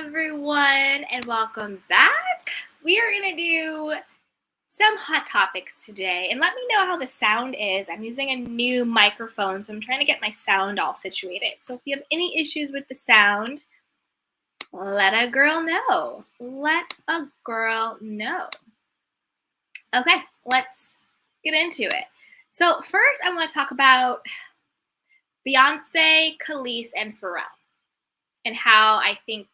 everyone, and welcome back. We are going to do some hot topics today, and let me know how the sound is. I'm using a new microphone, so I'm trying to get my sound all situated. So if you have any issues with the sound, let a girl know. Let a girl know. Okay, let's get into it. So first, I want to talk about Beyonce, Kelis, and Pharrell, and how I think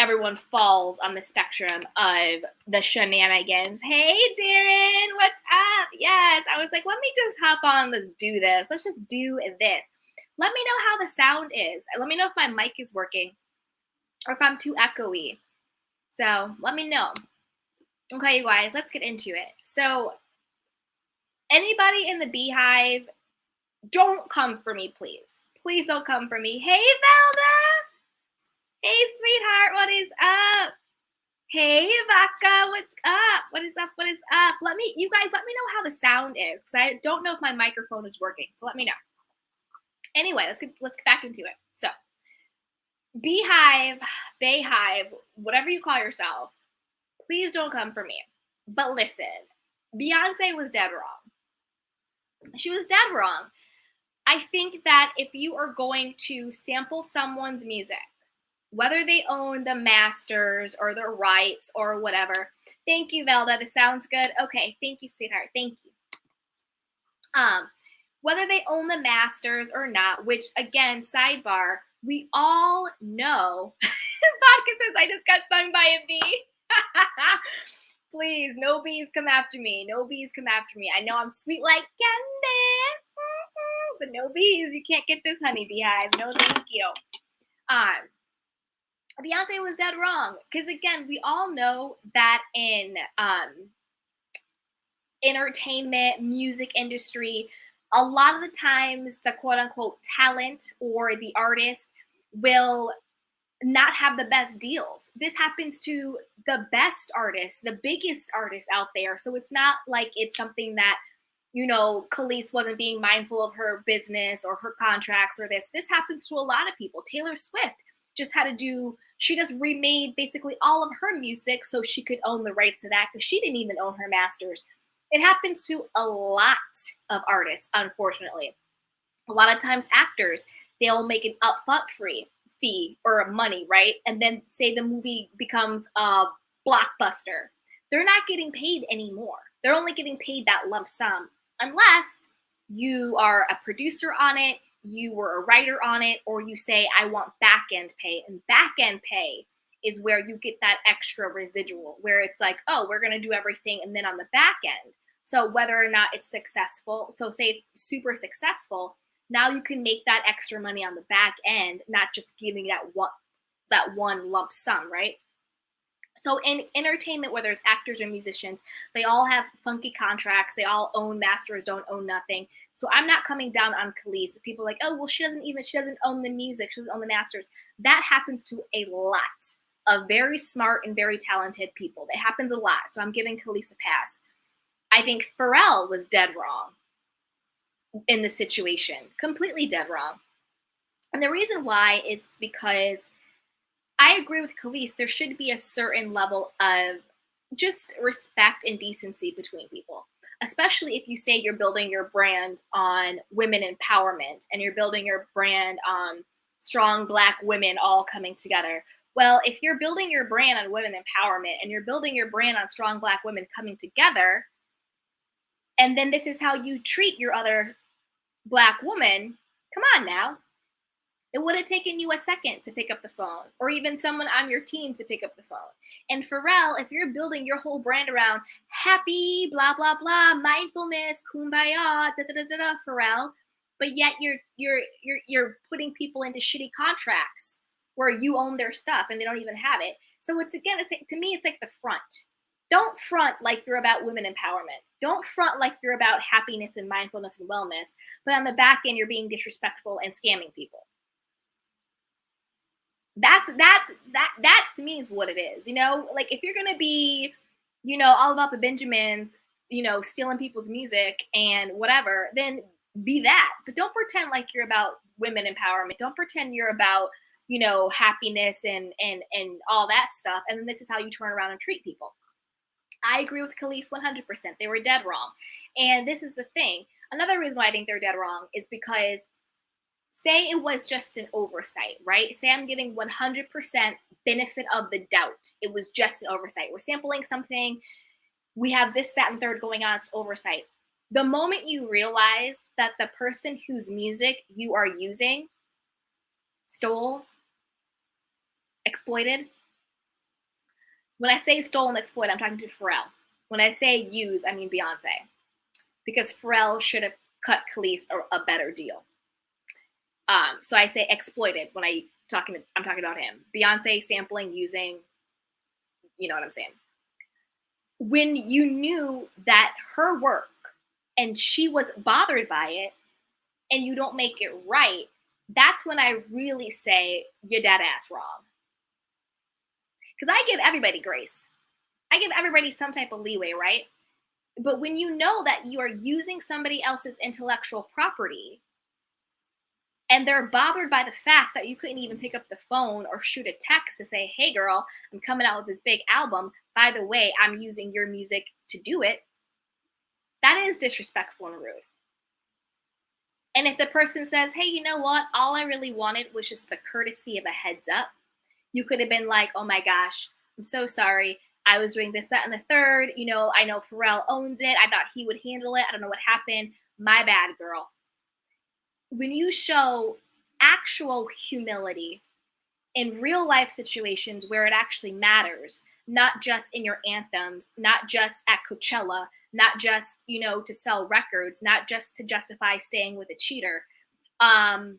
everyone falls on the spectrum of the shenanigans. Hey, Darren, what's up? Yes, I was like, let me just hop on. Let's do this. Let's just do this. Let me know how the sound is. Let me know if my mic is working or if I'm too echoey. So let me know. Okay, you guys, let's get into it. So anybody in the Beehive, don't come for me, please. Please don't come for me. Hey, Velda. Hey, sweetheart, what is up? Hey, Vaca, what's up? What is up? What is up? You guys, let me know how the sound is, because I don't know if my microphone is working. So let me know. Anyway, let's get back into it. So, Beehive, Bayhive, whatever you call yourself, please don't come for me. But listen, Beyonce was dead wrong. She was dead wrong. I think that if you are going to sample someone's music, whether they own the masters or the rights or whatever. Thank you, Velda. This sounds good. Okay, thank you, sweetheart. Thank you. Whether they own the masters or not, which again, sidebar, we all know. Vodka says I just got stung by a bee. Please, no bees come after me. No bees come after me. I know I'm sweet like Kandi, but no bees. You can't get this honey beehive. No, thank you. Beyonce was dead wrong, because again, we all know that in entertainment, music industry, a lot of the times the quote unquote talent or the artist will not have the best deals. This happens to the best artists, the biggest artists out there. So it's not like it's something that, Kelis wasn't being mindful of her business or her contracts or this. This happens to a lot of people. Taylor Swift she just remade basically all of her music so she could own the rights to that, because she didn't even own her masters. It happens to a lot of artists, unfortunately. A lot of times actors, they'll make an upfront fee or money, right? And then say the movie becomes a blockbuster. They're not getting paid anymore. They're only getting paid that lump sum, unless you are a producer on it, you were a writer on it, or you say, I want back end pay. And back end pay is where you get that extra residual, where it's like, oh, we're going to do everything. And then on the back end, so whether or not it's successful, so say it's super successful, now you can make that extra money on the back end, not just giving that one lump sum, right? So in entertainment, whether it's actors or musicians, they all have funky contracts. They all own masters, don't own nothing. So I'm not coming down on Kelis. People are like, oh, well, she doesn't own the music. She doesn't own the masters. That happens to a lot of very smart and very talented people. It happens a lot. So I'm giving Kelis a pass. I think Pharrell was dead wrong in the situation. Completely dead wrong. And the reason why is because I agree with Kelis. There should be a certain level of just respect and decency between people, especially if you say you're building your brand on women empowerment and you're building your brand on strong Black women all coming together. Well, if you're building your brand on women empowerment and you're building your brand on strong Black women coming together, and then this is how you treat your other Black woman, come on now. It would have taken you a second to pick up the phone, or even someone on your team to pick up the phone. And Pharrell, if you're building your whole brand around happy, blah, blah, blah, mindfulness, kumbaya, da, da, da, da, da, Pharrell, but yet you're putting people into shitty contracts where you own their stuff and they don't even have it. So to me, it's like the front. Don't front like you're about women empowerment. Don't front like you're about happiness and mindfulness and wellness, but on the back end, you're being disrespectful and scamming people. That's to me is what it is. Like if you're going to be, all about the Benjamins, stealing people's music and whatever, then be that. But don't pretend like you're about women empowerment. Don't pretend you're about happiness and all that stuff. And then this is how you turn around and treat people. I agree with Kelis 100%. They were dead wrong. And this is the thing. Another reason why I think they're dead wrong is because say it was just an oversight, right? Say I'm giving 100% benefit of the doubt. It was just an oversight. We're sampling something. We have this, that, and third going on. It's oversight. The moment you realize that the person whose music you are using stole, exploited. When I say stole and exploit, I'm talking to Pharrell. When I say use, I mean Beyonce. Because Pharrell should have cut Kelis a better deal. So I say exploited when I'm talking about him. Beyonce sampling, using, you know what I'm saying. When you knew that her work and she was bothered by it and you don't make it right, that's when I really say you're dead ass wrong. Because I give everybody grace. I give everybody some type of leeway, right? But when you know that you are using somebody else's intellectual property and they're bothered by the fact that you couldn't even pick up the phone or shoot a text to say, hey girl, I'm coming out with this big album. By the way, I'm using your music to do it. That is disrespectful and rude. And if the person says, hey, you know what? All I really wanted was just the courtesy of a heads up. You could have been like, oh my gosh, I'm so sorry. I was doing this, that, and the third. I know Pharrell owns it. I thought he would handle it. I don't know what happened. My bad, girl. When you show actual humility in real life situations where it actually matters, not just in your anthems, not just at Coachella, not just, to sell records, not just to justify staying with a cheater, then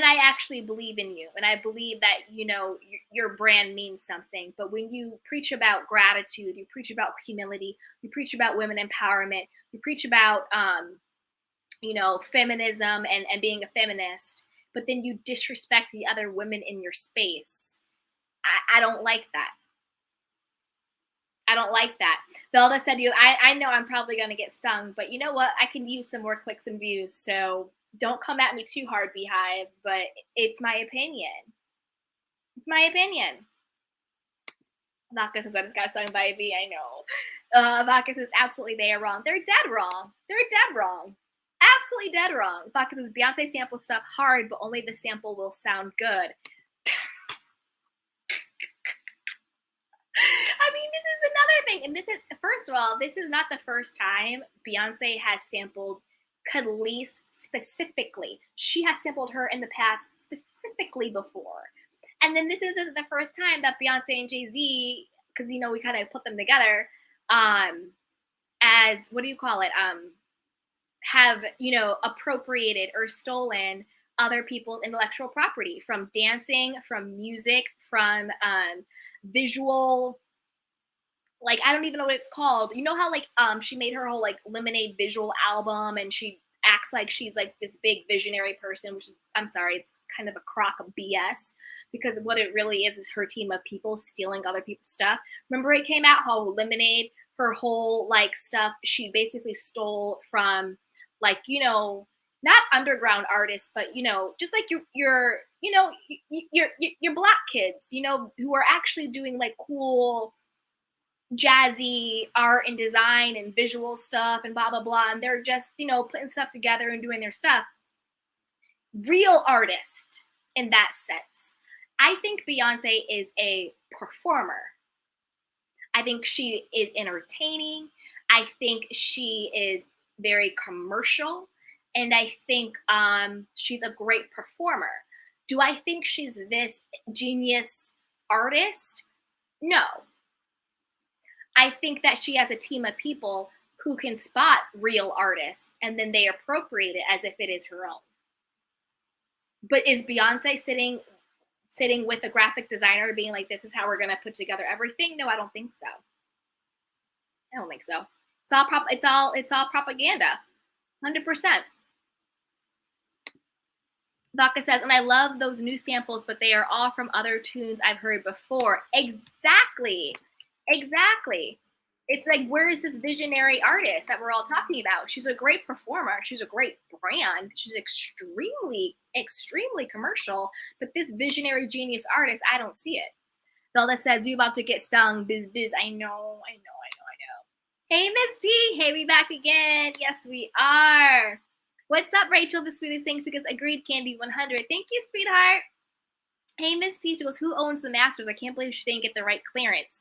I actually believe in you. And I believe that, your brand means something. But when you preach about gratitude, you preach about humility, you preach about women empowerment, you preach about, feminism and being a feminist, but then you disrespect the other women in your space. I don't like that. I don't like that. Velda said, I know I'm probably going to get stung, but you know what? I can use some more clicks and views. So don't come at me too hard, Beehive, but it's my opinion. It's my opinion. Vaka says I just got stung by a bee. I know. Vaka says absolutely they are wrong. They're dead wrong. They're dead wrong. Absolutely dead wrong. Vaka says Beyonce sample stuff hard, but only the sample will sound good. I mean, this is another thing. And this is, first of all, this is not the first time Beyonce has sampled Kelis specifically. She has sampled her in the past specifically before. And then this isn't the first time that Beyonce and Jay-Z, because, we kind of put them together as, what do you call it? Have, appropriated or stolen other people's intellectual property from dancing, from music, from visual, like, I don't even know what it's called. You know how, like, she made her whole, like, Lemonade visual album and she acts like she's, like, this big visionary person, which is, I'm sorry, it's kind of a crock of BS, because what it really is her team of people stealing other people's stuff. Remember it came out how Lemonade, her whole, like, stuff, she basically stole from, like, not underground artists, but, just like your Black kids, who are actually doing, like, cool jazzy art and design and visual stuff and blah, blah, blah. And they're just, putting stuff together and doing their stuff. Real artist in that sense. I think Beyonce is a performer. I think she is entertaining. I think she is very commercial. And I think she's a great performer. Do I think she's this genius artist? No. I think that she has a team of people who can spot real artists and then they appropriate it as if it is her own. But is Beyonce sitting with a graphic designer being like, this is how we're going to put together everything? No, I don't think so. I don't think so. It's all propaganda. 100%. Baka says, and I love those new samples, but they are all from other tunes I've heard before. Exactly. It's like, where is this visionary artist that we're all talking about? She's a great performer. She's a great brand. She's extremely, extremely commercial. But this visionary genius artist, I don't see it. Zelda says, you about to get stung. Biz, biz. I know. Hey, Miss D. Hey, we back again. Yes, we are. What's up, Rachel? The sweetest thing. She goes, agreed, Kandi 100. Thank you, sweetheart. Hey, Miss T. She goes, who owns the masters? I can't believe she didn't get the right clearance.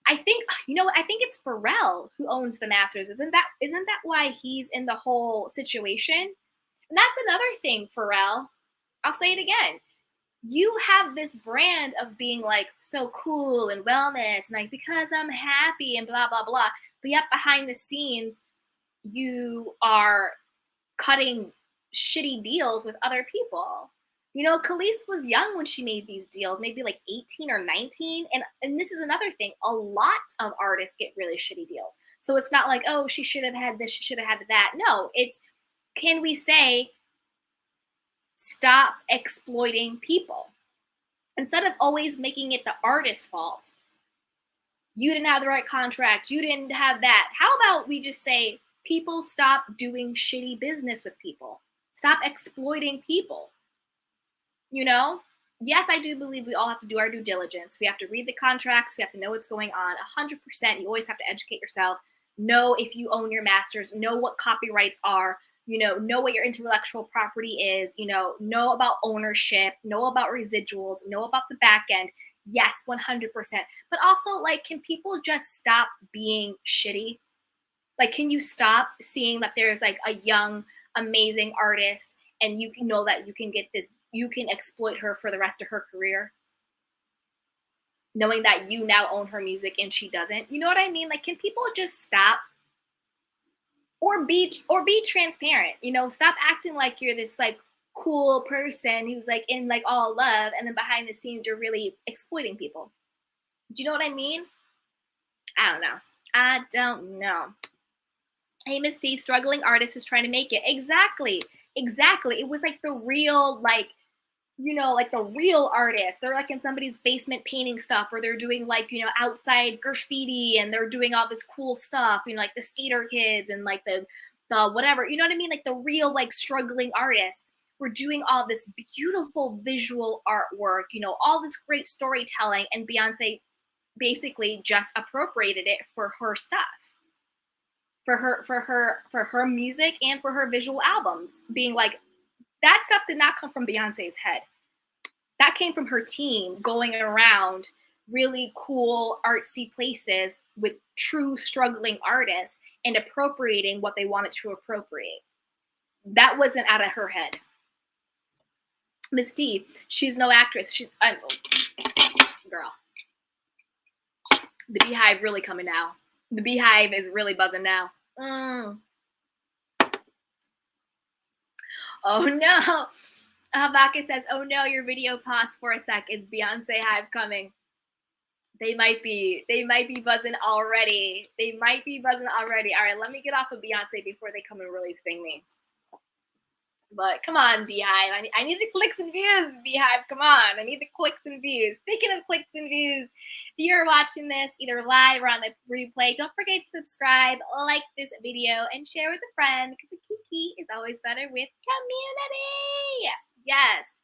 I think, you know what? I think it's Pharrell who owns the masters. Isn't that why he's in the whole situation? And that's another thing, Pharrell. I'll say it again. You have this brand of being like so cool and wellness and like because I'm happy and blah blah blah, but yet behind the scenes you are cutting shitty deals with other people. You know, Kelis was young when she made these deals, maybe like 18 or 19. And this is another thing. A lot of artists get really shitty deals. So it's not like, oh, she should have had this, she should have had that. No, it's, can we say, stop exploiting people? Instead of always making it the artist's fault. You didn't have the right contract. You didn't have that. How about we just say, people stop doing shitty business with people. Stop exploiting people. You know? Yes, I do believe we all have to do our due diligence. We have to read the contracts. We have to know what's going on. 100%. You always have to educate yourself. Know if you own your masters. Know what copyrights are. You know what your intellectual property is. Know about ownership. Know about residuals. Know about the back end. Yes, 100%. But also, like, can people just stop being shitty? Like, can you stop seeing that there's like a young, amazing artist and you know that you can get this, you can exploit her for the rest of her career, knowing that you now own her music and she doesn't? You know what I mean? Like, can people just stop? Or be transparent, stop acting like you're this like cool person who's like in like all love and then behind the scenes you're really exploiting people. Do you know what I mean? I don't know. Hey, Miss D, struggling artist who's trying to make it. Exactly. It was like the real, like, like the real artists. They're like in somebody's basement painting stuff, or they're doing like, outside graffiti and they're doing all this cool stuff, like the skater kids and like the whatever, you know what I mean? Like the real, like, struggling artists were doing all this beautiful visual artwork, all this great storytelling, and Beyonce basically just appropriated it for her stuff. For her music and for her visual albums, being like, that stuff did not come from Beyonce's head. That came from her team going around really cool, artsy places with true struggling artists and appropriating what they wanted to appropriate. That wasn't out of her head. Miss T, she's no actress. Girl. The Beehive really coming now. The Beehive is really buzzing now. Oh no. Habaka says, oh no, your video paused for a sec. Is Beyonce Hive coming? They might be buzzing already. All right, let me get off of Beyonce before they come and really sting me. But come on, Beehive. I need the clicks and views, Beehive. Come on. I need the clicks and views. Speaking of clicks and views, if you're watching this either live or on the replay, don't forget to subscribe, like this video, and share with a friend, because a kiki is always better with community. Yes.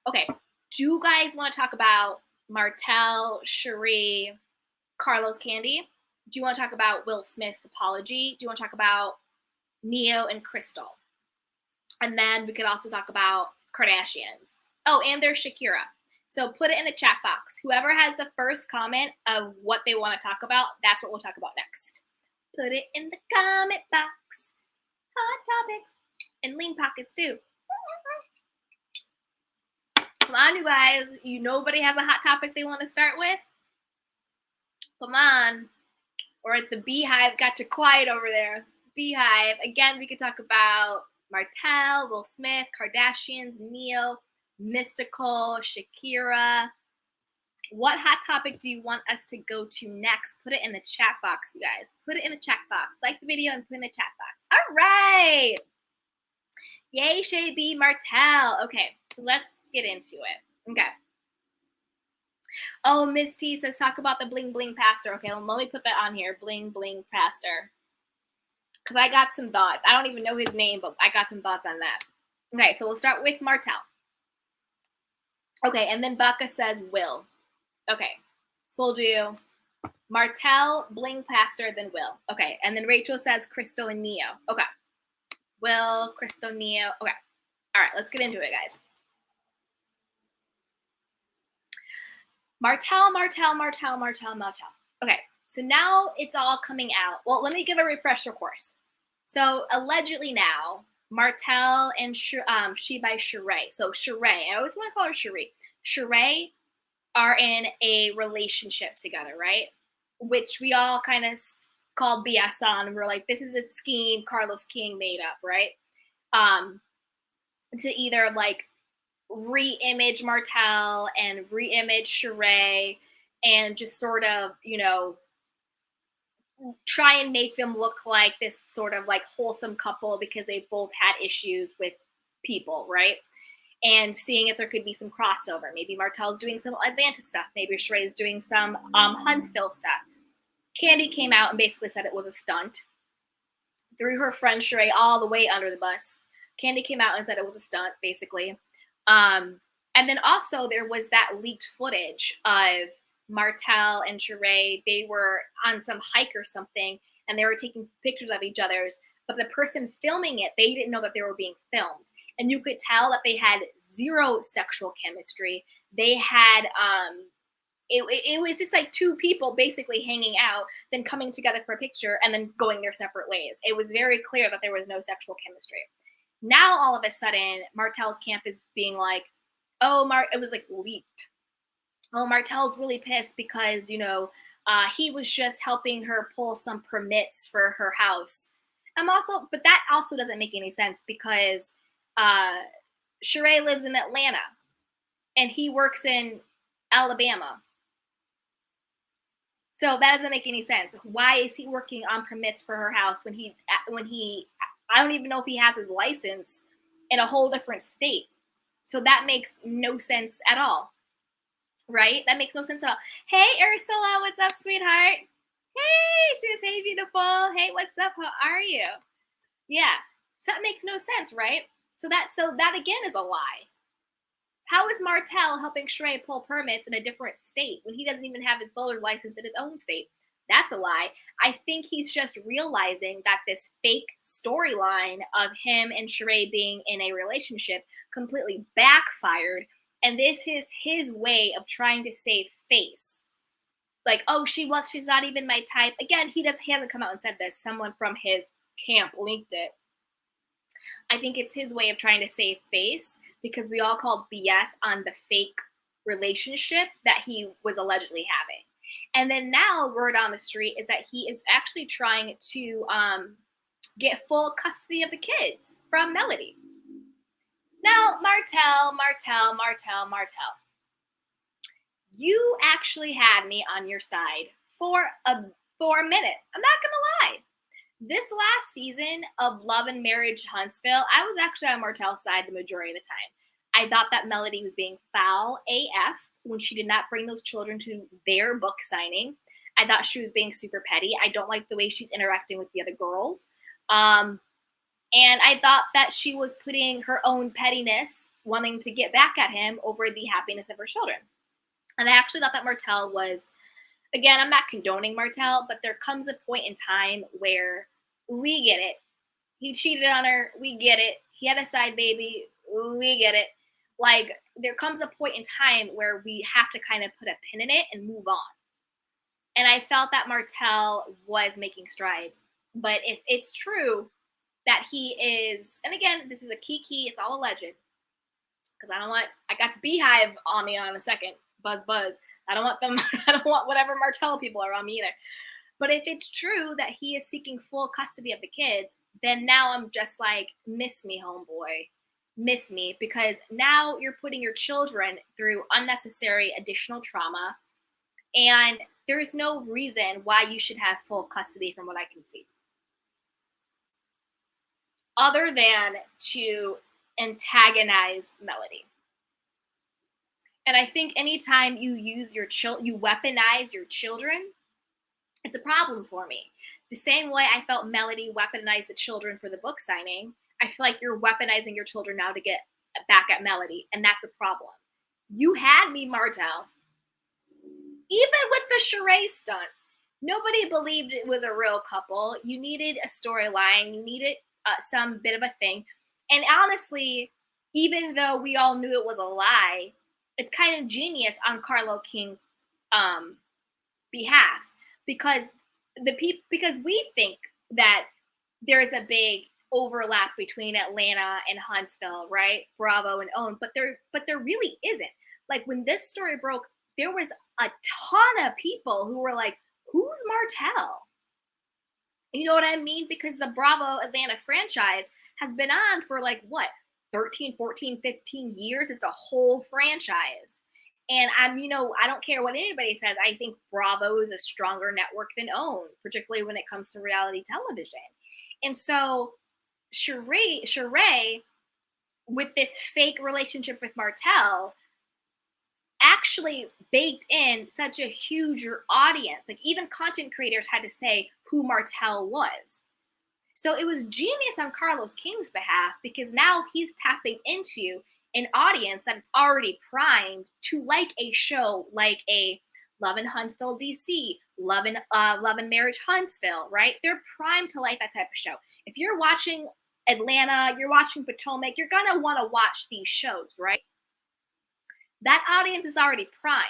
Okay. Do you guys want to talk about Martell, Sheree, Carlos, Kandi? Do you want to talk about Will Smith's apology? Do you want to talk about Neyo and Crystal? And then we could also talk about Kardashians. Oh, and there's Shakira. So put it in the chat box. Whoever has the first comment of what they want to talk about, that's what we'll talk about next. Put it in the comment box. Hot topics. And lean pockets too. Come on, you guys. Nobody has a hot topic they want to start with? Come on. Or at the Beehive got you quiet over there. Beehive. Again, we could talk about Martell, Will Smith, Kardashians, Neyo, Mystical, Shakira. What hot topic do you want us to go to next? Put it in the chat box, you guys. Put it in the chat box. Like the video and put it in the chat box. All right. Yay, Shay B. Martell. Okay, so let's get into it. Okay. Oh, Miss T says talk about the bling bling pastor. Okay, well, let me put that on here. Bling bling pastor. Because I got some thoughts. I don't even know his name, but I got some thoughts on that. Okay, so we'll start with Martell. Okay, and then Baka says Will. Okay, so we'll do Martell, Bling Pastor, then Will. Okay, and then Rachel says Crystal and Neyo. Okay, Will, Crystal, Neyo. Okay, all right, let's get into it, guys. Martell. Okay, so now it's all coming out. Well, let me give a refresher course. So allegedly now, Martell and She by Sheree. So Sheree, I always want to call her Sheree. Sheree are in a relationship together, right? Which we all kind of called BS on. We're like, this is a scheme Carlos King made up, right? To either like re-image Martell and re-image Sheree and just sort of, try and make them look like this sort of like wholesome couple because they both had issues with people, right? And seeing if there could be some crossover. Maybe Martell's doing some Atlanta stuff. Maybe Sheree's doing some Huntsville stuff. Kandi came out and basically said it was a stunt. Threw her friend Sheree all the way under the bus. Kandi came out and said it was a stunt, basically. And then also there was that leaked footage of Martell and Sheree. They were on some hike or something, and they were taking pictures of each other's. But the person filming it, they didn't know that they were being filmed. And you could tell that they had zero sexual chemistry. They had, it was just like two people basically hanging out, then coming together for a picture, and then going their separate ways. It was very clear that there was no sexual chemistry. Now, all of a sudden, Martell's camp is being like, oh, it was like leaked. Oh, Martell's really pissed because, he was just helping her pull some permits for her house. But that also doesn't make any sense because Sheree lives in Atlanta and he works in Alabama. So that doesn't make any sense. Why is he working on permits for her house when he I don't even know if he has his license in a whole different state. So that makes no sense at all. Right? That makes no sense at all. Hey, Ursula, what's up, sweetheart? Hey, she says, hey, beautiful. Hey, what's up? How are you? Yeah. So that makes no sense, right? So that again is a lie. How is Martell helping Sheree pull permits in a different state when he doesn't even have his builder's license in his own state? That's a lie. I think he's just realizing that this fake storyline of him and Sheree being in a relationship completely backfired. And this is his way of trying to save face. Like, oh, she's not even my type. Again, he hasn't come out and said this. Someone from his camp linked it. I think it's his way of trying to save face because we all called BS on the fake relationship that he was allegedly having. And then now word on the street is that he is actually trying to get full custody of the kids from Melody. Now, Martell, you actually had me on your side for a minute. I'm not gonna lie. This last season of Love and Marriage Huntsville, I was actually on Martell's side the majority of the time. I thought that Melody was being foul AF when she did not bring those children to their book signing. I thought she was being super petty. I don't like the way she's interacting with the other girls. And I thought that she was putting her own pettiness, wanting to get back at him over the happiness of her children. And I actually thought that Martell was, again, I'm not condoning Martell, but there comes a point in time where we get it. He cheated on her. We get it. He had a side baby. We get it. Like, there comes a point in time where we have to kind of put a pin in it and move on. And I felt that Martell was making strides. But if it's true that he is, and again, this is a key, it's all alleged. Because I got the Beehive on me on a second. Buzz. I don't want whatever Martell people are on me either. But if it's true that he is seeking full custody of the kids, then now I'm just like, miss me, homeboy. Miss me. Because now you're putting your children through unnecessary additional trauma. And there's no reason why you should have full custody from what I can see. Other than to antagonize Melody. And I think anytime you use you weaponize your children, it's a problem for me. The same way I felt Melody weaponized the children for the book signing, I feel like you're weaponizing your children now to get back at Melody, and that's a problem. You had me, Martell. Even with the Sheree stunt, nobody believed it was a real couple. You needed a storyline. You needed some bit of a thing. And honestly, even though we all knew it was a lie, it's kind of genius on Carlo King's behalf, because because we think that there's a big overlap between Atlanta and Huntsville, right? Bravo and Own, but there really isn't. Like when this story broke, there was a ton of people who were like, "Who's Martell?" You know what I mean? Because the Bravo Atlanta franchise has been on for like what, 13, 14, 15 years. It's a whole franchise. And I don't care what anybody says. I think Bravo is a stronger network than OWN, particularly when it comes to reality television. And so Sheree, with this fake relationship with Martell, actually baked in such a huger audience. Like even content creators had to say who Martell was. So it was genius on Carlos King's behalf, because now he's tapping into an audience that is already primed to like a show like a Love in Huntsville, DC, Love and Marriage Huntsville, right? They're primed to like that type of show. If you're watching Atlanta, you're watching Potomac, you're gonna want to watch these shows, right? That audience is already primed.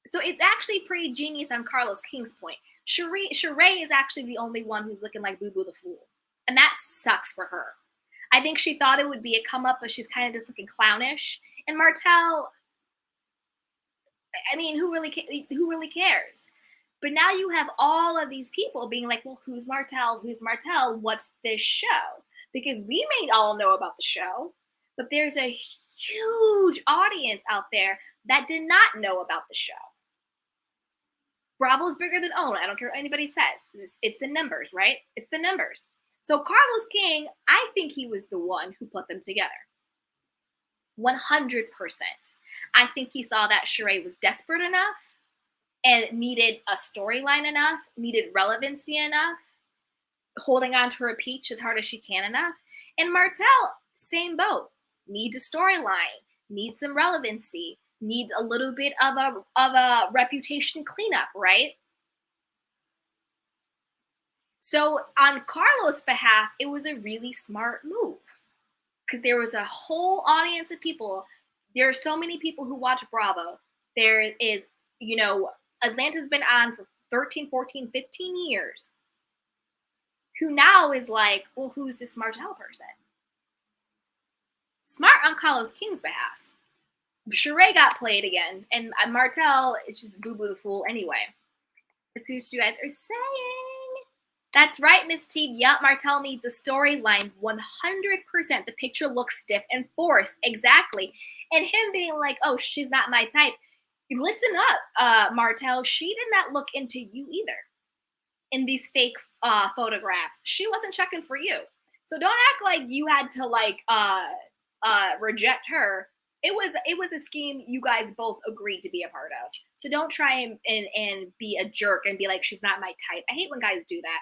So it's actually pretty genius on Carlos King's point. Sheree is actually the only one who's looking like Boo Boo the Fool. And that sucks for her. I think she thought it would be a come up, but she's kind of just looking clownish. And Martell, I mean, who really cares? But now you have all of these people being like, well, who's Martell? Who's Martell? What's this show? Because we may all know about the show, but there's a huge audience out there that did not know about the show. Bravo's bigger than OWN. I don't care what anybody says. It's the numbers, right? It's the numbers. So Carlos King, I think he was the one who put them together. 100%. I think he saw that Sheree was desperate enough and needed a storyline enough, needed relevancy enough, holding on to her peach as hard as she can enough. And Martell, same boat. Needs a storyline, needs some relevancy, needs a little bit of a reputation cleanup, right? So on Carlos' behalf, it was a really smart move, because there was a whole audience of people. There are so many people who watch Bravo. There is, Atlanta's been on for 13, 14, 15 years, who now is like, well, who's this Martell person? Smart on Carlos King's behalf. Sheree got played again, and Martell is just Boo Boo the Fool anyway. That's what you guys are saying. That's right, Miss T. Yup, Martell needs a storyline 100%. The picture looks stiff and forced. Exactly. And him being like, oh, she's not my type. Listen up, Martell. She did not look into you either in these fake photographs. She wasn't checking for you. So don't act like you had to reject her. It was a scheme you guys both agreed to be a part of. So don't try and be a jerk and be like, she's not my type. I hate when guys do that.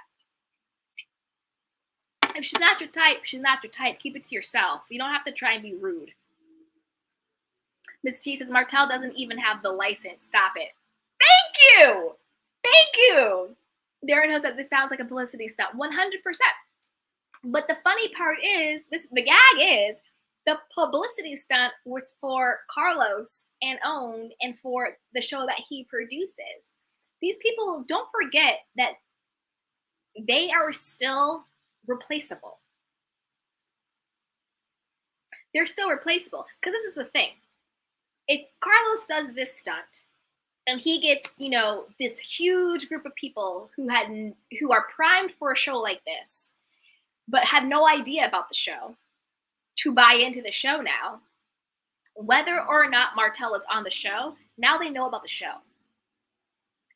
If she's not your type, she's not your type. Keep it to yourself. You don't have to try and be rude. Miss T says, Martell doesn't even have the license. Stop it. Thank you. Thank you. Darren knows that this sounds like a publicity stunt. 100%. But the funny part is, the gag is, the publicity stunt was for Carlos and OWN and for the show that he produces. These people, don't forget that they are still replaceable. They're still replaceable. Because this is the thing. If Carlos does this stunt and he gets, this huge group of people who are primed for a show like this, but have no idea about the show, to buy into the show now, whether or not Martell is on the show, now they know about the show.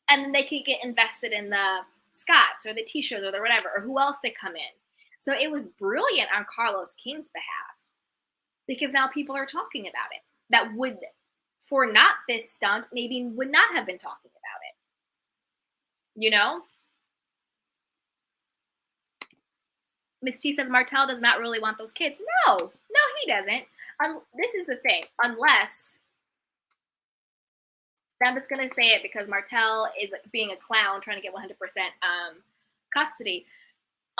And then they could get invested in the Scots or the T-shirts or the whatever, or who else they come in. So it was brilliant on Carlos King's behalf, because now people are talking about it that would for not this stunt, maybe would not have been talking about it. You know? Miss T says Martell does not really want those kids. No, he doesn't. This is the thing. Unless, I'm just gonna say it because Martell is being a clown trying to get 100% custody.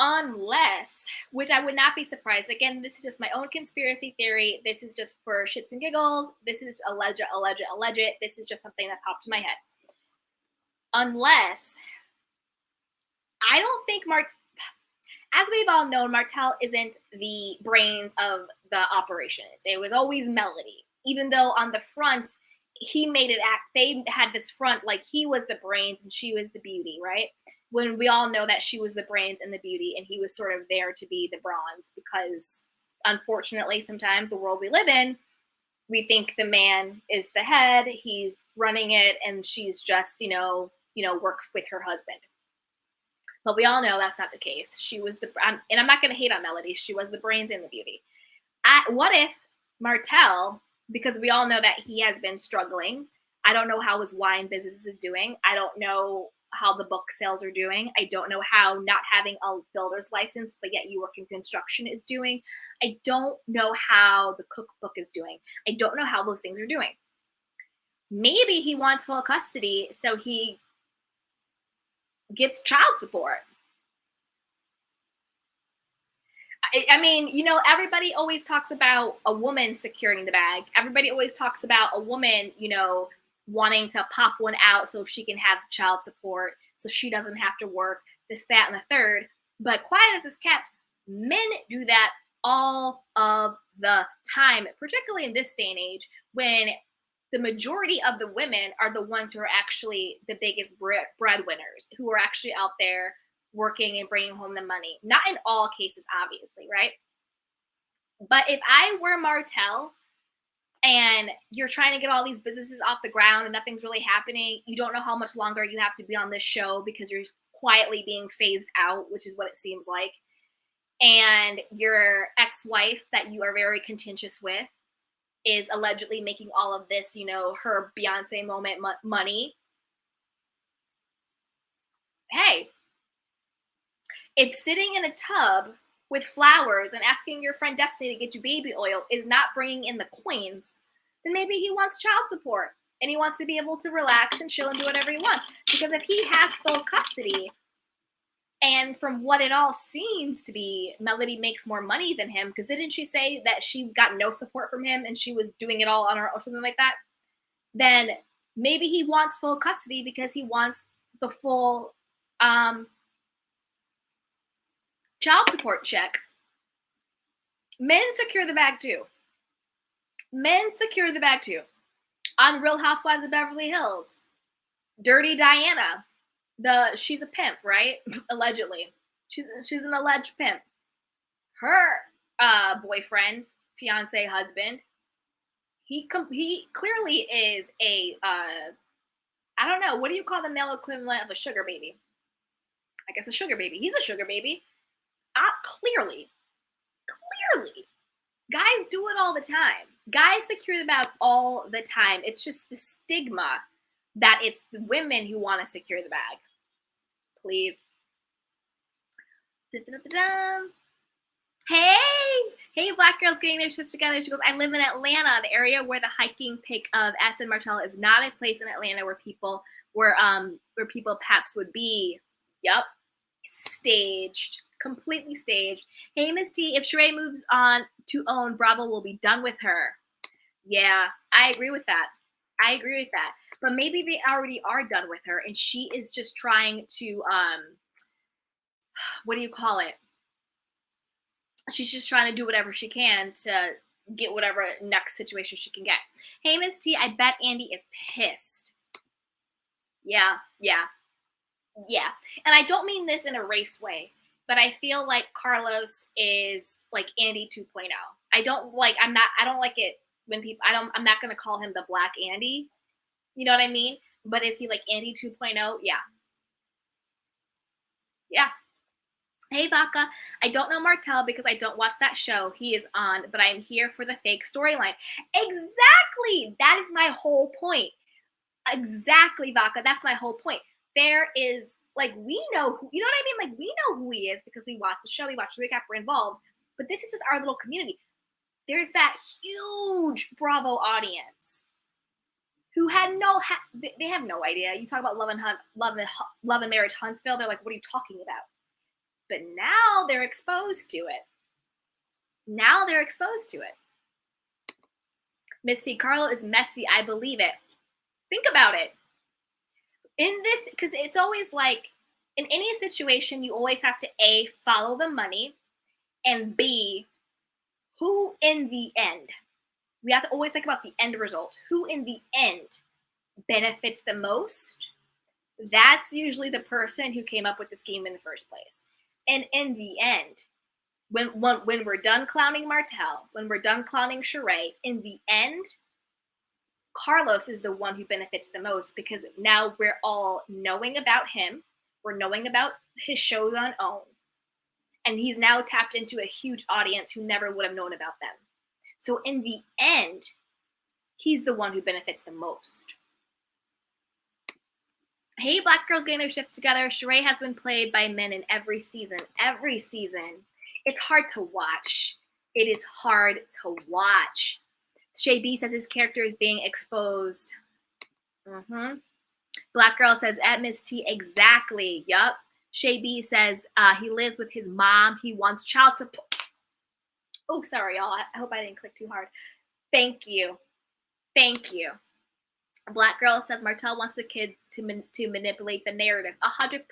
Unless, which I would not be surprised. Again, this is just my own conspiracy theory. This is just for shits and giggles. This is alleged. This is just something that popped in my head. Unless, I don't think as we've all known, Martell isn't the brains of the operation. It was always Melody. Even though on the front, he made it act, they had this front like he was the brains and she was the beauty, right? When we all know that she was the brains and the beauty and he was sort of there to be the bronze, because unfortunately, sometimes the world we live in, we think the man is the head, he's running it, and she's just, works with her husband. But we all know that's not the case. She was and I'm not going to hate on Melody. She was the brains and the beauty. What if Martell, because we all know that he has been struggling. I don't know how his wine business is doing. I don't know how the book sales are doing. I don't know how not having a builder's license, but yet you work in construction is doing. I don't know how the cookbook is doing. I don't know how those things are doing. Maybe he wants full custody, so he gets child support. I mean, everybody always talks about a woman securing the bag. Everybody always talks about a woman, wanting to pop one out so she can have child support, so she doesn't have to work, this, that, and the third. But quiet as it's kept, men do that all of the time, particularly in this day and age when the majority of the women are the ones who are actually the biggest breadwinners, who are actually out there working and bringing home the money. Not in all cases, obviously, right? But if I were Martell and you're trying to get all these businesses off the ground and nothing's really happening, you don't know how much longer you have to be on this show because you're quietly being phased out, which is what it seems like. And your ex-wife that you are very contentious with is allegedly making all of this, her Beyonce moment money. Hey, if sitting in a tub with flowers and asking your friend Destiny to get you baby oil is not bringing in the coins, then maybe he wants child support and he wants to be able to relax and chill and do whatever he wants. Because if he has full custody, and from what it all seems to be, Melody makes more money than him, because didn't she say that she got no support from him and she was doing it all on her or something like that? Then maybe he wants full custody because he wants the full child support check. Men secure the bag too. On Real Housewives of Beverly Hills, Dirty Diana, she's a pimp, right? Allegedly, she's an alleged pimp. Her boyfriend, fiance, husband, he clearly is a I don't know, what do you call the male equivalent of a sugar baby? I guess a sugar baby. He's a sugar baby. Clearly, guys do it all the time. Guys secure the bag all the time. It's just the stigma that it's the women who want to secure the bag. Please. Hey, black girls getting their shit together. She goes, I live in Atlanta, the area where the hiking pic of S and Martell is not a place in Atlanta where people paps would be. Yup. Staged. Completely staged. Hey, Miss T, if Sheree moves on to own, Bravo will be done with her. Yeah, I agree with that. But maybe they already are done with her and she is just trying to, what do you call it? She's just trying to do whatever she can to get whatever next situation she can get. Hey, Miss T, I bet Andy is pissed. Yeah. And I don't mean this in a race way, but I feel like Carlos is like Andy 2.0. I don't like it when people, I'm not going to call him the Black Andy. You know what I mean? But is he like Andy 2.0? Yeah. Hey Vaca, I don't know Martell because I don't watch that show he is on, but I'm here for the fake storyline. Exactly! That is my whole point. Exactly, Vaca. That's my whole point. There is, like, we know who, you know what I mean? Like, we know who he is because we watch the show, we watch the recap, we're involved. But this is just our little community. There's that huge Bravo audience who had they have no idea. You talk about Love and Marriage Huntsville. They're like, what are you talking about? But now they're exposed to it. Now they're exposed to it. Miss T. Carlo is messy. I believe it. Think about it. In this, because it's always like, in any situation, you always have to A, follow the money, and B, who in the end, we have to always think about the end result. Who in the end benefits the most? That's usually the person who came up with the scheme in the first place. And in the end, when we're done clowning Martell, when we're done clowning Sheree, in the end, Carlos is the one who benefits the most because now we're all knowing about him. We're knowing about his shows on OWN. And he's now tapped into a huge audience who never would have known about them. So in the end, he's the one who benefits the most. Hey, Black girls getting their shit together. Sheree has been played by men in every season. Every season. It's hard to watch. It is hard to watch. Shay B says his character is being exposed. Black girl says at Miss T, exactly. Yup. Shay B says he lives with his mom. He wants child support. Oh, sorry, y'all. I hope I didn't click too hard. Thank you. Thank you. Black girl says Martell wants the kids to manipulate the narrative. 100%.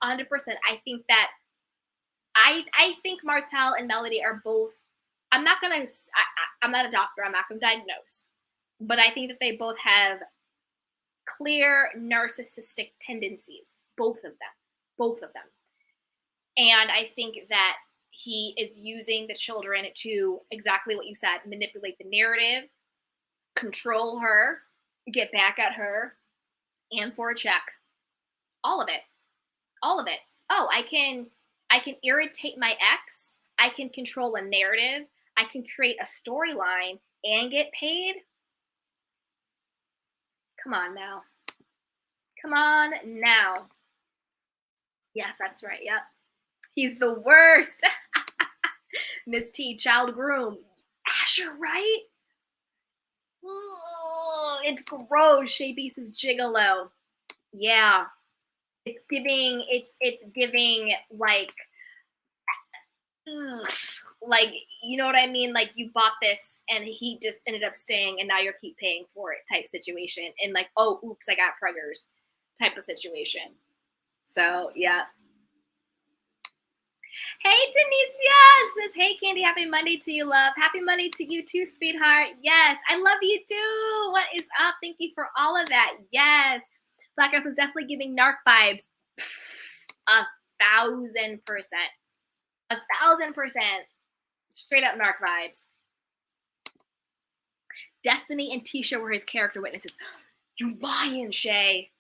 100%. I think that I think Martell and Melody are both. I'm not a doctor. I'm not gonna diagnose, but I think that they both have clear narcissistic tendencies. Both of them. And I think that he is using the children to, exactly what you said, manipulate the narrative, control her, get back at her, and for a check. All of it. Oh, I can irritate my ex. I can control a narrative. I can create a storyline and get paid. Come on now. Yes, that's right. Yep. He's the worst. Miss T, child groom. Asher, right? Ooh, it's gross. Shay B says gigolo. Yeah. It's giving like, you know what I mean? Like, you bought this and he just ended up staying and now you keep paying for it type situation. And like, oh, oops, I got preggers type of situation. So, yeah. Hey, Denicia! She says, hey, Kandi, happy Monday to you, love. Happy Monday to you too, sweetheart. Yes, I love you too. What is up? Thank you for all of that. Yes. Black Girls is definitely giving narc vibes. 1,000%. 1,000%. Straight up narc vibes. Destiny and Tisha were his character witnesses. You lying, Shay.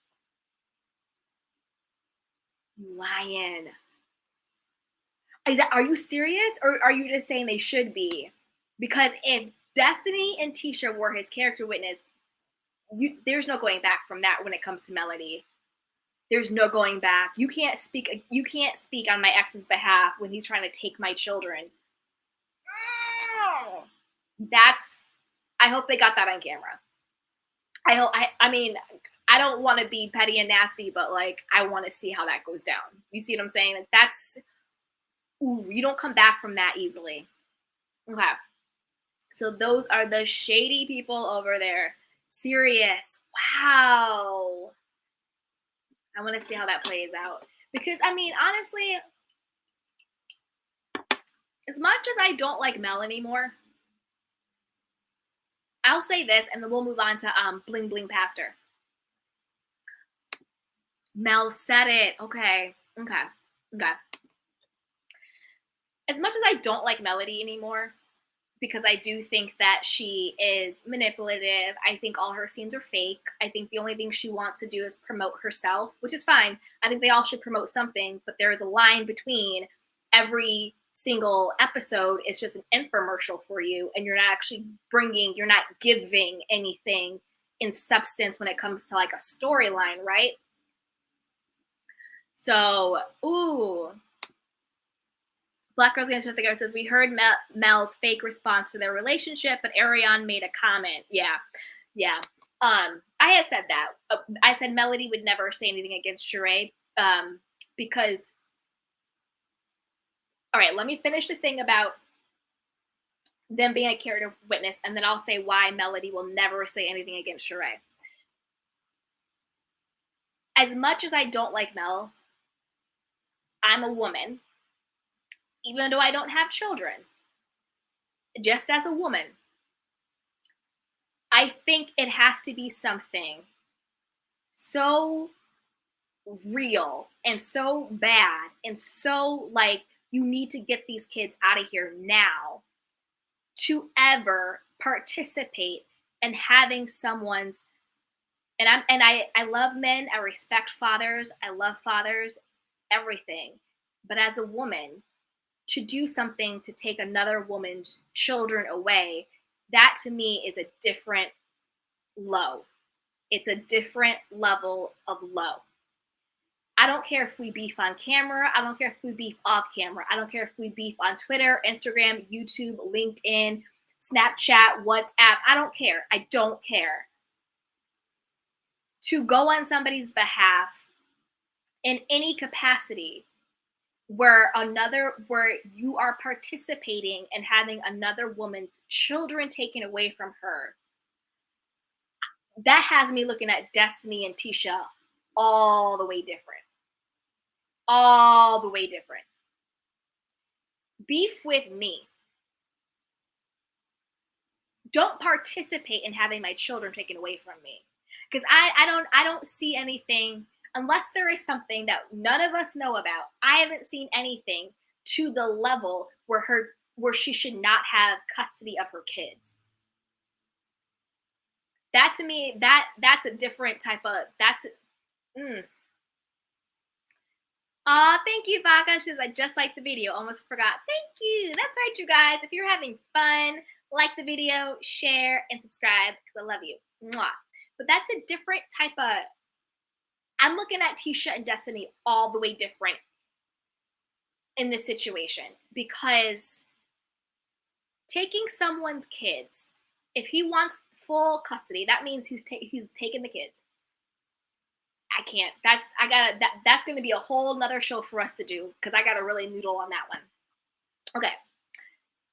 You lying. Are you serious? Or are you just saying they should be? Because if Destiny and Tisha were his character witness, there's no going back from that when it comes to Melody. There's no going back. You can't speak on my ex's behalf when he's trying to take my children. I hope they got that on camera. I mean, I don't want to be petty and nasty, but like, I want to see how that goes down. You see what I'm saying? Like, that's, ooh, you don't come back from that easily. Okay. So those are the shady people over there. Serious. Wow. I want to see how that plays out. Because, I mean, honestly, as much as I don't like Mel anymore, I'll say this, and then we'll move on to Bling Bling Pastor. Mel said it. Okay. As much as I don't like Melody anymore, because I do think that she is manipulative. I think all her scenes are fake. I think the only thing she wants to do is promote herself, which is fine. I think they all should promote something, but there is a line between every single episode is just an infomercial for you, and you're not actually you're not giving anything in substance when it comes to like a storyline, right? So, ooh. Black Girls Getting With the Guy says, we heard Mel's fake response to their relationship, but Ariane made a comment. Yeah. I had said that. I said Melody would never say anything against Sheree, because, all right, let me finish the thing about them being a character witness, and then I'll say why Melody will never say anything against Sheree. As much as I don't like Mel, I'm a woman, even though I don't have children. Just as a woman, I think it has to be something so real and so bad and so like you need to get these kids out of here now to ever participate in having someone's, and I love men, I respect fathers, I love fathers, everything. But as a woman, to do something to take another woman's children away, that to me is a different low. It's a different level of low. I don't care if we beef on camera. I don't care if we beef off camera. I don't care if we beef on Twitter, Instagram, YouTube, LinkedIn, Snapchat, WhatsApp. I don't care. I don't care. To go on somebody's behalf in any capacity where you are participating in having another woman's children taken away from her, that has me looking at Destiny and Tisha all the way different. All the way different. Beef with me. Don't participate in having my children taken away from me. Because I don't see anything, unless there is something that none of us know about. I haven't seen anything to the level where she should not have custody of her kids. That to me, that's a different type of, thank you, Vaga. She says, I just liked the video. Almost forgot. Thank you. That's right, you guys. If you're having fun, like the video, share, and subscribe, because I love you. Mwah. But that's a different type of, I'm looking at Tisha and Destiny all the way different in this situation, because taking someone's kids, if he wants full custody, that means he's taking the kids. I can't. That's going to be a whole nother show for us to do, because I got to really noodle on that one. Okay.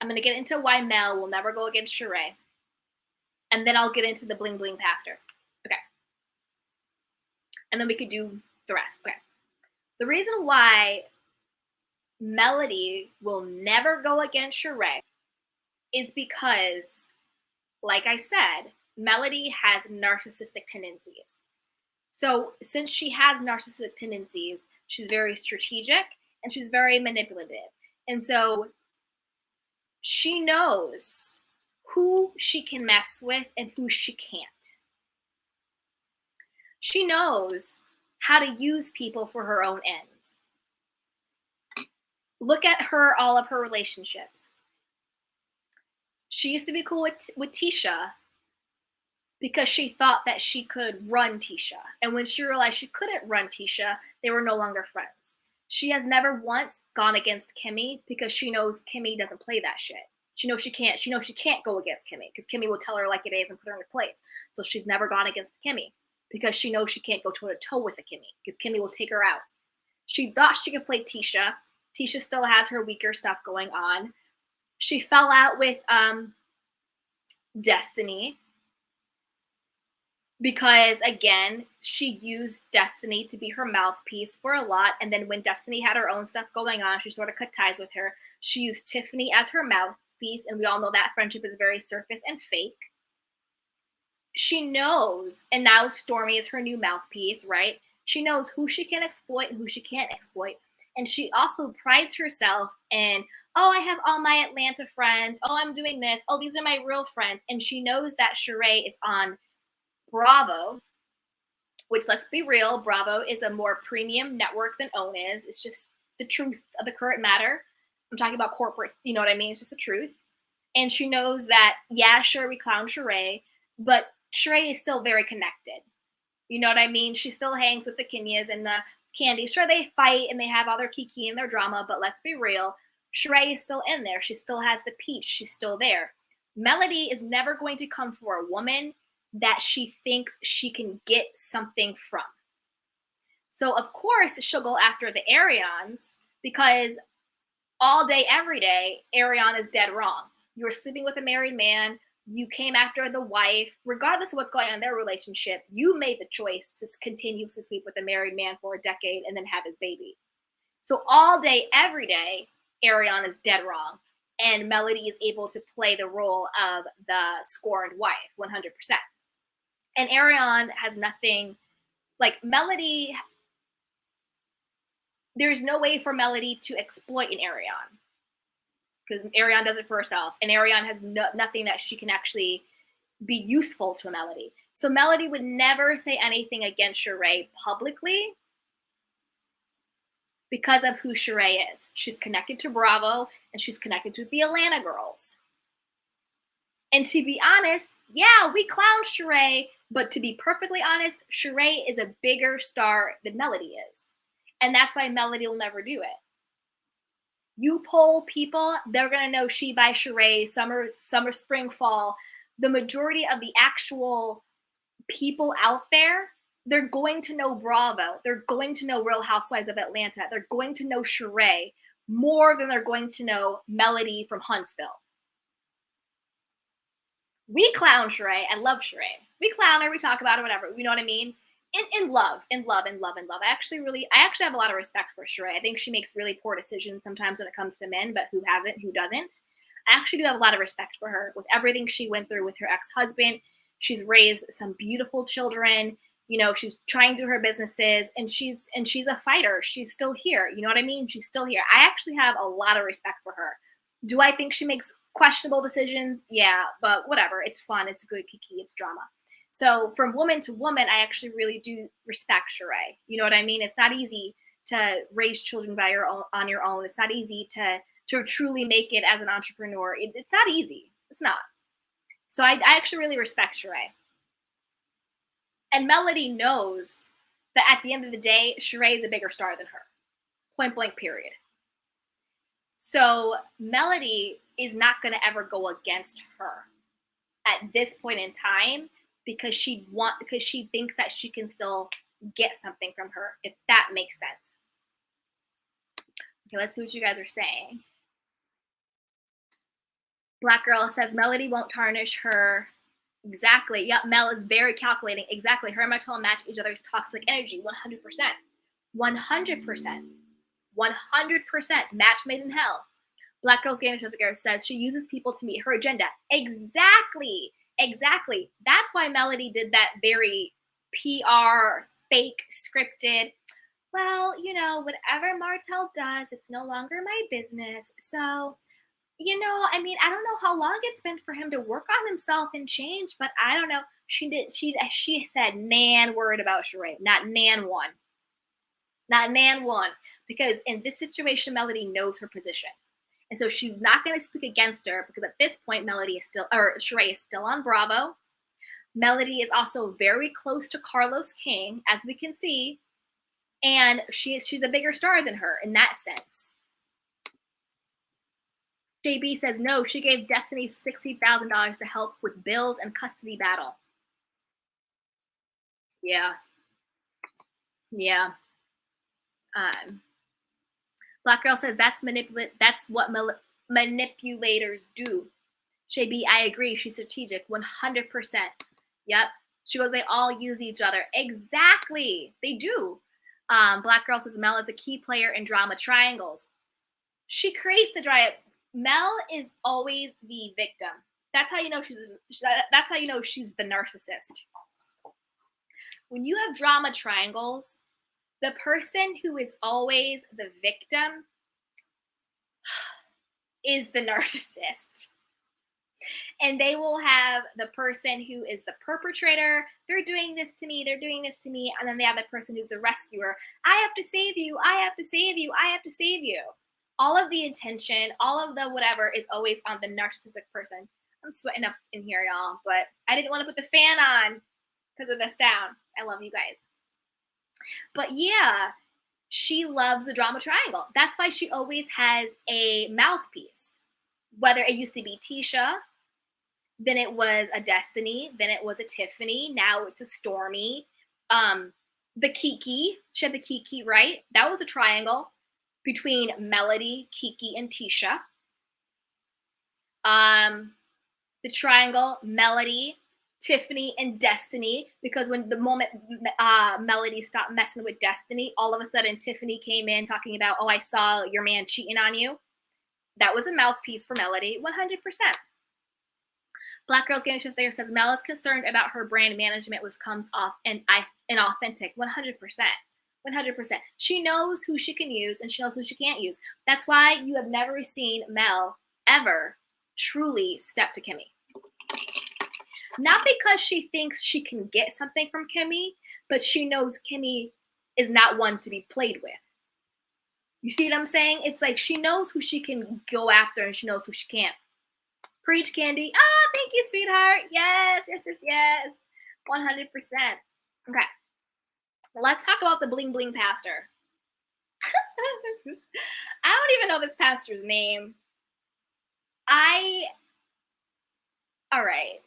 I'm going to get into why Mel will never go against Sheree. And then I'll get into the bling bling pastor. Okay. And then we could do the rest. Okay. The reason why Melody will never go against Sheree is because, like I said, Melody has narcissistic tendencies. So since she has narcissistic tendencies, she's very strategic and she's very manipulative. And so she knows who she can mess with and who she can't. She knows how to use people for her own ends. Look at all of her relationships. She used to be cool with Tisha because she thought that she could run Tisha. And when she realized she couldn't run Tisha, they were no longer friends. She has never once gone against Kimmy because she knows Kimmy doesn't play that shit. She knows she can't. She knows she can't go against Kimmy because Kimmy will tell her like it is and put her in her place. So she's never gone against Kimmy because she knows she can't go toe to toe with a Kimmy because Kimmy will take her out. She thought she could play Tisha. Tisha still has her weaker stuff going on. She fell out with Destiny because, again, she used Destiny to be her mouthpiece for a lot. And then when Destiny had her own stuff going on, she sort of cut ties with her. She used Tiffany as her mouthpiece. And we all know that friendship is very surface and fake. She knows, and now Stormy is her new mouthpiece, right? She knows who she can exploit and who she can't exploit. And she also prides herself in, oh, I have all my Atlanta friends. Oh, I'm doing this. Oh, these are my real friends. And she knows that Sheree is on Bravo, which, let's be real, Bravo is a more premium network than OWN is. It's just the truth of the current matter. I'm talking about corporate, you know what I mean? It's just the truth. And she knows that, yeah, sure, we clown Sheree, but Sheree is still very connected. You know what I mean? She still hangs with the Kenyas and the Kandi. Sure, they fight and they have all their kiki and their drama, but let's be real. Sheree is still in there. She still has the peach. She's still there. Melody is never going to come for a woman that she thinks she can get something from. So, of course, she'll go after the Arians because all day, every day, Ariana is dead wrong. You're sleeping with a married man. You came after the wife. Regardless of what's going on in their relationship, you made the choice to continue to sleep with a married man for a decade and then have his baby. So all day, every day, Ariana is dead wrong. And Melody is able to play the role of the scorned wife 100%. And Ariana has nothing, like Melody, there's no way for Melody to exploit an Ariana because Ariana does it for herself, and Ariana has nothing that she can actually be useful to a Melody. So Melody would never say anything against Sheree publicly because of who Sheree is. She's connected to Bravo, and she's connected to the Atlanta girls. And to be honest, yeah, we clown Sheree, but to be perfectly honest, Sheree is a bigger star than Melody is. And that's why Melody will never do it. You poll people, they're going to know She by Sheree, summer, spring, fall. The majority of the actual people out there, they're going to know Bravo. They're going to know Real Housewives of Atlanta. They're going to know Sheree more than they're going to know Melody from Huntsville. We clown Sheree. I love Sheree. We clown her. We talk about her, whatever. You know what I mean? In love. I actually have a lot of respect for Sheree. I think she makes really poor decisions sometimes when it comes to men, but who hasn't, who doesn't? I actually do have a lot of respect for her with everything she went through with her ex-husband. She's raised some beautiful children. You know, she's trying to do her businesses, and she's a fighter. She's still here. You know what I mean? She's still here. I actually have a lot of respect for her. Do I think she makes questionable decisions? Yeah, but whatever. It's fun. It's good kiki. It's drama. So from woman to woman, I actually really do respect Sheree. You know what I mean? It's not easy to raise children on your own. It's not easy to truly make it as an entrepreneur. It's not easy. It's not. So I actually really respect Sheree. And Melody knows that at the end of the day, Sheree is a bigger star than her. Point blank, period. So Melody is not going to ever go against her at this point in time because she thinks that she can still get something from her, if that makes sense. Okay, let's see what you guys are saying. Black Girl says Melody won't tarnish her. Exactly. Yep, Mel is very calculating. Exactly. Her and Martell match each other's toxic energy. 100%. 100%. 100%. Match made in hell. Black Girl's Game Certificate says she uses people to meet her agenda. Exactly. Exactly. That's why Melody did that very PR, fake, scripted. Well, you know, whatever Martell does, it's no longer my business. So, you know, I mean, I don't know how long it's been for him to work on himself and change, but I don't know. She said nan word about Sheree, not nan one. Not nan one. Because in this situation, Melody knows her position. And so she's not going to speak against her because at this point, Sheree is still on Bravo. Melody is also very close to Carlos King, as we can see. And she's a bigger star than her in that sense. JB says, no, she gave Destiny $60,000 to help with bills and custody battle. Yeah. Yeah. Black Girl says that's what manipulators do. JB, I agree. She's strategic. 100%. Yep. She goes, they all use each other. Exactly. They do. Black Girl says Mel is a key player in drama triangles. She creates the drama. Mel is always the victim. That's how you know she's the narcissist. When you have drama triangles, the person who is always the victim is the narcissist. And they will have the person who is the perpetrator. They're doing this to me. And then they have the person who's the rescuer. I have to save you. I have to save you. I have to save you. all of the attention, all of the whatever is always on the narcissistic person. I'm sweating up in here, y'all, but I didn't want to put the fan on because of the sound. I love you guys. But yeah, she loves the drama triangle. That's why she always has a mouthpiece. Whether it used to be Tisha, then it was a Destiny, then it was a Tiffany, now it's a Stormy. The Kiki, she had the Kiki, right? That was a triangle between Melody, Kiki, and Tisha. The triangle, Melody, Tiffany, and Destiny, because when the moment Melody stopped messing with Destiny, all of a sudden Tiffany came in talking about, oh, I saw your man cheating on you. That was a mouthpiece for Melody, 100%. Black Girls Getting Shit There says Mel is concerned about her brand management, which comes off inauthentic. 100%. 100%. She knows who she can use and she knows who she can't use. That's why you have never seen Mel ever truly step to Kimmy. Not because she thinks she can get something from Kimmy, but she knows Kimmy is not one to be played with. You see what I'm saying? It's like she knows who she can go after and she knows who she can't. Preach, Kandi. Ah, thank you, sweetheart. Yes, yes, yes, yes. 100%. Okay. Let's talk about the bling bling pastor. I don't even know this pastor's name. All right.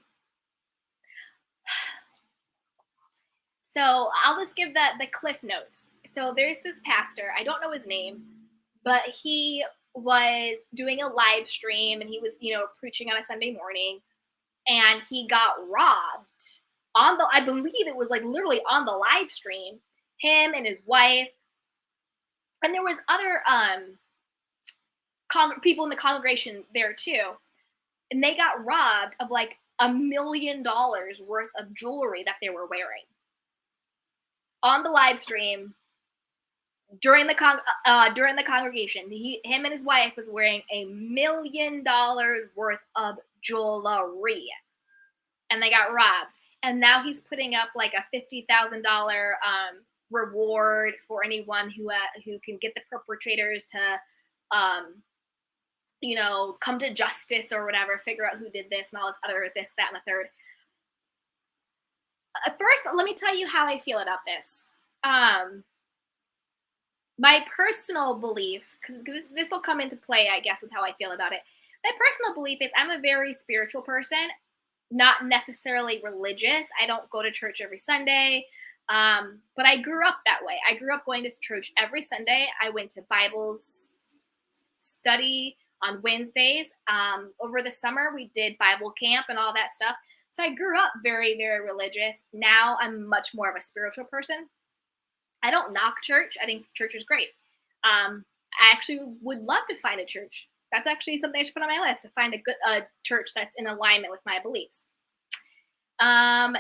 So I'll just give the cliff notes. So there's this pastor. I don't know his name, but he was doing a live stream and he was, preaching on a Sunday morning, and he got robbed I believe it was like literally on the live stream, him and his wife. And there was other people in the congregation there too. And they got robbed of like $1 million worth of jewelry that they were wearing on the live stream during the congregation. Him and his wife was wearing $1 million worth of jewelry, and they got robbed. And now he's putting up like a $50,000 reward for anyone who can get the perpetrators to come to justice or whatever, figure out who did this and all this other, this, that, and the third. First, let me tell you how I feel about this. My personal belief, because this will come into play, I guess, with how I feel about it. My personal belief is I'm a very spiritual person, not necessarily religious. I don't go to church every Sunday, but I grew up that way. I grew up going to church every Sunday. I went to Bible study on Wednesdays. Over the summer, we did Bible camp and all that stuff. So I grew up very, very religious. Now I'm much more of a spiritual person. I don't knock church. I think church is great. I actually would love to find a church. That's actually something I should put on my list, to find a good church that's in alignment with my beliefs. Because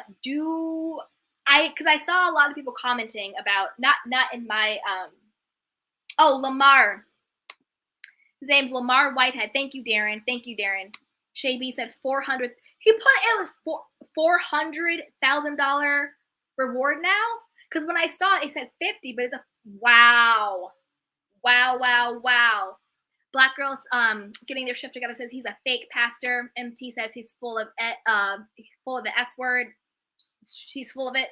I saw a lot of people commenting about, not in my, Lamar. His name's Lamar Whitehead. Thank you, Darren. Thank you, Darren. Shay B said 400. He put it was $400,000 reward now. Because when I saw it said 50, but it's a wow. Black Girls Getting Their Shift Together says he's a fake pastor. MT says he's full of the S word. He's full of it.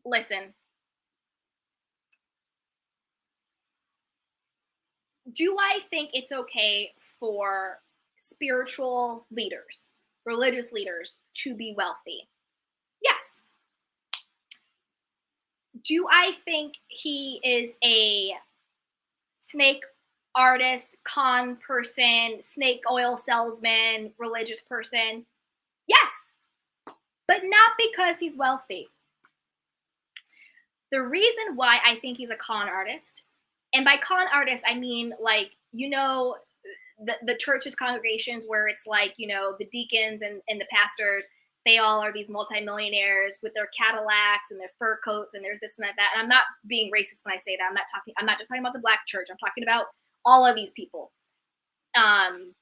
Listen. Do I think it's okay for spiritual leaders, religious leaders, to be wealthy? Yes. Do I think he is a snake artist, con person, snake oil salesman, religious person? Yes, but not because he's wealthy. The reason why I think he's a con artist, and by con artist, I mean like, the church's congregations where it's like, the deacons and the pastors, they all are these multimillionaires with their Cadillacs and their fur coats and there's this and that. And I'm not being racist when I say that. I'm not just talking about the black church. I'm talking about all of these people. And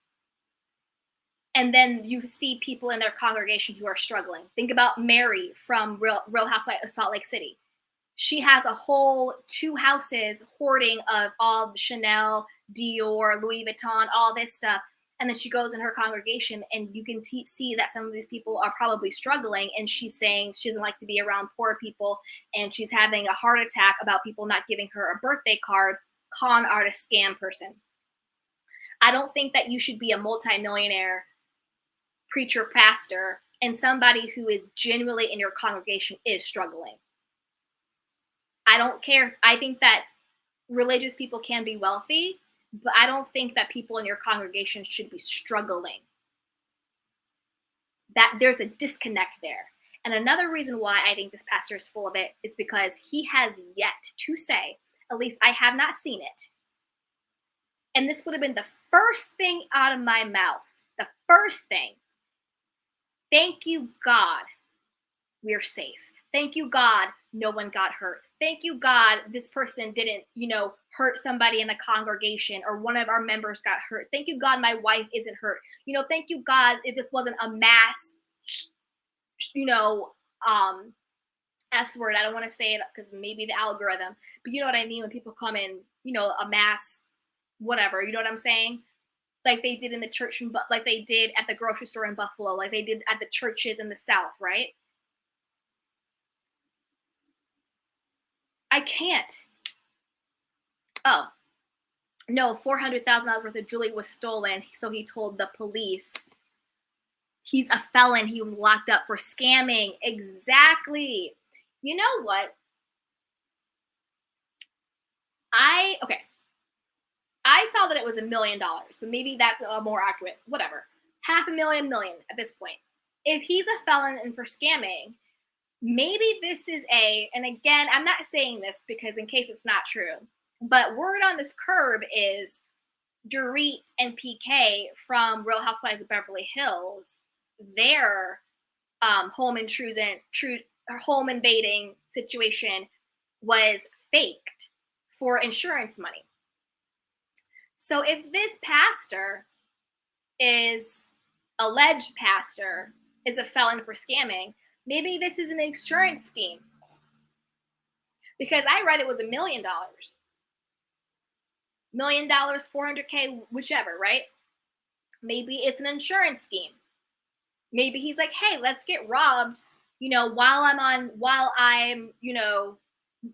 then you see people in their congregation who are struggling. Think about Mary from Real Housewives of Salt Lake City. She has a whole 2 houses hoarding of all the Chanel, Dior, Louis Vuitton, all this stuff. And then she goes in her congregation, and you can see that some of these people are probably struggling. And she's saying she doesn't like to be around poor people, and she's having a heart attack about people not giving her a birthday card. Con artist, scam person. I don't think that you should be a multimillionaire preacher, pastor, and somebody who is genuinely in your congregation is struggling. I don't care. I think that religious people can be wealthy, but I don't think that people in your congregation should be struggling. That there's a disconnect there. And another reason why I think this pastor is full of it is because he has yet to say, at least I have not seen it, and this would have been the first thing out of my mouth, the first thing. Thank you, God, we're safe. Thank you, God, no one got hurt. Thank you, God, this person didn't, hurt somebody in the congregation, or one of our members got hurt. Thank you, God, my wife isn't hurt. Thank you, God, if this wasn't a mass, S word. I don't want to say it because maybe the algorithm, but you know what I mean? When people come in, a mass, whatever, you know what I'm saying? Like they did in the church, like they did at the grocery store in Buffalo, like they did at the churches in the South, right? I can't. Oh, no, $400,000 worth of jewelry was stolen. So he told the police he's a felon. He was locked up for scamming. Exactly. You know what? I saw that it was $1 million, but maybe that's a more accurate, whatever. $500,000 at this point. If he's a felon and for scamming, maybe this is and again, I'm not saying this because in case it's not true, but word on this curb is Dorit and PK from Real Housewives of Beverly Hills, their home invading situation was faked for insurance money. So if this alleged pastor is a felon for scamming, maybe this is an insurance scheme. Because I read it was $1 million. $1 million, $400K, whichever, right? Maybe it's an insurance scheme. Maybe he's like, hey, let's get robbed, while I'm,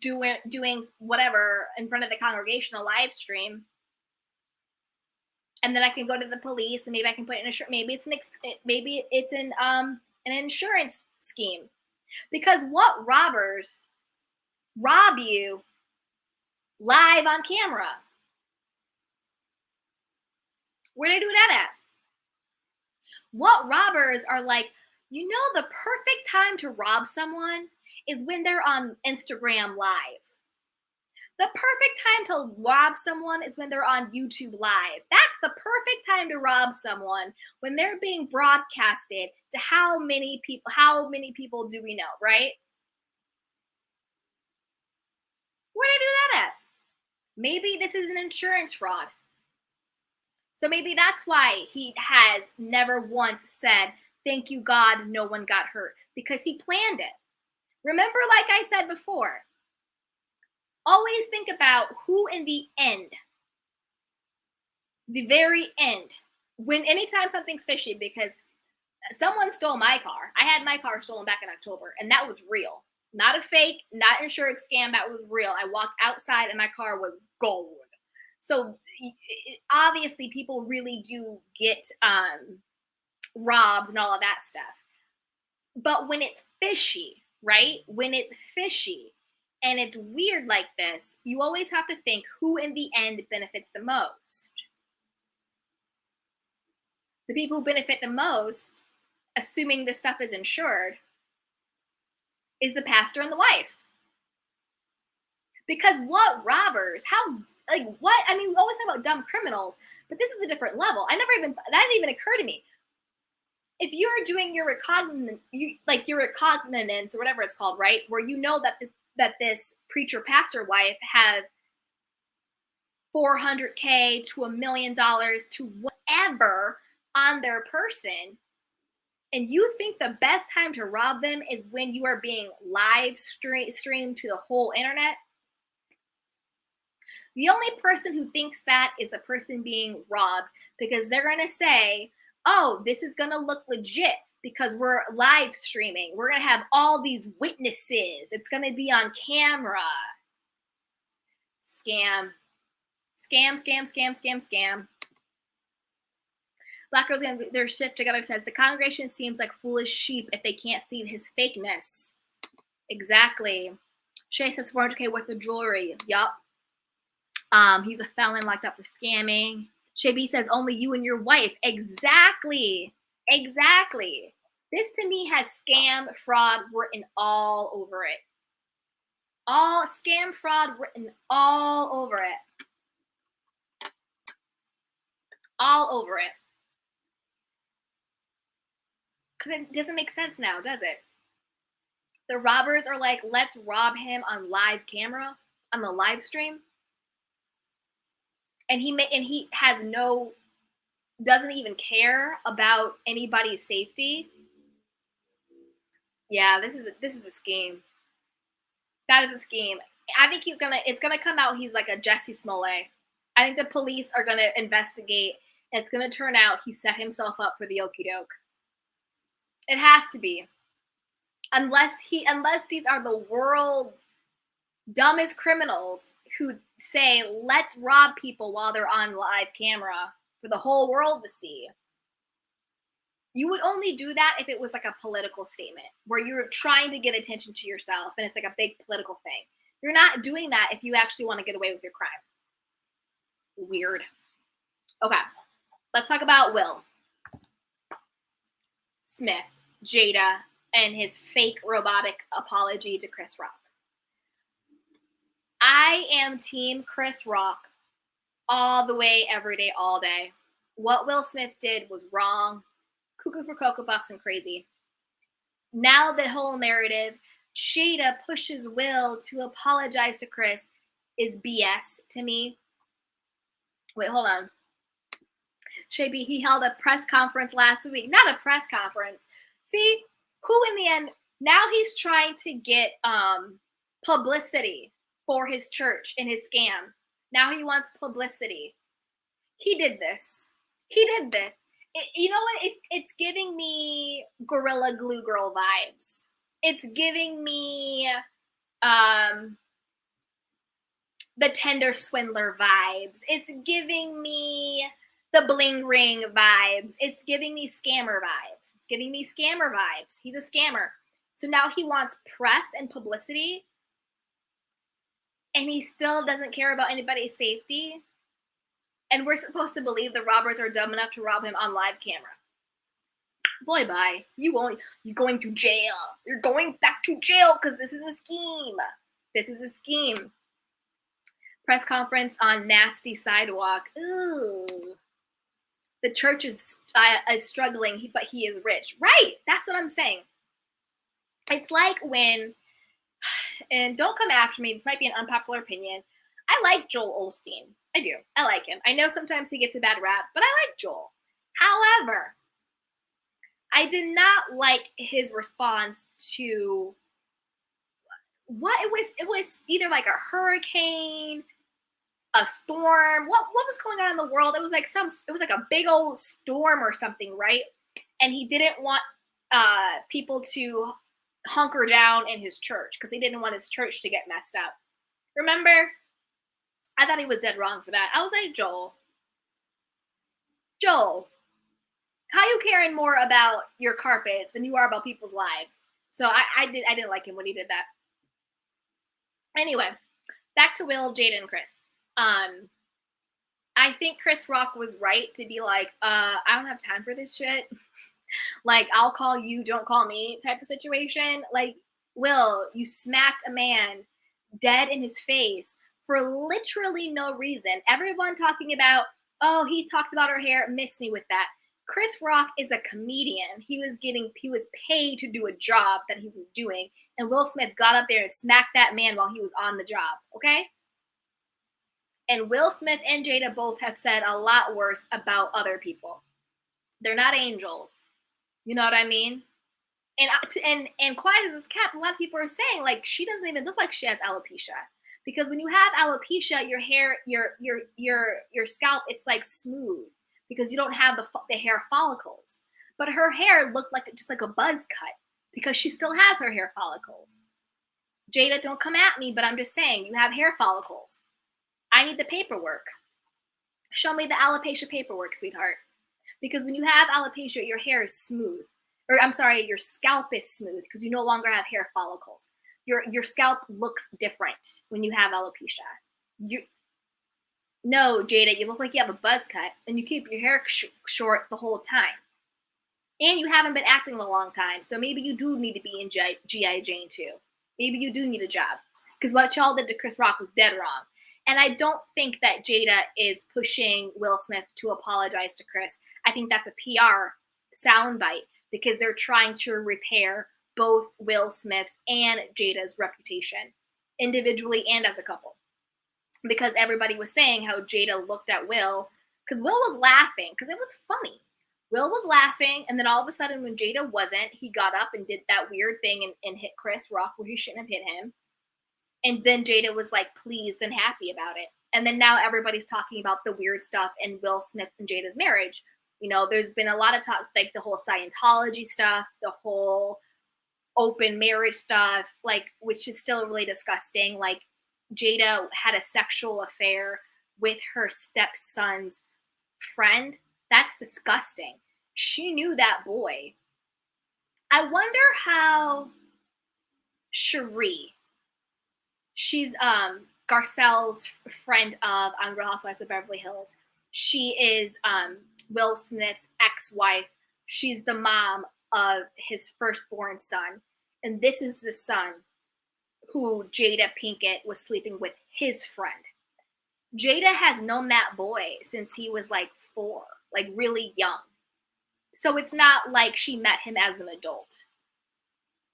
doing whatever in front of the congregation, a live stream. And then I can go to the police, and maybe I can put in maybe it's an insurance scheme. Because what robbers rob you live on camera? Where do they do that at? What robbers are like, the perfect time to rob someone is when they're on Instagram Live. The perfect time to rob someone is when they're on YouTube Live. That's the perfect time to rob someone, when they're being broadcasted to how many people do we know, right? Where do they do that at? Maybe this is an insurance fraud. So maybe that's why he has never once said, thank you, God, no one got hurt, because he planned it. Remember, like I said before, always think about who in the end, the very end, anytime something's fishy, because someone stole my car. I had my car stolen back in October, and that was real. Not a fake, not insurance scam. That was real. I walked outside and my car was gold. So obviously people really do get robbed and all of that stuff. But when it's fishy, right? When it's fishy and it's weird like this, you always have to think who in the end benefits the most. The people who benefit the most, assuming this stuff is insured, is the pastor and the wife. Because what robbers, we always talk about dumb criminals, but this is a different level. That didn't even occur to me. If you're doing your recognizance or whatever it's called, right? Where that this preacher pastor wife have $400K to $1 million to whatever on their person, and you think the best time to rob them is when you are being live streamed to the whole internet, The only person who thinks that is the person being robbed, because they're going to say, oh, this is going to look legit because we're live streaming. We're going to have all these witnesses. It's going to be on camera. Scam. Scam, scam, scam, scam, scam. Black girls and their shift together says the congregation seems like foolish sheep if they can't see his fakeness. Exactly. Shay says 400K worth of jewelry. Yup. He's a felon locked up for scamming. Shay B says only you and your wife. Exactly. Exactly. This to me has scam, fraud written all over it. All scam, fraud written all over it. All over it. Because it doesn't make sense now, does it? The robbers are like, let's rob him on live camera, on the live stream. And he has doesn't even care about anybody's safety. Yeah, this is a scheme. That is a scheme. I think it's gonna come out he's like a Jesse Smollett. I think the police are gonna investigate, and it's gonna turn out he set himself up for the okie doke. It has to be. Unless these are the world's dumbest criminals who say, let's rob people while they're on live camera for the whole world to see. You would only do that if it was like a political statement where you're trying to get attention to yourself and it's like a big political thing. You're not doing that if you actually want to get away with your crime. Weird. Okay, let's talk about Will Smith, Jada, and his fake robotic apology to Chris Rock. I am team Chris Rock all the way, every day, all day. What Will Smith did was wrong. Cuckoo for Cocoa Puffs and crazy. Now the whole narrative, Jada pushes Will to apologize to Chris, is BS to me. Wait, hold on. Shay, he held a press conference last week. Not a press conference. See, who in the end, now he's trying to get publicity for his church and his scam. Now he wants publicity. He did this. You know what? It's giving me Gorilla Glue Girl vibes. It's giving me the Tender Swindler vibes. It's giving me the Bling Ring vibes. It's giving me scammer vibes. He's a scammer. So now he wants press and publicity, and he still doesn't care about anybody's safety. And we're supposed to believe the robbers are dumb enough to rob him on live camera. Boy, bye. You're going to jail. You're going back to jail because this is a scheme. Press conference on nasty sidewalk. Ooh. The church is struggling, but he is rich. Right. That's what I'm saying. It's like when, and don't come after me, this might be an unpopular opinion. I like Joel Osteen. I do. I like him. I know sometimes he gets a bad rap, but I like Joel. However, I did not like his response to what it was either like a hurricane, a storm. What was going on in the world? It was like a big old storm or something, right? And he didn't want people to hunker down in his church because he didn't want his church to get messed up. Remember? I thought he was dead wrong for that. I was like, Joel, how you caring more about your carpets than you are about people's lives? So I didn't like him when he did that. Anyway, back to Will, Jada, and Chris. I think Chris Rock was right to be like, I don't have time for this shit. Like, I'll call you, don't call me type of situation. Like, Will, you smacked a man dead in his face for literally no reason. Everyone talking about, oh, he talked about her hair. Miss me with that. Chris Rock is a comedian. He was paid to do a job that he was doing. And Will Smith got up there and smacked that man while he was on the job. Okay? And Will Smith and Jada both have said a lot worse about other people. They're not angels. You know what I mean? And quiet as it's kept, a lot of people are saying, like, she doesn't even look like she has alopecia. Because when you have alopecia, your hair, your scalp, it's like smooth because you don't have the hair follicles. But her hair looked like just like a buzz cut because she still has her hair follicles. Jada, don't come at me, but I'm just saying you have hair follicles. I need the paperwork. Show me the alopecia paperwork, sweetheart. Because when you have alopecia, your hair is smooth. Or I'm sorry, your scalp is smooth because you no longer have hair follicles. Your scalp looks different when you have alopecia. No, Jada, you look like you have a buzz cut and you keep your hair short the whole time. And you haven't been acting in a long time, so maybe you do need to be in G.I. Jane too. Maybe you do need a job. Because what y'all did to Chris Rock was dead wrong. And I don't think that Jada is pushing Will Smith to apologize to Chris. I think that's a PR soundbite because they're trying to repair both Will Smith's and Jada's reputation, individually and as a couple. Because everybody was saying how Jada looked at Will, because Will was laughing, because it was funny. Will was laughing, and then all of a sudden when Jada wasn't, he got up and did that weird thing and hit Chris Rock where he shouldn't have hit him. And then Jada was like pleased and happy about it. And then now everybody's talking about the weird stuff in Will Smith and Jada's marriage. You know, there's been a lot of talk, like the whole Scientology stuff, the whole open marriage stuff, like, which is still really disgusting. Like, Jada had a sexual affair with her stepson's friend. That's disgusting. She knew that boy. I wonder how Sheree, she's Garcelle's friend of Real Housewives of Beverly Hills. She is Will Smith's ex-wife. She's the mom of his firstborn son. And this is the son who Jada Pinkett was sleeping with, his friend. Jada has known that boy since he was like 4, like really young. So it's not like she met him as an adult.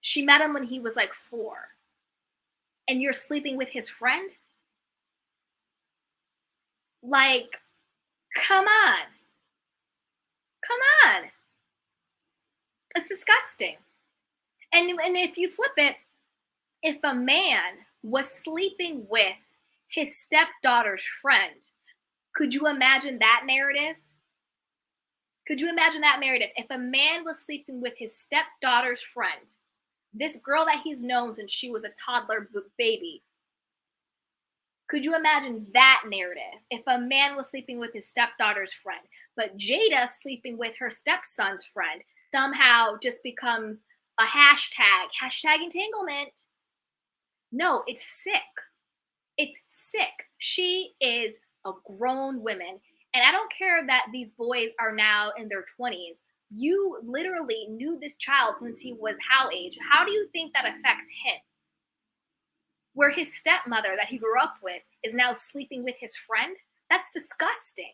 She met him when he was like 4. And you're sleeping with his friend? Like, come on. Come on. It's disgusting. And if you flip it, if a man was sleeping with his stepdaughter's friend, could you imagine that narrative? Could you imagine that narrative? If a man was sleeping with his stepdaughter's friend, this girl that he's known since she was a toddler baby, could you imagine that narrative? If a man was sleeping with his stepdaughter's friend, but Jada sleeping with her stepson's friend somehow just becomes a hashtag entanglement. No, it's sick. It's sick. She is a grown woman. And I don't care that these boys are now in their 20s. You literally knew this child since he was how age? How do you think that affects him? Where his stepmother that he grew up with is now sleeping with his friend? That's disgusting.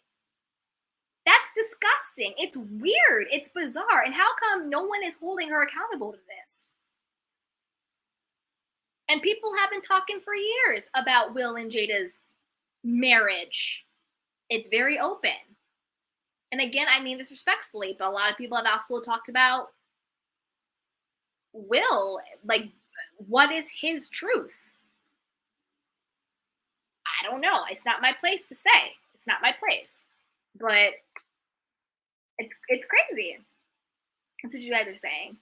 That's disgusting. It's weird. It's bizarre. And how come no one is holding her accountable to this? And people have been talking for years about Will and Jada's marriage. It's very open. And again, I mean this respectfully, but a lot of people have also talked about Will. Like, what is his truth? I don't know. It's not my place to say. It's not my place. But it's crazy. That's what you guys are saying.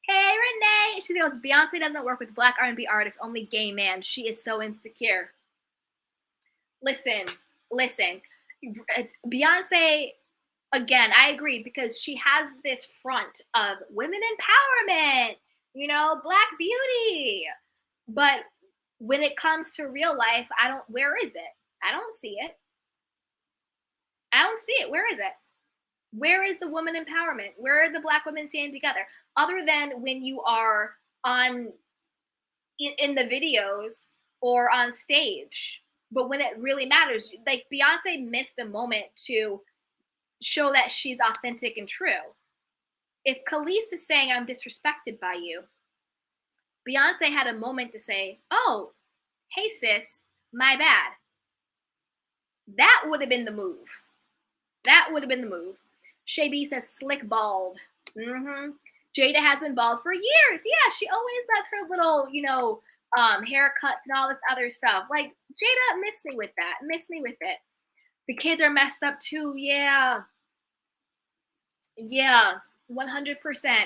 Hey, Renee. She goes, Beyonce doesn't work with black R&B artists, only gay man. She is so insecure. Listen. Beyonce, again, I agree, because she has this front of women empowerment, you know, black beauty. But when it comes to real life, where is it? I don't see it. Where is it? Where is the woman empowerment? Where are the black women standing together? Other than when you are in the videos or on stage. But when it really matters, like Beyonce missed a moment to show that she's authentic and true. If Kelis is saying I'm disrespected by you, Beyonce had a moment to say, oh, hey sis, my bad. That would have been the move. Shay B says slick bald. Jada has been bald for years. Yeah, she always does her little, haircuts and all this other stuff. Like, Jada, miss me with that. Miss me with it. The kids are messed up too. Yeah. Yeah. 100%.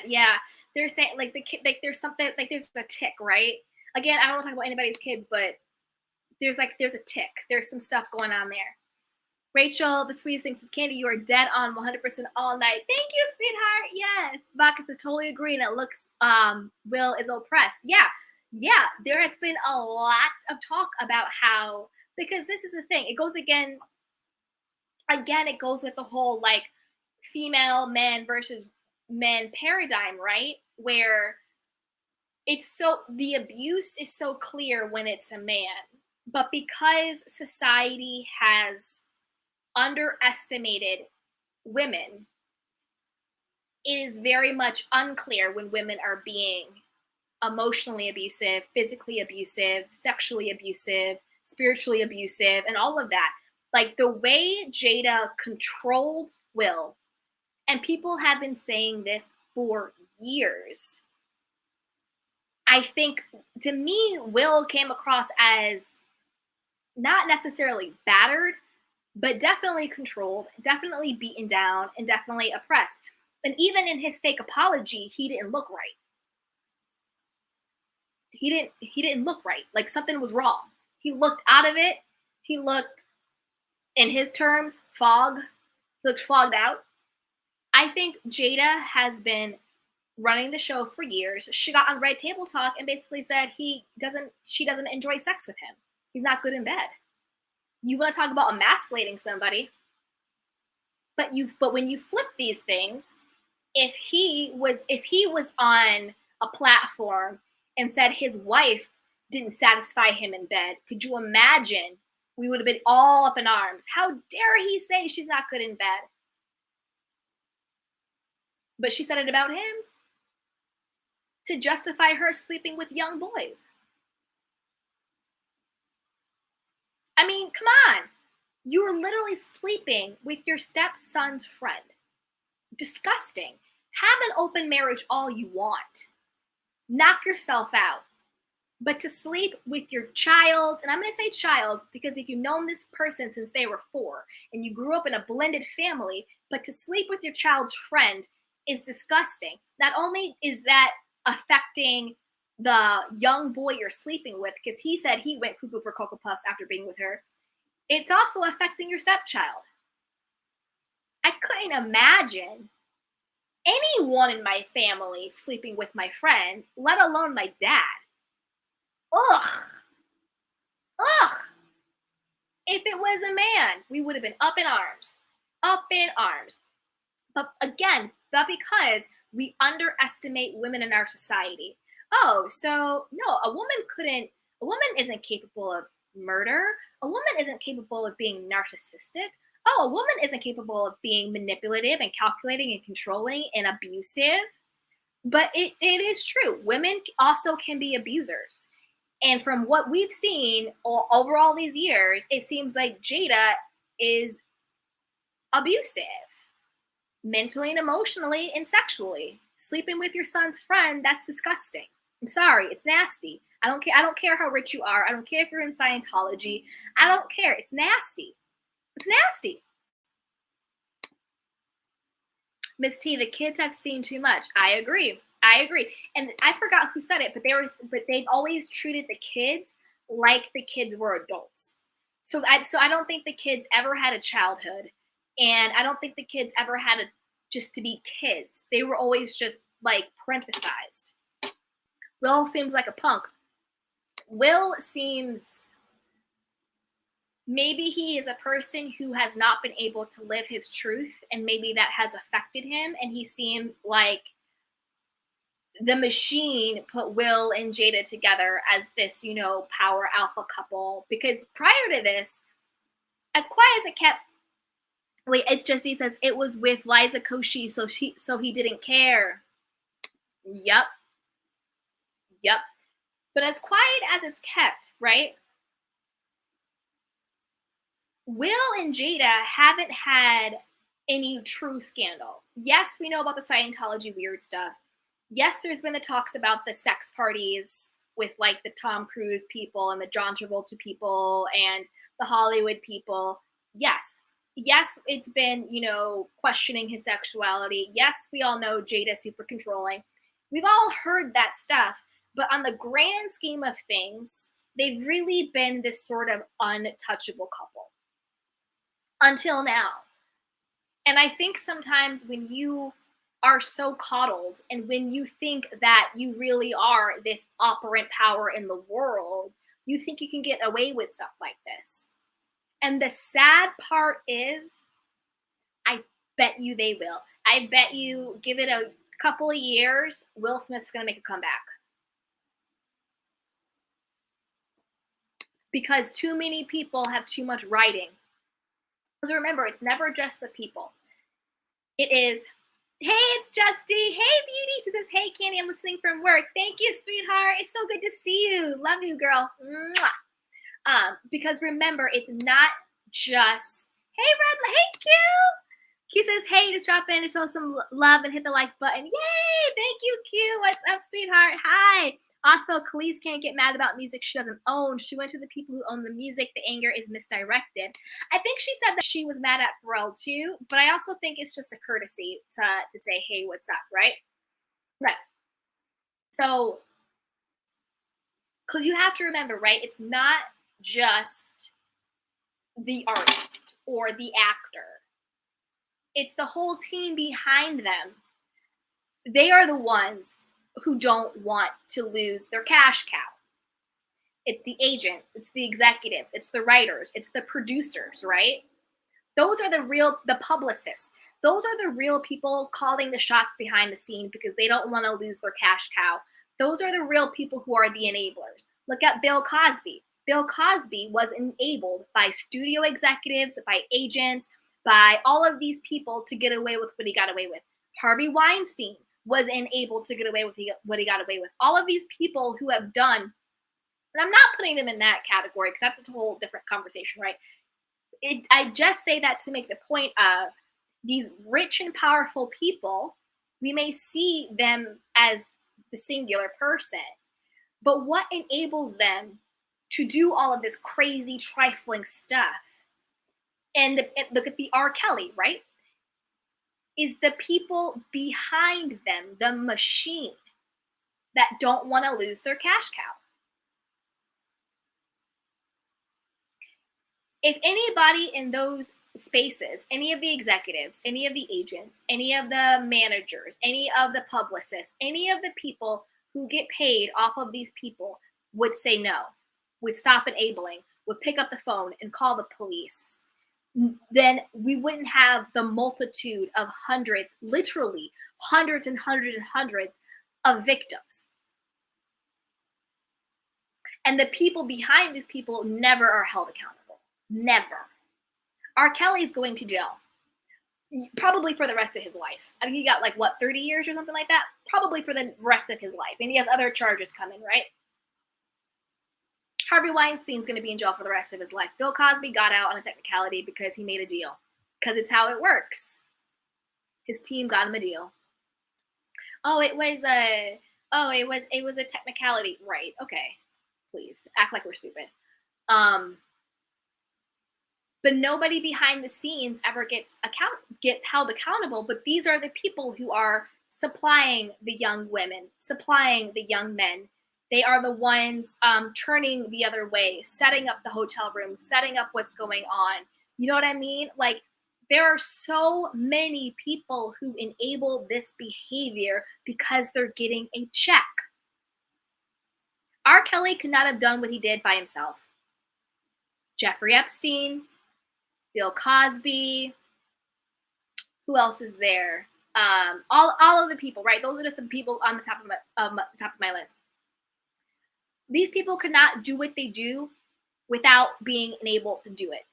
Yeah. They're saying like the kid, like there's something, like there's a tick, right? Again, I don't want to talk about anybody's kids, but there's a tick. There's some stuff going on there. Rachel, the sweetest thing says, Kandi, you are dead on 100% all night. Thank you, sweetheart. Yes. Baka says, totally agree. And it looks, Will is oppressed. Yeah. Yeah. There has been a lot of talk about how, because this is the thing, it goes again, it goes with the whole like female man versus men paradigm, right? Where the abuse is so clear when it's a man. But because society has underestimated women, it is very much unclear when women are being emotionally abusive, physically abusive, sexually abusive, spiritually abusive, and all of that. Like the way Jada controlled Will, and people have been saying this for years. I think to me, Will came across as not necessarily battered, but definitely controlled, definitely beaten down, and definitely oppressed. And even in his fake apology, he didn't look right. He didn't look right. Like something was wrong. He looked out of it. He looked, in his terms, looked fogged out. I think Jada has been running the show for years. She got on Red Table Talk and basically said she doesn't enjoy sex with him. He's not good in bed. You want to talk about emasculating somebody, but when you flip these things, if he was on a platform and said his wife didn't satisfy him in bed, could you imagine? We would have been all up in arms. How dare he say she's not good in bed? But she said it about him to justify her sleeping with young boys. I mean, come on. You were literally sleeping with your stepson's friend. Disgusting. Have an open marriage all you want. Knock yourself out. But to sleep with your child, and I'm going to say child because if you've known this person since they were 4 and you grew up in a blended family, but to sleep with your child's friend is disgusting. Not only is that affecting the young boy you're sleeping with, because he said he went cuckoo for Cocoa Puffs after being with her, it's also affecting your stepchild. I couldn't imagine anyone in my family sleeping with my friend, let alone my dad. Ugh. Ugh. If it was a man, we would have been up in arms. Up in arms. But again, but because we underestimate women in our society. Oh, so no, a woman isn't capable of murder. A woman isn't capable of being narcissistic. Oh, a woman isn't capable of being manipulative and calculating and controlling and abusive. But it is true. Women also can be abusers. And from what we've seen over all these years, it seems like Jada is abusive. Mentally and emotionally and sexually. Sleeping with your son's friend, that's disgusting. I'm sorry, it's nasty. I don't care how rich you are. I don't care if you're in Scientology. I don't care. It's nasty. It's nasty. Miss T, the kids have seen too much. I agree. And I forgot who said it, but they've always treated the kids like the kids were adults. So I don't think the kids ever had a childhood, and I don't think the kids ever had just to be kids. They were always just like parenthesized. Will seems like a punk. Will seems, maybe he is a person who has not been able to live his truth, and maybe that has affected him, and he seems like the machine put Will and Jada together as this, power alpha couple. Because prior to this, as quiet as it kept, it's just, he says it was with Liza Koshy, so he didn't care. Yep. But as quiet as it's kept, right? Will and Jada haven't had any true scandal. Yes, we know about the Scientology weird stuff. Yes, there's been the talks about the sex parties with like the Tom Cruise people and the John Travolta people and the Hollywood people. Yes. Yes, it's been, questioning his sexuality. Yes, we all know Jada's super controlling. We've all heard that stuff. But on the grand scheme of things, they've really been this sort of untouchable couple until now. And I think sometimes when you are so coddled and when you think that you really are this operant power in the world, you think you can get away with stuff like this. And the sad part is, I bet you they will. I bet you give it a couple of years, Will Smith's going to make a comeback. Because too many people have too much writing. Because remember, it's never just the people. It is, hey, it's Justy. Hey, Beauty. She says, hey, Kandi, I'm listening from work. Thank you, sweetheart. It's so good to see you. Love you, girl. Mwah. Because remember, it's not just, hey, Red, hey, Q. Q says, hey, just drop in and show some love and hit the like button. Yay, thank you, Q. What's up, sweetheart? Hi. Also, Kelis can't get mad about music she doesn't own. She went to the people who own the music. The anger is misdirected. I think she said that she was mad at Pharrell too, but I also think it's just a courtesy to say, hey, what's up, right? Right. So, because you have to remember, right? It's not just the artist or the actor. It's the whole team behind them. They are the ones who don't want to lose their cash cow. It's the agents, it's the executives, it's the writers, it's the producers, right? Those are the publicists. Those are the real people calling the shots behind the scene because they don't want to lose their cash cow. Those are the real people who are the enablers. Look at Bill Cosby. Bill Cosby was enabled by studio executives, by agents, by all of these people to get away with what he got away with. Harvey Weinstein was enabled to get away with what he got away with. All of these people who have done, and I'm not putting them in that category because that's a whole different conversation, right? I just say that to make the point of these rich and powerful people, we may see them as the singular person, but what enables them to do all of this crazy, trifling stuff? And look at the R. Kelly, right? Is the people behind them, the machine, that don't want to lose their cash cow. If anybody in those spaces, any of the executives, any of the agents, any of the managers, any of the publicists, any of the people who get paid off of these people would say no, would stop enabling, would pick up the phone and call the police, then we wouldn't have the multitude of hundreds, literally hundreds and hundreds and hundreds of victims. And the people behind these people never are held accountable. Never. R. Kelly's going to jail. Probably for the rest of his life. I mean, he got 30 years or something like that? Probably for the rest of his life. And he has other charges coming, right? Harvey Weinstein's going to be in jail for the rest of his life. Bill Cosby got out on a technicality because he made a deal. Because it's how it works. His team got him a deal. It was a technicality. Right. Okay. Please. Act like we're stupid. But nobody behind the scenes ever gets held accountable. But these are the people who are supplying the young women, supplying the young men. They are the ones turning the other way, setting up the hotel room, setting up what's going on. You know what I mean? There are so many people who enable this behavior because they're getting a check. R. Kelly could not have done what he did by himself. Jeffrey Epstein, Bill Cosby, who else is there? All of the people, right? Those are just the people on the top of my list. These people could not do what they do without being enabled to do it.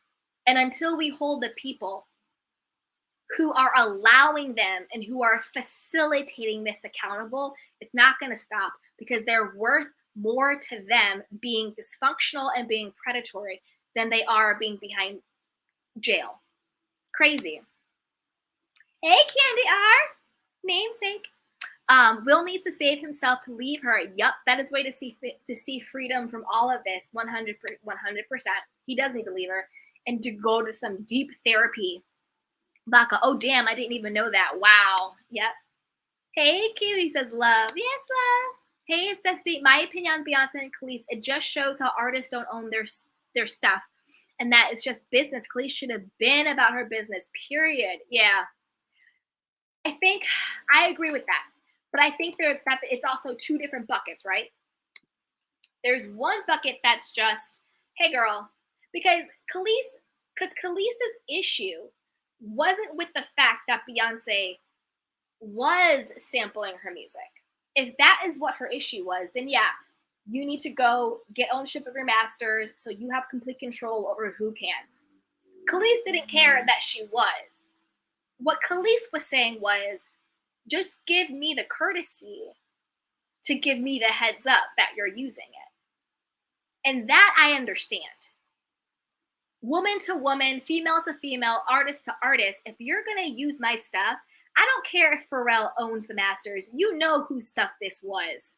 And until we hold the people who are allowing them and who are facilitating this accountable, it's not going to stop because they're worth more to them being dysfunctional and being predatory than they are being behind jail. Crazy. Hey, Candy R. Namesake. Will needs to save himself to leave her. Yup, that is way to see freedom from all of this. 100%. He does need to leave her and to go to some deep therapy. Baka, oh damn, I didn't even know that. Wow. Yep. Hey, Kiwi says love. Yes, love. Hey, it's Dusty. My opinion on Beyonce and Kelis, it just shows how artists don't own their stuff. And that is just business. Kelis should have been about her business, period. Yeah. I think I agree with that. But I think that it's also two different buckets, right? There's one bucket that's just, hey girl, because Kelis's issue wasn't with the fact that Beyonce was sampling her music. If that is what her issue was, then yeah, you need to go get ownership of your masters so you have complete control over who can. Kelis didn't care that she was. What Kelis was saying was, just give me the courtesy to give me the heads up that you're using it. And that I understand. Woman to woman, female to female, artist to artist, if you're going to use my stuff, I don't care if Pharrell owns the masters. You know whose stuff this was.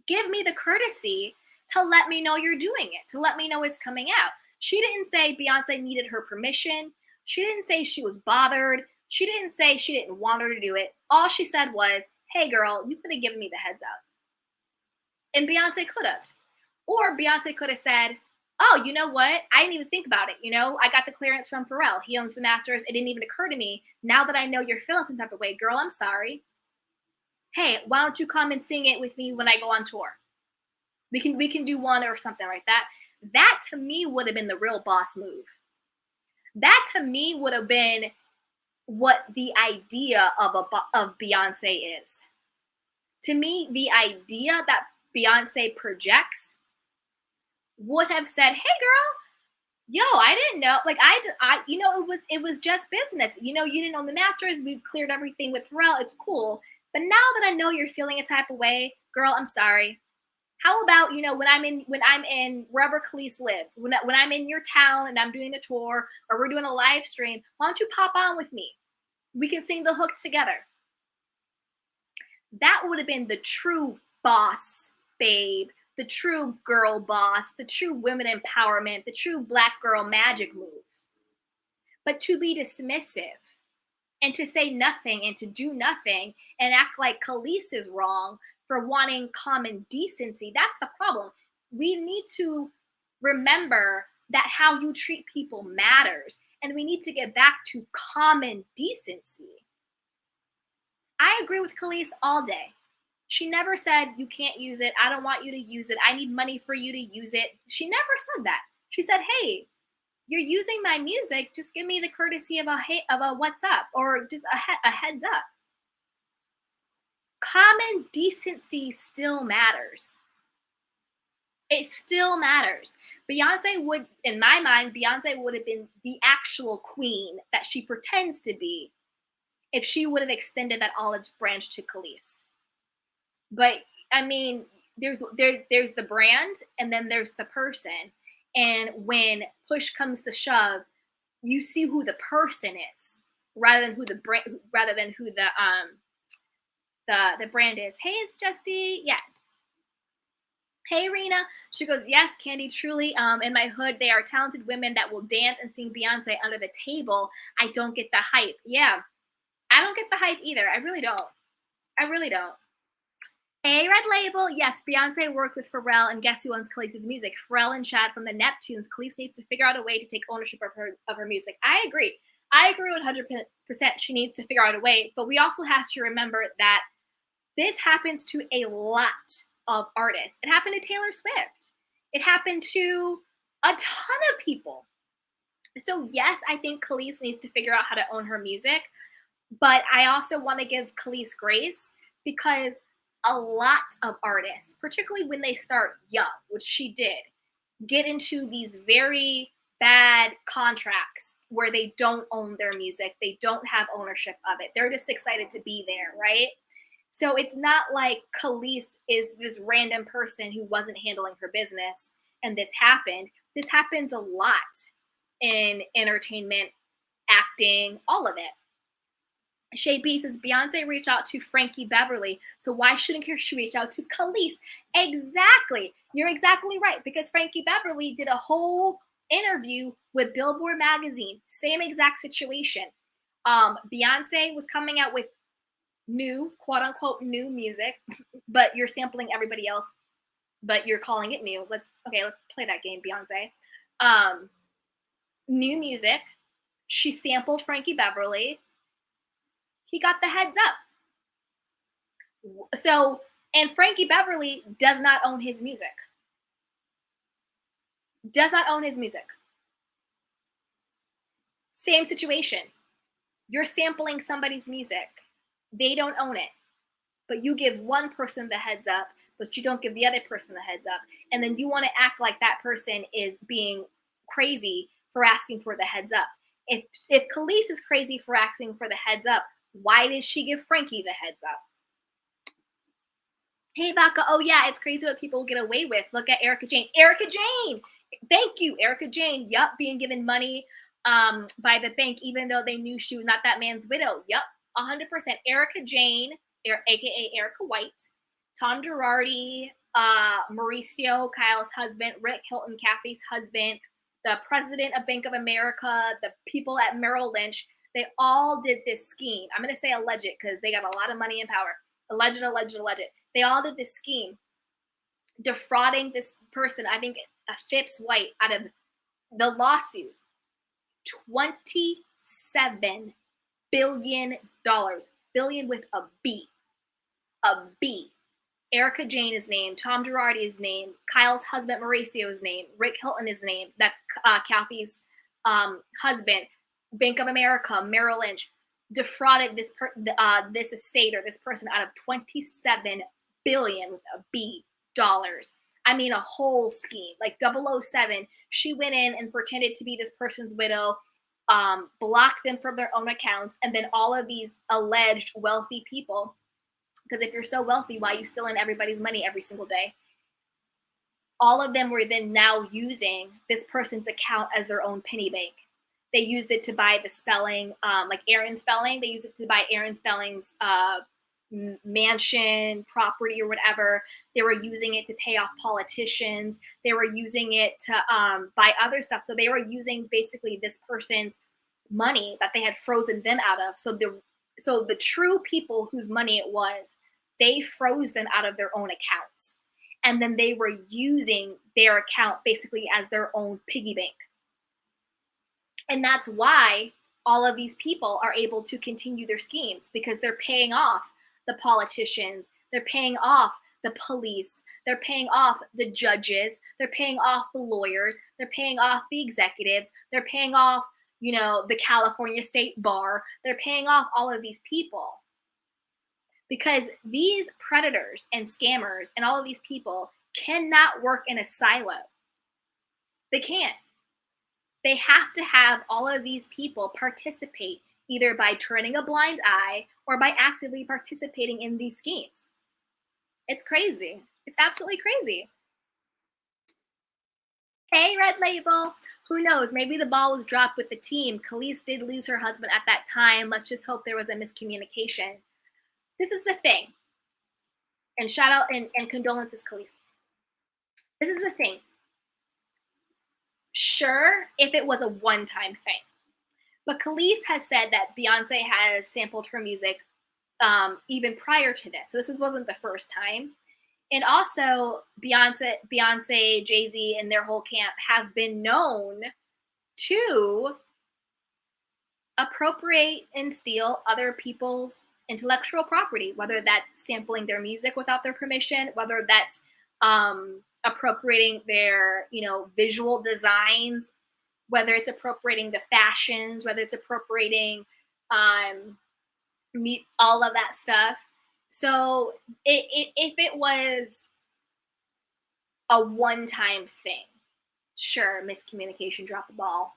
Give me the courtesy to let me know you're doing it, to let me know it's coming out. She didn't say Beyonce needed her permission. She didn't say she was bothered. She didn't say she didn't want her to do it. All she said was, hey girl, you could have given me the heads up. And Beyonce could have. Or Beyonce could have said, oh, you know what? I didn't even think about it. You know, I got the clearance from Pharrell. He owns the masters. It didn't even occur to me. Now that I know you're feeling some type of way, girl, I'm sorry. Hey, why don't you come and sing it with me when I go on tour? We can do one or something like that. That to me would have been the real boss move. That to me would have been what the idea of Beyonce is. To me, the idea that Beyonce projects would have said, hey girl, yo, I didn't know, like I you know, it was just business. You know, you didn't own the masters. We cleared everything with Pharrell. It's cool. But now that I know you're feeling a type of way, girl, I'm sorry. How about, you know, when I'm in wherever Kelis lives, when I'm in your town and I'm doing a tour or we're doing a live stream, why don't you pop on with me? We can sing the hook together. That would have been the true boss, babe, the true girl boss, the true women empowerment, the true black girl magic move. But to be dismissive and to say nothing and to do nothing and act like Kelis is wrong for wanting common decency, that's the problem. We need to remember that how you treat people matters, and we need to get back to common decency. I agree with Kelis all day. She never said, you can't use it. I don't want you to use it. I need money for you to use it. She never said that. She said, hey, you're using my music. Just give me the courtesy of a what's up, or just a heads up. Common decency still matters. It still matters. Beyonce would, in my mind, Beyonce would have been the actual queen that she pretends to be if she would have extended that olive branch to Kelis. But I mean, there's the brand and then there's the person. And when push comes to shove, you see who the person is rather than who the brand is. Hey, it's Justy. Yes. Hey, Rena. She goes, yes, Kandi, truly. In my hood, they are talented women that will dance and sing Beyonce under the table. I don't get the hype. Yeah, I don't get the hype either. I really don't. Hey, Red Label. Yes, Beyonce worked with Pharrell, and guess who owns Kelis' music? Pharrell and Chad from the Neptunes. Kelis needs to figure out a way to take ownership of her music. I agree 100%. She needs to figure out a way, but we also have to remember that this happens to a lot of artists. It happened to Taylor Swift. It happened to a ton of people. So yes, I think Kelis needs to figure out how to own her music, but I also want to give Kelis grace because a lot of artists, particularly when they start young, which she did, get into these very bad contracts where they don't own their music. They don't have ownership of it. They're just excited to be there, right? So it's not like Kelis is this random person who wasn't handling her business and this happened. This happens a lot in entertainment, acting, all of it. Shay B says Beyonce reached out to Frankie Beverly, so why shouldn't she reach out to Kelis? Exactly. You're exactly right, because Frankie Beverly did a whole interview with Billboard magazine. Same exact situation. Beyonce was coming out with new, quote unquote, new music, but you're sampling everybody else, but you're calling it new. Let's play that game, Beyonce. New music. She sampled Frankie Beverly. He got the heads up. So, and Frankie Beverly does not own his music. Does not own his music. Same situation. You're sampling somebody's music. They don't own it. But you give one person the heads up, but you don't give the other person the heads up. And then you want to act like that person is being crazy for asking for the heads up. If Kelis is crazy for asking for the heads up, why did she give Frankie the heads up? Hey, Vodka. Oh, yeah, it's crazy what people get away with. Look at Erica Jane. Erica Jane! Thank you, Erica Jane. Yup, being given money by the bank, even though they knew she was not that man's widow. Yup, 100%. Erica Jane, a.k.a. Erica White, Tom Girardi, Mauricio, Kyle's husband, Rick Hilton, Kathy's husband, the president of Bank of America, the people at Merrill Lynch, they all did this scheme. I'm going to say alleged because they got a lot of money and power. Alleged. They all did this scheme, defrauding this person, I think Phipps White, out of the lawsuit, $27 billion. Billion with a B. A B. Erica Jane is named, Tom Girardi is named, Kyle's husband Mauricio is named, Rick Hilton is named, that's Kathy's husband, Bank of America, Merrill Lynch, defrauded this estate or this person out of $27 billion with a B dollars. I mean, a whole scheme, like 007. She went in and pretended to be this person's widow, blocked them from their own accounts, and then all of these alleged wealthy people, because if you're so wealthy, why are you stealing everybody's money every single day? All of them were then now using this person's account as their own penny bank. They used it to buy the Spelling, like Aaron Spelling. They used it to buy Aaron Spelling's mansion, property, or whatever. They were using it to pay off politicians. They were using it to buy other stuff. So they were using basically this person's money that they had frozen them out of. So the true people whose money it was, they froze them out of their own accounts. And then they were using their account basically as their own piggy bank. And that's why all of these people are able to continue their schemes, because they're paying off the politicians, they're paying off the police, they're paying off the judges, they're paying off the lawyers, they're paying off the executives, they're paying off, the California State Bar, they're paying off all of these people. Because these predators and scammers and all of these people cannot work in a silo. They can't. They have to have all of these people participate either by turning a blind eye or by actively participating in these schemes. It's crazy. It's absolutely crazy. Hey, Red Label. Who knows? Maybe the ball was dropped with the team. Kelis did lose her husband at that time. Let's just hope there was a miscommunication. This is the thing. And shout out and condolences, Kelis. This is the thing. Sure, if it was a one-time thing. But Kelis has said that Beyonce has sampled her music even prior to this. So this wasn't the first time. And also, Beyonce, Jay-Z, and their whole camp have been known to appropriate and steal other people's intellectual property, whether that's sampling their music without their permission, whether that's appropriating their, visual designs, whether it's appropriating the fashions, whether it's appropriating all of that stuff. So if it was a one-time thing, sure, miscommunication, drop the ball.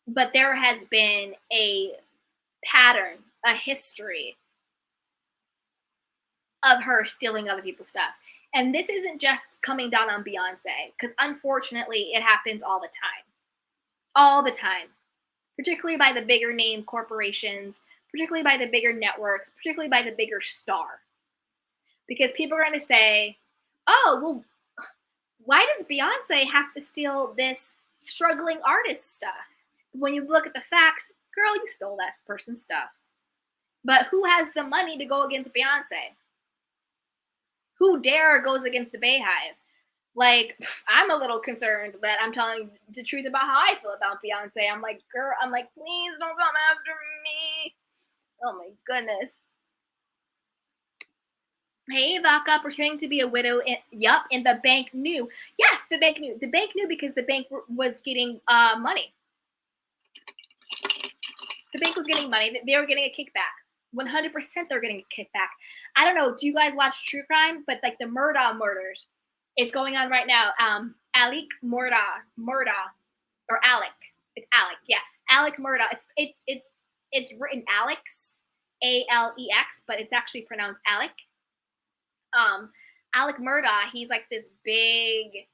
But there has been a pattern, a history of her stealing other people's stuff. And this isn't just coming down on Beyonce, because unfortunately it happens all the time. All the time. Particularly by the bigger name corporations, particularly by the bigger networks, particularly by the bigger star. Because people are going to say, oh, well, why does Beyonce have to steal this struggling artist stuff? When you look at the facts, girl, you stole that person's stuff. But who has the money to go against Beyonce? Who dare goes against the Bayhive? Like, I'm a little concerned that I'm telling the truth about how I feel about Beyonce. I'm like, girl, I'm like, please don't come after me. Oh my goodness. Hey, Vaka, pretending to be a widow. Yup, and the bank knew. Yes, the bank knew. The bank knew because the bank was getting money. The bank was getting money. They were getting a kickback. 100% they're getting a kickback. I don't know. Do you guys watch true crime? But like the Murdaugh murders, it's going on right now. Alec Murdaugh, or Alec. It's Alec. Yeah, Alec Murdaugh. It's written Alex, Alex, but it's actually pronounced Alec. Alec Murdaugh. He's like this big,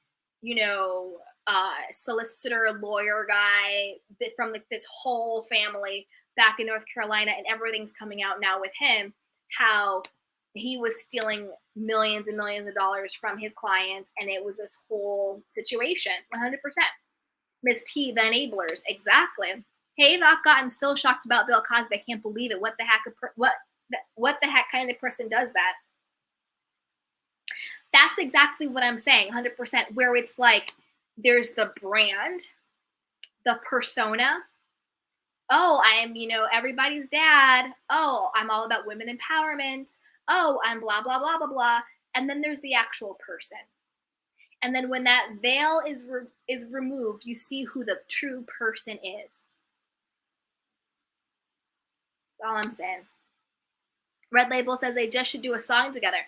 solicitor, lawyer guy from like this whole family back in North Carolina, and everything's coming out now with him, how he was stealing millions and millions of dollars from his clients, and it was this whole situation. 100%. Miss T, the enablers, exactly. Hey, Vodka, I'm still shocked about Bill Cosby. I can't believe it. What the heck? What the heck kind of person does that? That's exactly what I'm saying. 100%. Where it's like there's the brand, the persona. Oh, I am, everybody's dad. Oh, I'm all about women empowerment. Oh, I'm blah, blah, blah, blah, blah. And then there's the actual person. And then when that veil is removed, you see who the true person is. That's all I'm saying. Red Label says they just should do a song together.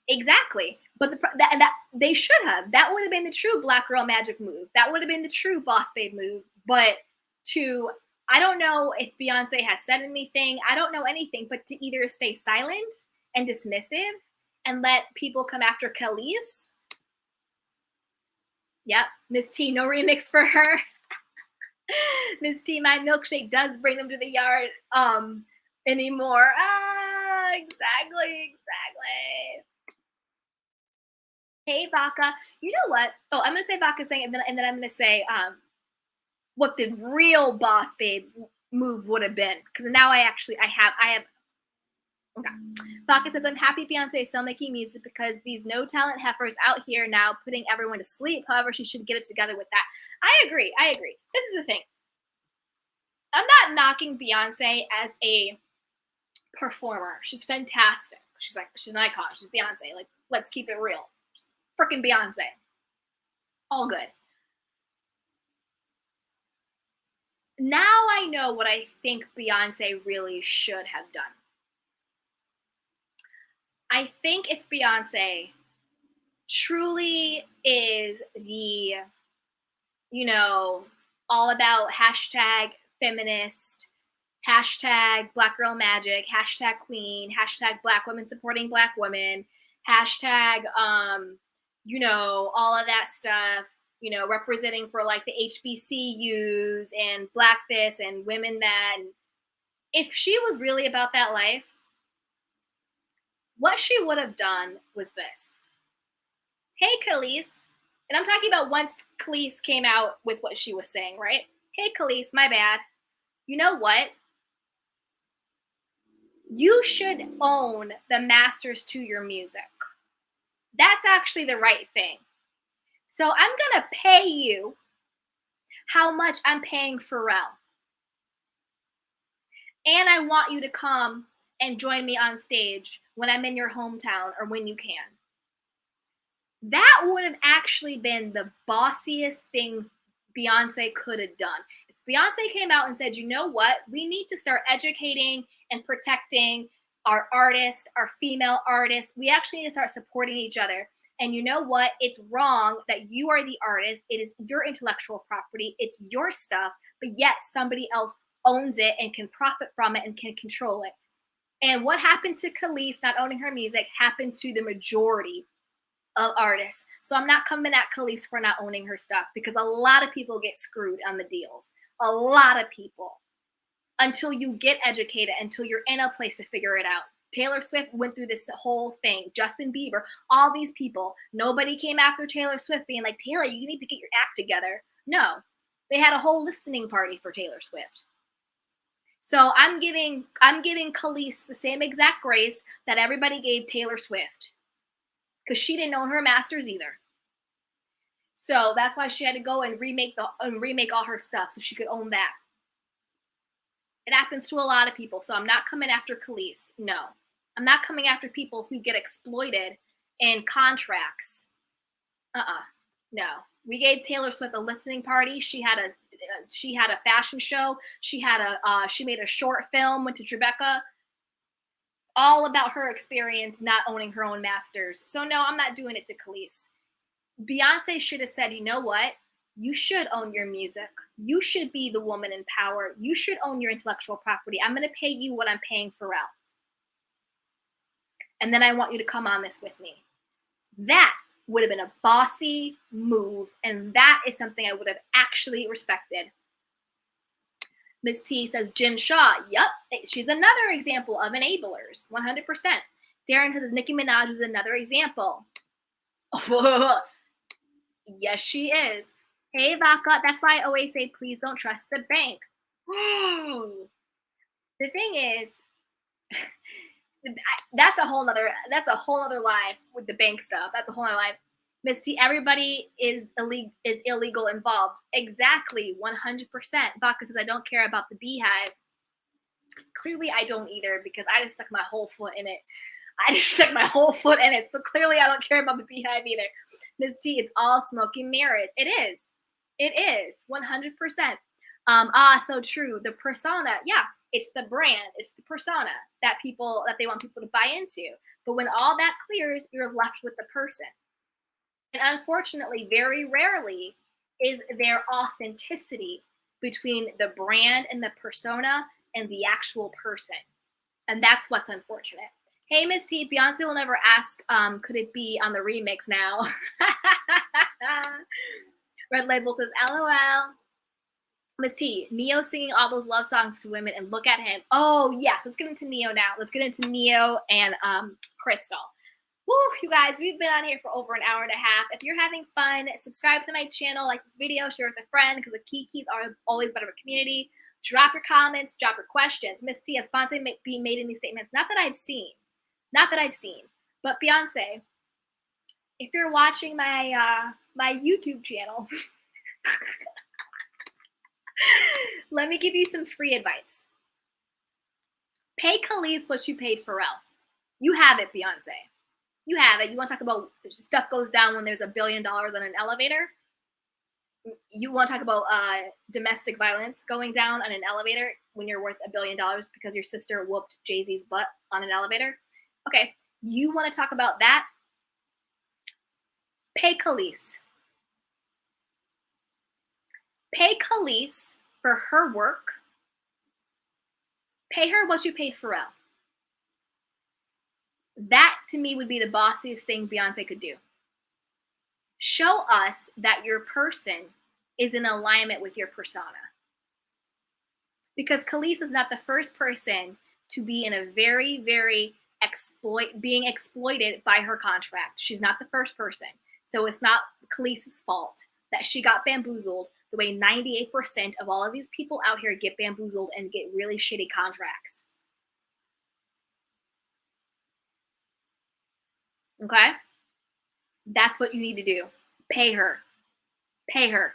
Exactly. But that they should have. That would have been the true Black Girl Magic move. That would have been the true Boss Babe move. But I don't know if Beyonce has said anything. I don't know anything, but to either stay silent and dismissive and let people come after Kelis. Yep. Miss T, no remix for her. Miss T, my milkshake does bring them to the yard anymore. Exactly. Hey, Vodka. You know what? Oh, I'm going to say Vodka's thing, and then I'm going to say what the real Boss Babe move would have been. Because now I have. Okay. Vodka says, I'm happy Beyonce is still making music because these no talent heifers out here now putting everyone to sleep. However, she should get it together with that. I agree. This is the thing. I'm not knocking Beyonce as a performer. She's fantastic. She's an icon. She's Beyonce. Like, let's keep it real. Freaking Beyonce. All good. Now I know what I think Beyonce really should have done. I think if Beyonce truly is the, all about hashtag feminist, hashtag Black Girl Magic, hashtag Queen, hashtag Black women supporting Black women, hashtag, all of that stuff, representing for like the HBCUs and Black this and women that. If she was really about that life, what she would have done was this. Hey, Kelis. And I'm talking about once Kelis came out with what she was saying, right? Hey, Kelis, my bad. You know what? You should own the masters to your music. That's actually the right thing. So I'm going to pay you how much I'm paying Pharrell. And I want you to come and join me on stage when I'm in your hometown or when you can. That would have actually been the bossiest thing Beyonce could have done. If Beyonce came out and said, you know what, we need to start educating and protecting our artists, our female artists. We actually need to start supporting each other. And you know what? It's wrong that you are the artist. It is your intellectual property. It's your stuff, but yet somebody else owns it and can profit from it and can control it. And what happened to Kelis not owning her music happens to the majority of artists. So I'm not coming at Kelis for not owning her stuff because a lot of people get screwed on the deals. A lot of people. until you get educated, until you're in a place to figure it out. Taylor Swift went through this whole thing. Justin Bieber, all these people. Nobody came after Taylor Swift being like, Taylor, you need to get your act together. No, they had a whole listening party for Taylor Swift. So I'm giving Kelis the same exact grace that everybody gave Taylor Swift, because she didn't own her masters either. So that's why she had to go and remake all her stuff so she could own that. It happens to a lot of people. So I'm not coming after Kelis. No, I'm not coming after people who get exploited in contracts. No. We gave Taylor Swift a listening party. She had a fashion show. She made a short film, went to Tribeca, all about her experience not owning her own masters. So no, I'm not doing it to Kelis. Beyonce should have said, you know what? You should own your music. You should be the woman in power. You should own your intellectual property. I'm going to pay you what I'm paying Pharrell. And then I want you to come on this with me. That would have been a bossy move. And that is something I would have actually respected. Miss T says, Jen Shaw. Yep. She's another example of enablers. 100%. Darren says, Nicki Minaj is another example. Yes, she is. Hey, Vaca. That's why I always say, please don't trust the bank. The thing is, that's a whole nother live with the bank stuff. That's a whole nother live. Miss T, everybody is illegal involved. Exactly, 100%. Vaca says, I don't care about the beehive. Clearly, I don't either, because I just stuck my whole foot in it. So clearly I don't care about the beehive either. Miss T, it's all smoke and mirrors. It is 100%. So true. The persona, yeah, it's the brand, it's the persona that they want people to buy into. But when all that clears, you're left with the person. And unfortunately, very rarely is there authenticity between the brand and the persona and the actual person. And that's what's unfortunate. Hey, Miss T, Beyonce will never ask, could it be on the remix now? Red Label says, LOL. Miss T, Neyo singing all those love songs to women, and look at him. Oh, yes. Let's get into Neyo now. Let's get into Neyo and Crystal. Woo, you guys, we've been on here for over an hour and a half. If you're having fun, subscribe to my channel, like this video, share with a friend, because the Kikis are always better of a community. Drop your comments, drop your questions. Miss T, has Beyonce made any statements? Not that I've seen. But Beyonce, if you're watching my my YouTube channel, let me give you some free advice. Pay Kelis what you paid Pharrell. You have it, Beyonce. You have it. You want to talk about stuff goes down when there's $1 billion on an elevator? You want to talk about domestic violence going down on an elevator when you're worth $1 billion because your sister whooped Jay-Z's butt on an elevator? Okay, you want to talk about that? Pay Kelis. Pay Kelis for her work. Pay her what you paid Pharrell. That, to me, would be the bossiest thing Beyonce could do. Show us that your person is in alignment with your persona. Because Kelis is not the first person to be in a very, very being exploited by her contract. She's not the first person. So it's not Kelis's fault that she got bamboozled the way 98% of all of these people out here get bamboozled and get really shitty contracts. Okay? That's what you need to do. Pay her. Pay her.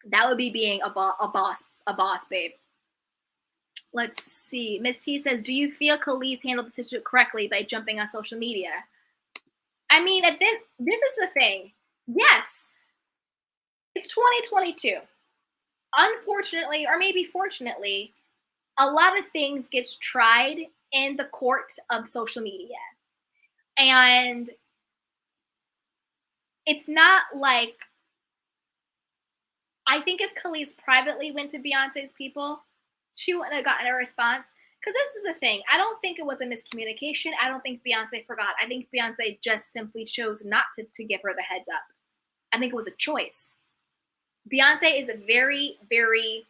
That would be being a boss, babe. Let's see. Miss T says, do you feel Kelis handled the situation correctly by jumping on social media? I mean, this is the thing. Yes, it's 2022. Unfortunately, or maybe fortunately, a lot of things gets tried in the court of social media. And it's not like, I think if Kelis privately went to Beyonce's people, she wouldn't have gotten a response. Because this is the thing. I don't think it was a miscommunication. I don't think Beyonce forgot. I think Beyonce just simply chose not to give her the heads up. I think it was a choice. Beyonce is a very, very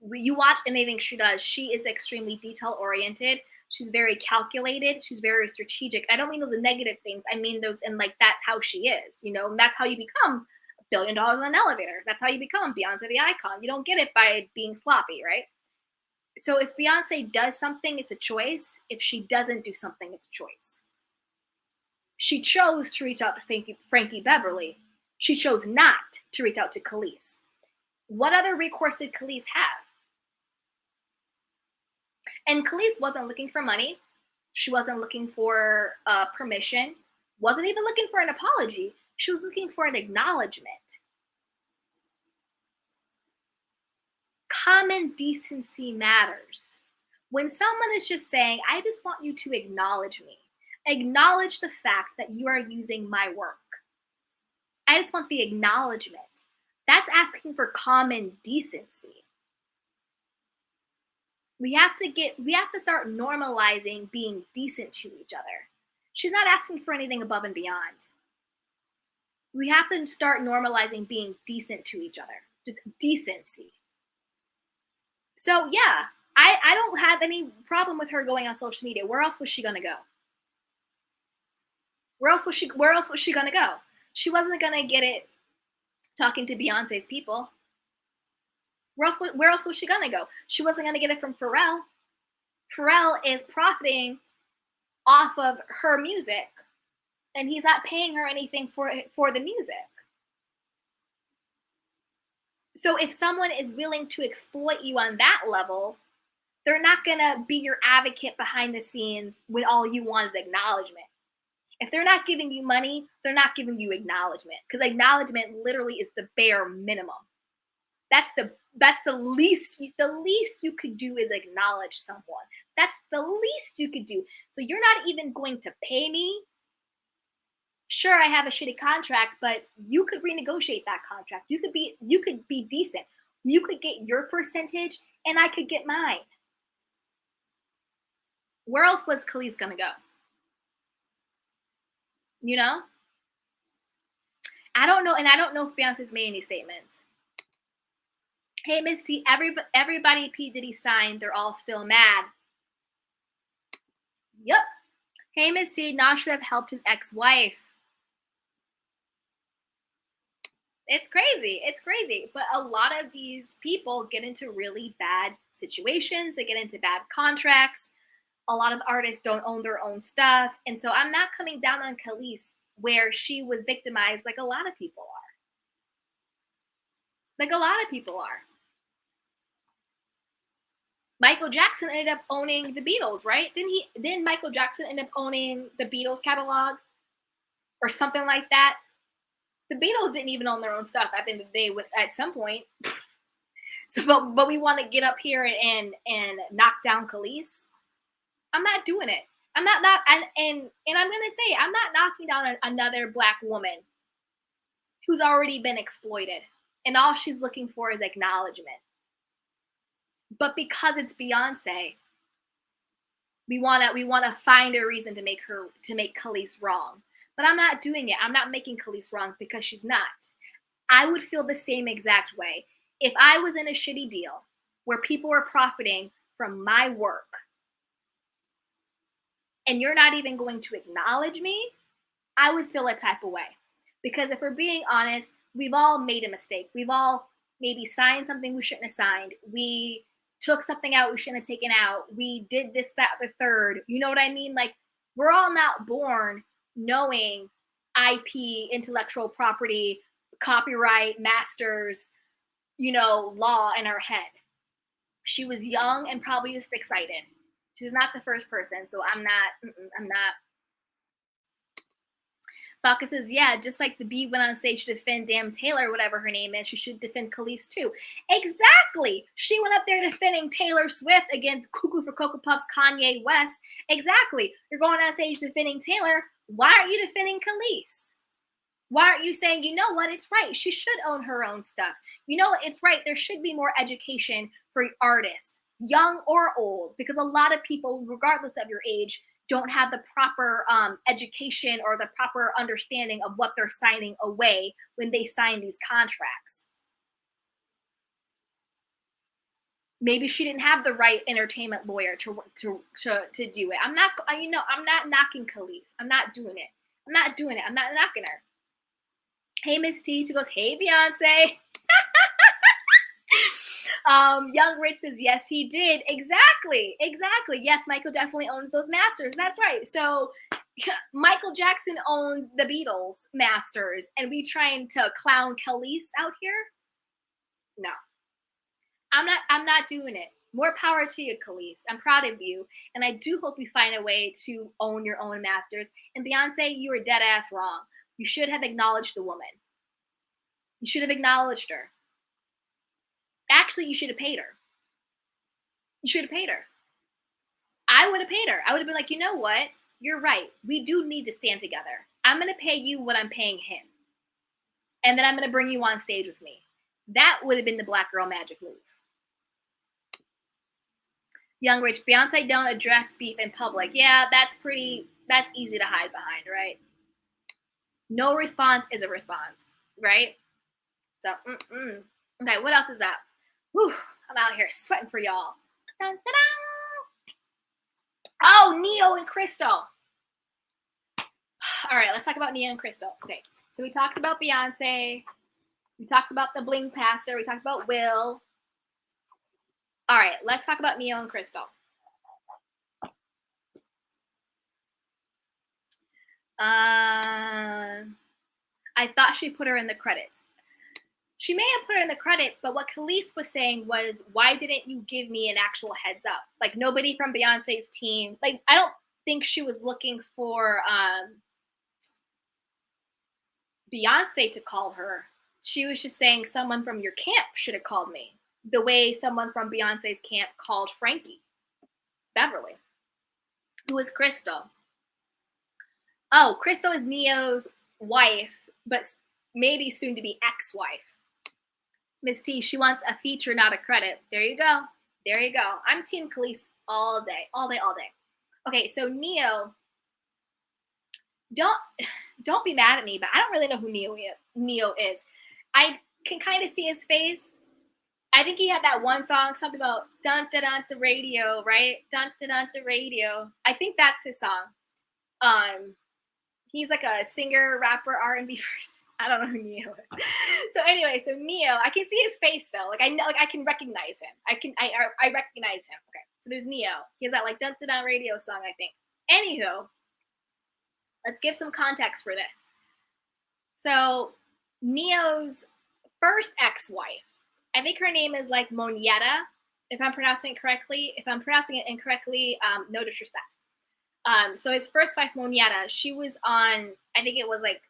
You watch anything she does, she is extremely detail oriented. She's very calculated. She's very strategic. I don't mean those in negative things. I mean those in like that's how she is, you know, and that's how you become $1 billion in an elevator. That's how you become Beyonce the icon. You don't get it by being sloppy, right? So if Beyonce does something, it's a choice. If she doesn't do something, it's a choice. She chose to reach out to Frankie Beverly. She chose not to reach out to Kelis. What other recourse did Kelis have? And Kelis wasn't looking for money. She wasn't looking for permission. Wasn't even looking for an apology. She was looking for an acknowledgement. Common decency matters. When someone is just saying, I just want you to acknowledge me, acknowledge the fact that you are using my work. I just want the acknowledgement. That's asking for common decency. We have to start normalizing being decent to each other. She's not asking for anything above and beyond. We have to start normalizing being decent to each other. Just decency. So yeah, I don't have any problem with her going on social media. Where else was she gonna go? Where else was she gonna go? She wasn't gonna get it talking to Beyonce's people. Where else was she gonna go? She wasn't gonna get it from Pharrell. Pharrell is profiting off of her music, and he's not paying her anything for the music. So if someone is willing to exploit you on that level, they're not gonna be your advocate behind the scenes when all you want is acknowledgement. If they're not giving you money, they're not giving you acknowledgement, because acknowledgement literally is the bare minimum. That's the least you could do is acknowledge someone. That's the least you could do. So you're not even going to pay me. Sure, I have a shitty contract, but you could renegotiate that contract. You could be decent. You could get your percentage and I could get mine. Where else was Kelis gonna go? You know? I don't know, and I don't know if Beyonce's made any statements. Hey, Miss T, everybody P. Diddy signed, they're all still mad. Yep. Hey, Miss T, Nas should have helped his ex-wife. It's crazy. It's crazy. But a lot of these people get into really bad situations. They get into bad contracts. A lot of artists don't own their own stuff. And so I'm not coming down on Kelis where she was victimized like a lot of people are. Like a lot of people are. Michael Jackson ended up owning the Beatles, right? Didn't Michael Jackson end up owning the Beatles catalog or something like that? The Beatles didn't even own their own stuff at the end of the day at some point. So, but we want to get up here and knock down Kelis. I'm not doing it. I'm not and I'm gonna say I'm not knocking down another Black woman who's already been exploited, and all she's looking for is acknowledgement. But because it's Beyonce, we wanna find a reason to make Kelis wrong. But I'm not doing it. I'm not making Kelis wrong because she's not. I would feel the same exact way if I was in a shitty deal where people were profiting from my work and you're not even going to acknowledge me. I would feel a type of way. Because if we're being honest, we've all made a mistake. We've all maybe signed something we shouldn't have signed. We took something out we shouldn't have taken out. We did this, that, the third. You know what I mean? Like, we're all not born knowing IP, intellectual property, copyright, masters, law in our head. She was young and probably just excited. She's not the first person, so I'm not. Baka says, yeah, just like the Bee went on stage to defend damn Taylor, whatever her name is, she should defend Kelis too. Exactly. She went up there defending Taylor Swift against Cuckoo for Cocoa Puffs, Kanye West. Exactly. You're going on stage defending Taylor. Why aren't you defending Kelis? Why aren't you saying, you know what, it's right. She should own her own stuff. You know what, it's right. There should be more education for artists, young or old, because a lot of people, regardless of your age, don't have the proper education or the proper understanding of what they're signing away when they sign these contracts. Maybe she didn't have the right entertainment lawyer to do it. I'm not knocking Kelis. I'm not doing it. I'm not doing it. I'm not knocking her. Hey, Miss T. She goes, hey, Beyonce. Young Rich says, yes, he did. Exactly. Yes, Michael definitely owns those masters. That's right. So Michael Jackson owns the Beatles masters, and we trying to clown Kelis out here? No. I'm not doing it. More power to you, Kelis. I'm proud of you. And I do hope you find a way to own your own masters. And Beyonce, you were dead ass wrong. You should have acknowledged the woman. You should have acknowledged her. Actually, you should have paid her. You should have paid her. I would have paid her. I would have been like, you know what? You're right. We do need to stand together. I'm going to pay you what I'm paying him. And then I'm going to bring you on stage with me. That would have been the black girl magic move. Young Rich, Beyonce don't address beef in public. Yeah, that's easy to hide behind, right? No response is a response, right? So, okay, what else is up? Whew, I'm out here sweating for y'all. Dun, dun, dun. Oh, Neyo and Crystal. All right, let's talk about Neyo and Crystal. Okay, so we talked about Beyonce. We talked about the bling passer. We talked about Will. All right, let's talk about Neyo and Crystal. I thought she put her in the credits. She may have put her in the credits, but what Kelis was saying was, why didn't you give me an actual heads up? Like, nobody from Beyonce's team, like, I don't think she was looking for Beyonce to call her. She was just saying someone from your camp should have called me, the way someone from Beyonce's camp called Frankie Beverly, who was Crystal. Oh, Crystal is Neyo's wife, but maybe soon to be ex-wife. Miss T, she wants a feature, not a credit. There you go. There you go. I'm Team Kelis all day. Okay, so Neyo, don't be mad at me, but I don't really know who Neyo is. I can kind of see his face. I think he had that one song, something about dun dun dun the radio, right? Dun dun dun the radio. I think that's his song. He's like a singer, rapper, R&B person. I don't know who Neyo is. So anyway, so Neyo, I can see his face though. Like I know, like I can recognize him. I recognize him. Okay, so there's Neyo. He has that like dun dun dun radio song, I think. Anywho, let's give some context for this. So Neyo's first ex-wife, I think her name is like Monietta, if I'm pronouncing it correctly. If I'm pronouncing it incorrectly, no disrespect. So his first wife, Monietta, she was on, I think it was like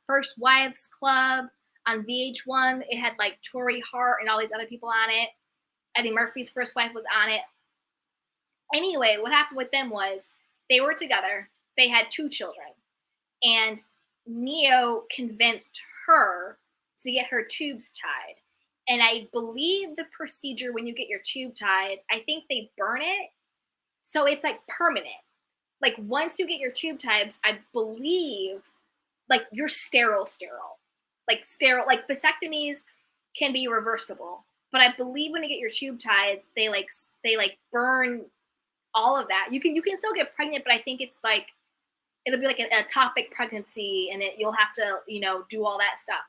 First Wives Club on VH1. It had like Tori Hart and all these other people on it. Eddie Murphy's first wife was on it. Anyway, what happened with them was they were together. They had 2 children. And Neyo convinced her to get her tubes tied. And I believe the procedure when you get your tube tied, I think they burn it. So it's like permanent. Like once you get your tube ties, I believe like you're sterile. Like vasectomies can be reversible. But I believe when you get your tube ties, they burn all of that. You can still get pregnant, but I think it's like it'll be like an ectopic pregnancy, and you'll have to, do all that stuff.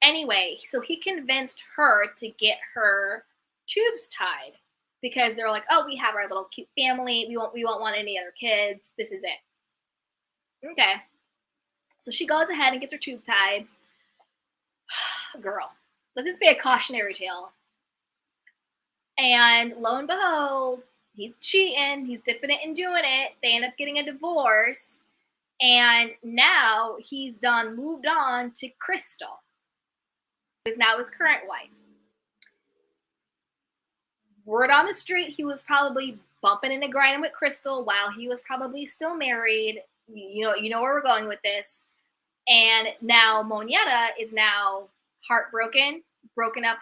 Anyway, so he convinced her to get her tubes tied because they're like, oh, we have our little cute family. We won't want any other kids. This is it. Okay. So she goes ahead and gets her tube ties. Girl, let this be a cautionary tale. And lo and behold, he's cheating. He's dipping it and doing it. They end up getting a divorce. And now he's moved on to Crystal, who is now his current wife. Word on the street, he was probably bumping and grinding with Crystal while he was probably still married. You know where we're going with this. And now Monietta is now heartbroken, broken up,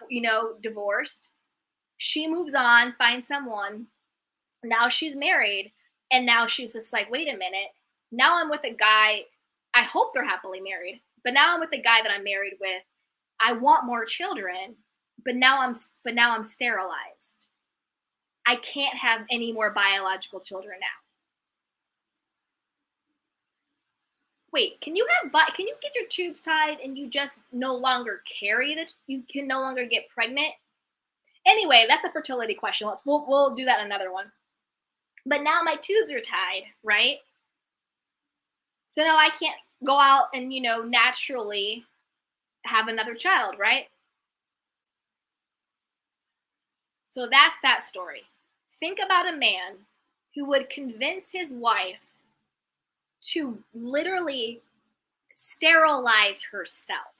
divorced. She moves on, finds someone. Now she's married. And now she's just like, wait a minute. Now I'm with a guy. I hope they're happily married. But now I'm with the guy that I'm married with. I want more children. but now I'm sterilized. I can't have any more biological children now. Wait, can you get your tubes tied and you just no longer carry it? You can no longer get pregnant? Anyway, that's a fertility question. We'll do that another one. But now my tubes are tied, right? So now I can't go out and, naturally have another child, right? So that's that story. Think about a man who would convince his wife to literally sterilize herself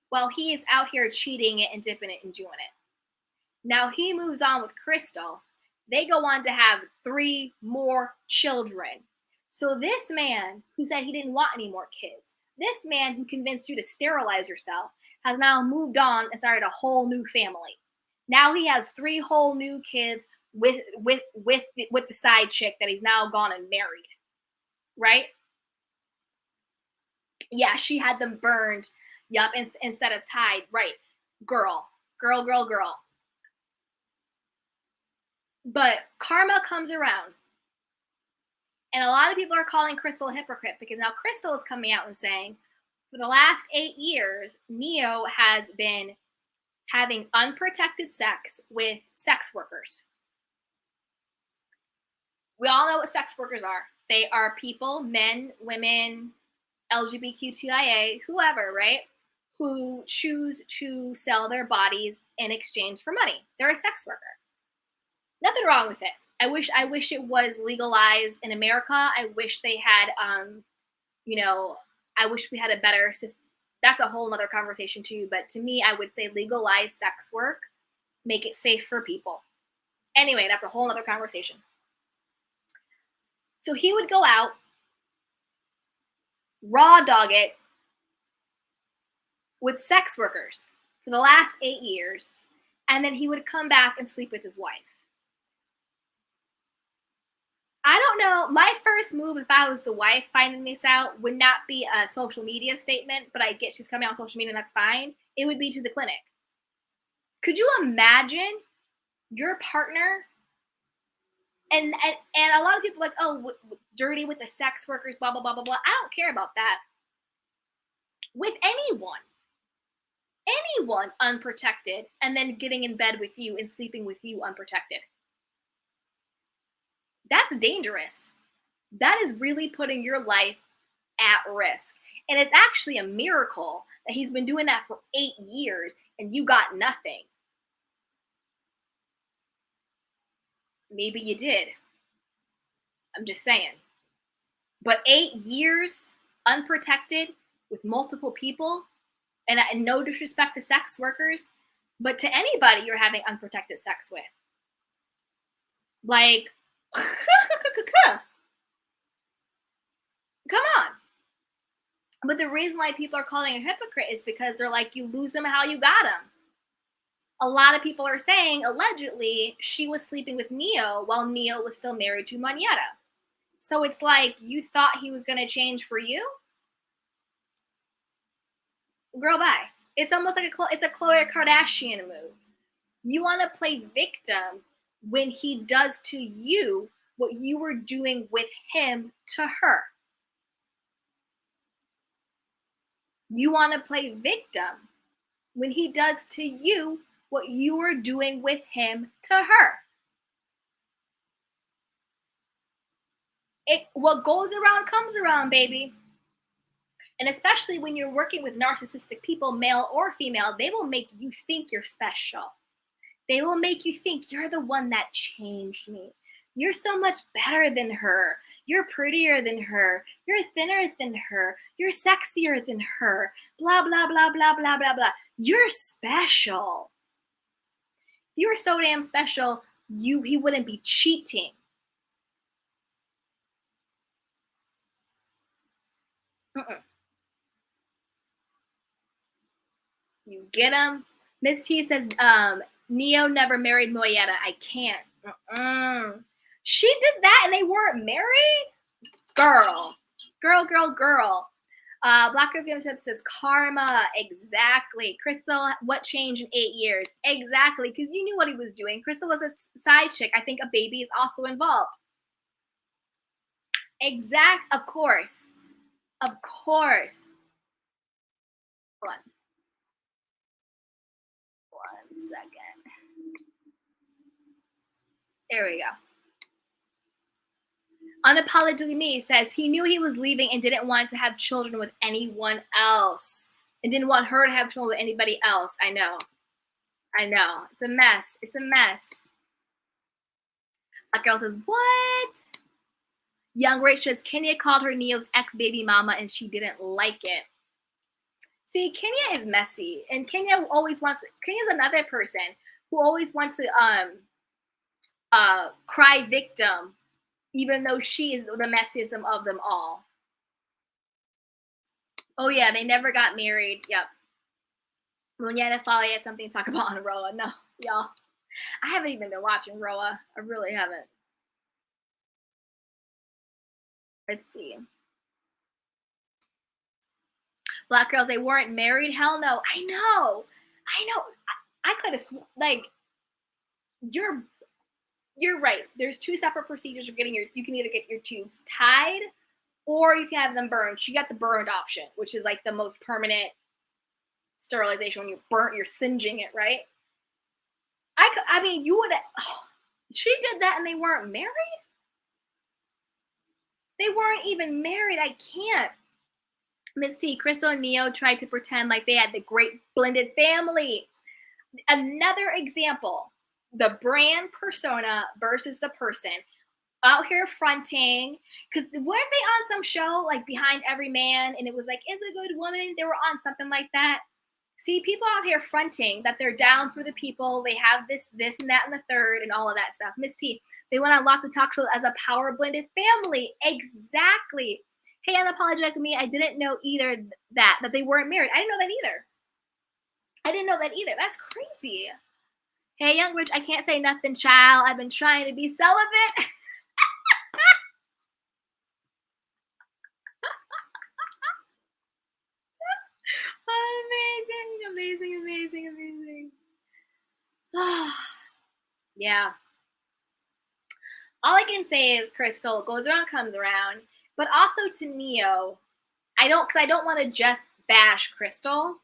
while he is out here cheating it and dipping it and doing it. Now he moves on with Crystal. They go on to have 3 more children. So this man who said he didn't want any more kids, this man who convinced you to sterilize yourself, has now moved on and started a whole new family. Now he has 3 whole new kids with the side chick that he's now gone and married. Right? Yeah, she had them burned. Yup, instead of tied. Right. Girl. But karma comes around. And a lot of people are calling Crystal a hypocrite because now Crystal is coming out and saying, for the last 8 years, Neyo has been having unprotected sex with sex workers. We all know what sex workers are. They are people, men, women, LGBTQIA, whoever, right? Who choose to sell their bodies in exchange for money. They're a sex worker. Nothing wrong with it. I wish it was legalized in America. I wish they had, I wish we had a better system. That's a whole nother conversation too. But to me, I would say legalize sex work, make it safe for people. Anyway, that's a whole nother conversation. So he would go out, raw dog it with sex workers for the last 8 years, and then he would come back and sleep with his wife. I don't know. My first move, if I was the wife finding this out, would not be a social media statement, but I get she's coming out on social media and that's fine. It would be to the clinic. Could you imagine your partner? And a lot of people are like, oh, dirty with the sex workers, blah, blah, blah, blah, blah. I don't care about that. With anyone unprotected, and then getting in bed with you and sleeping with you unprotected. That's dangerous. That is really putting your life at risk. And it's actually a miracle that he's been doing that for 8 years and you got nothing. Maybe you did. I'm just saying. But 8 years unprotected with multiple people, and no disrespect to sex workers, but to anybody you're having unprotected sex with. Like, come on. But the reason why people are calling a hypocrite is because they're like, you lose them how you got them. A lot of people are saying, allegedly, she was sleeping with Neyo while Neyo was still married to Manietta. So it's like, you thought he was going to change for you? Girl, bye. It's almost like it's a Khloe Kardashian move. You want to play victim when he does to you what you were doing with him to her. You want to play victim when he does to you what you were doing with him to her. What goes around comes around, baby. And especially when you're working with narcissistic people, male or female, they will make you think you're special. They will make you think you're the one that changed me. You're so much better than her. You're prettier than her. You're thinner than her. You're sexier than her. Blah, blah, blah, blah, blah, blah, blah. You're special. If you were so damn special, he wouldn't be cheating. You get him? Miss T says, Neyo never married Moyetta. I can't. She did that and they weren't married? Girl. Black Girls Game Tip says karma. Exactly. Crystal, what changed in 8 years? Exactly. Because you knew what he was doing. Crystal was a side chick. I think a baby is also involved. Of course. Of course. Hold on. 1 second. There we go. Unapologetically Me says he knew he was leaving and didn't want to have children with anyone else. And didn't want her to have children with anybody else. I know. It's a mess. It's a mess. That girl says, what? Young Rach says, Kenya called her Neo's ex-baby mama and she didn't like it. See, Kenya is messy. And Kenya's another person who always wants to cry victim, even though she is the messiest of them all. Oh yeah, they never got married. Yep. Munyana Folly had something to talk about on Roa. No, y'all. I haven't even been watching Roa. I really haven't. Let's see. Black girls, they weren't married? Hell no. I know. I could have, like, you're right. There's 2 separate procedures for getting you can either get your tubes tied or you can have them burned. She got the burned option, which is like the most permanent sterilization. When you're singeing it, right? I mean, you would she did that and they weren't married? They weren't even married. I can't. Miss T, Crystal and Neo tried to pretend like they had the great blended family. Another example, the brand persona versus the person out here fronting. Because weren't they on some show like Behind Every Man? And it was like, is a good woman? They were on something like that. See, people out here fronting that they're down for the people. They have this, and that, and the third, and all of that stuff. Miss T, they went on lots of talk shows as a power blended family. Exactly. Hey, unapologetic me, I didn't know either that they weren't married. I didn't know that either. That's crazy. Hey, Young Rich, I can't say nothing, child. I've been trying to be celibate. Amazing. Yeah. All I can say is Crystal goes around, comes around, but also to Neo, I don't want to just bash Crystal.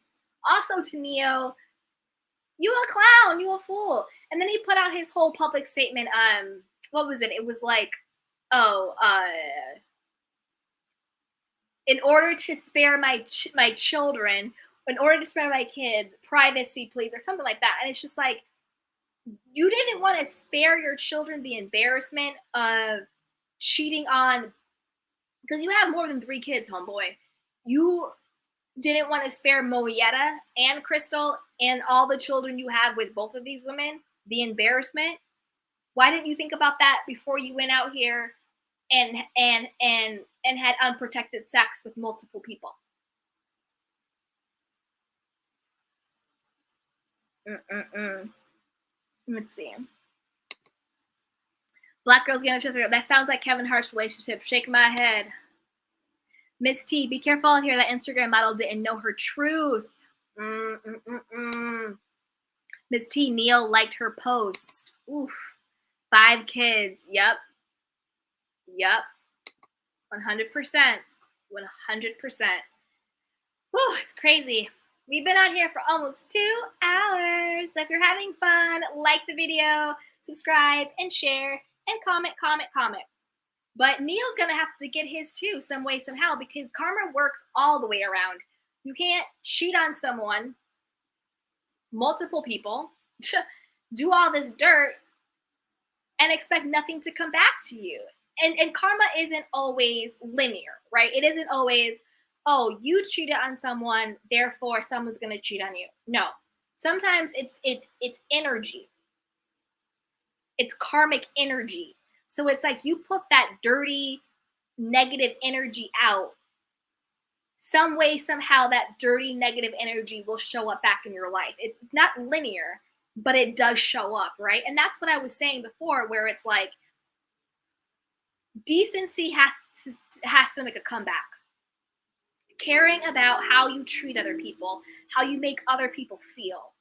Also to Neo, you a clown, you a fool. And then he put out his whole public statement. What was it? It was like, in order to spare my children, in order to spare my kids, privacy, please, or something like that. And it's just like, you didn't want to spare your children the embarrassment of cheating on, because you have more than 3 kids, homeboy. You didn't want to spare Moyetta and Crystal and all the children you have with both of these women the embarrassment. Why didn't you think about that before you went out here and had unprotected sex with multiple people? Let's see. Black girls getting each other. That sounds like Kevin Hart's relationship. Shake my head. Miss T, be careful out here. That Instagram model didn't know her truth. Miss T, Neil liked her post. Oof. 5 kids. Yep. 100%. 100%. Whew, it's crazy. We've been on here for almost 2 hours. So if you're having fun, like the video, subscribe, and share, and comment. But Neil's going to have to get his too, some way, somehow, because karma works all the way around. You can't cheat on someone, multiple people, do all this dirt, and expect nothing to come back to you. And karma isn't always linear, right? It isn't always, oh, you cheated on someone, therefore someone's going to cheat on you. No. Sometimes it's energy. It's karmic energy. So it's like you put that dirty, negative energy out. Some way, somehow, that dirty, negative energy will show up back in your life. It's not linear, but it does show up, right? And that's what I was saying before, where it's like decency has to make a comeback. Caring about how you treat other people, how you make other people feel,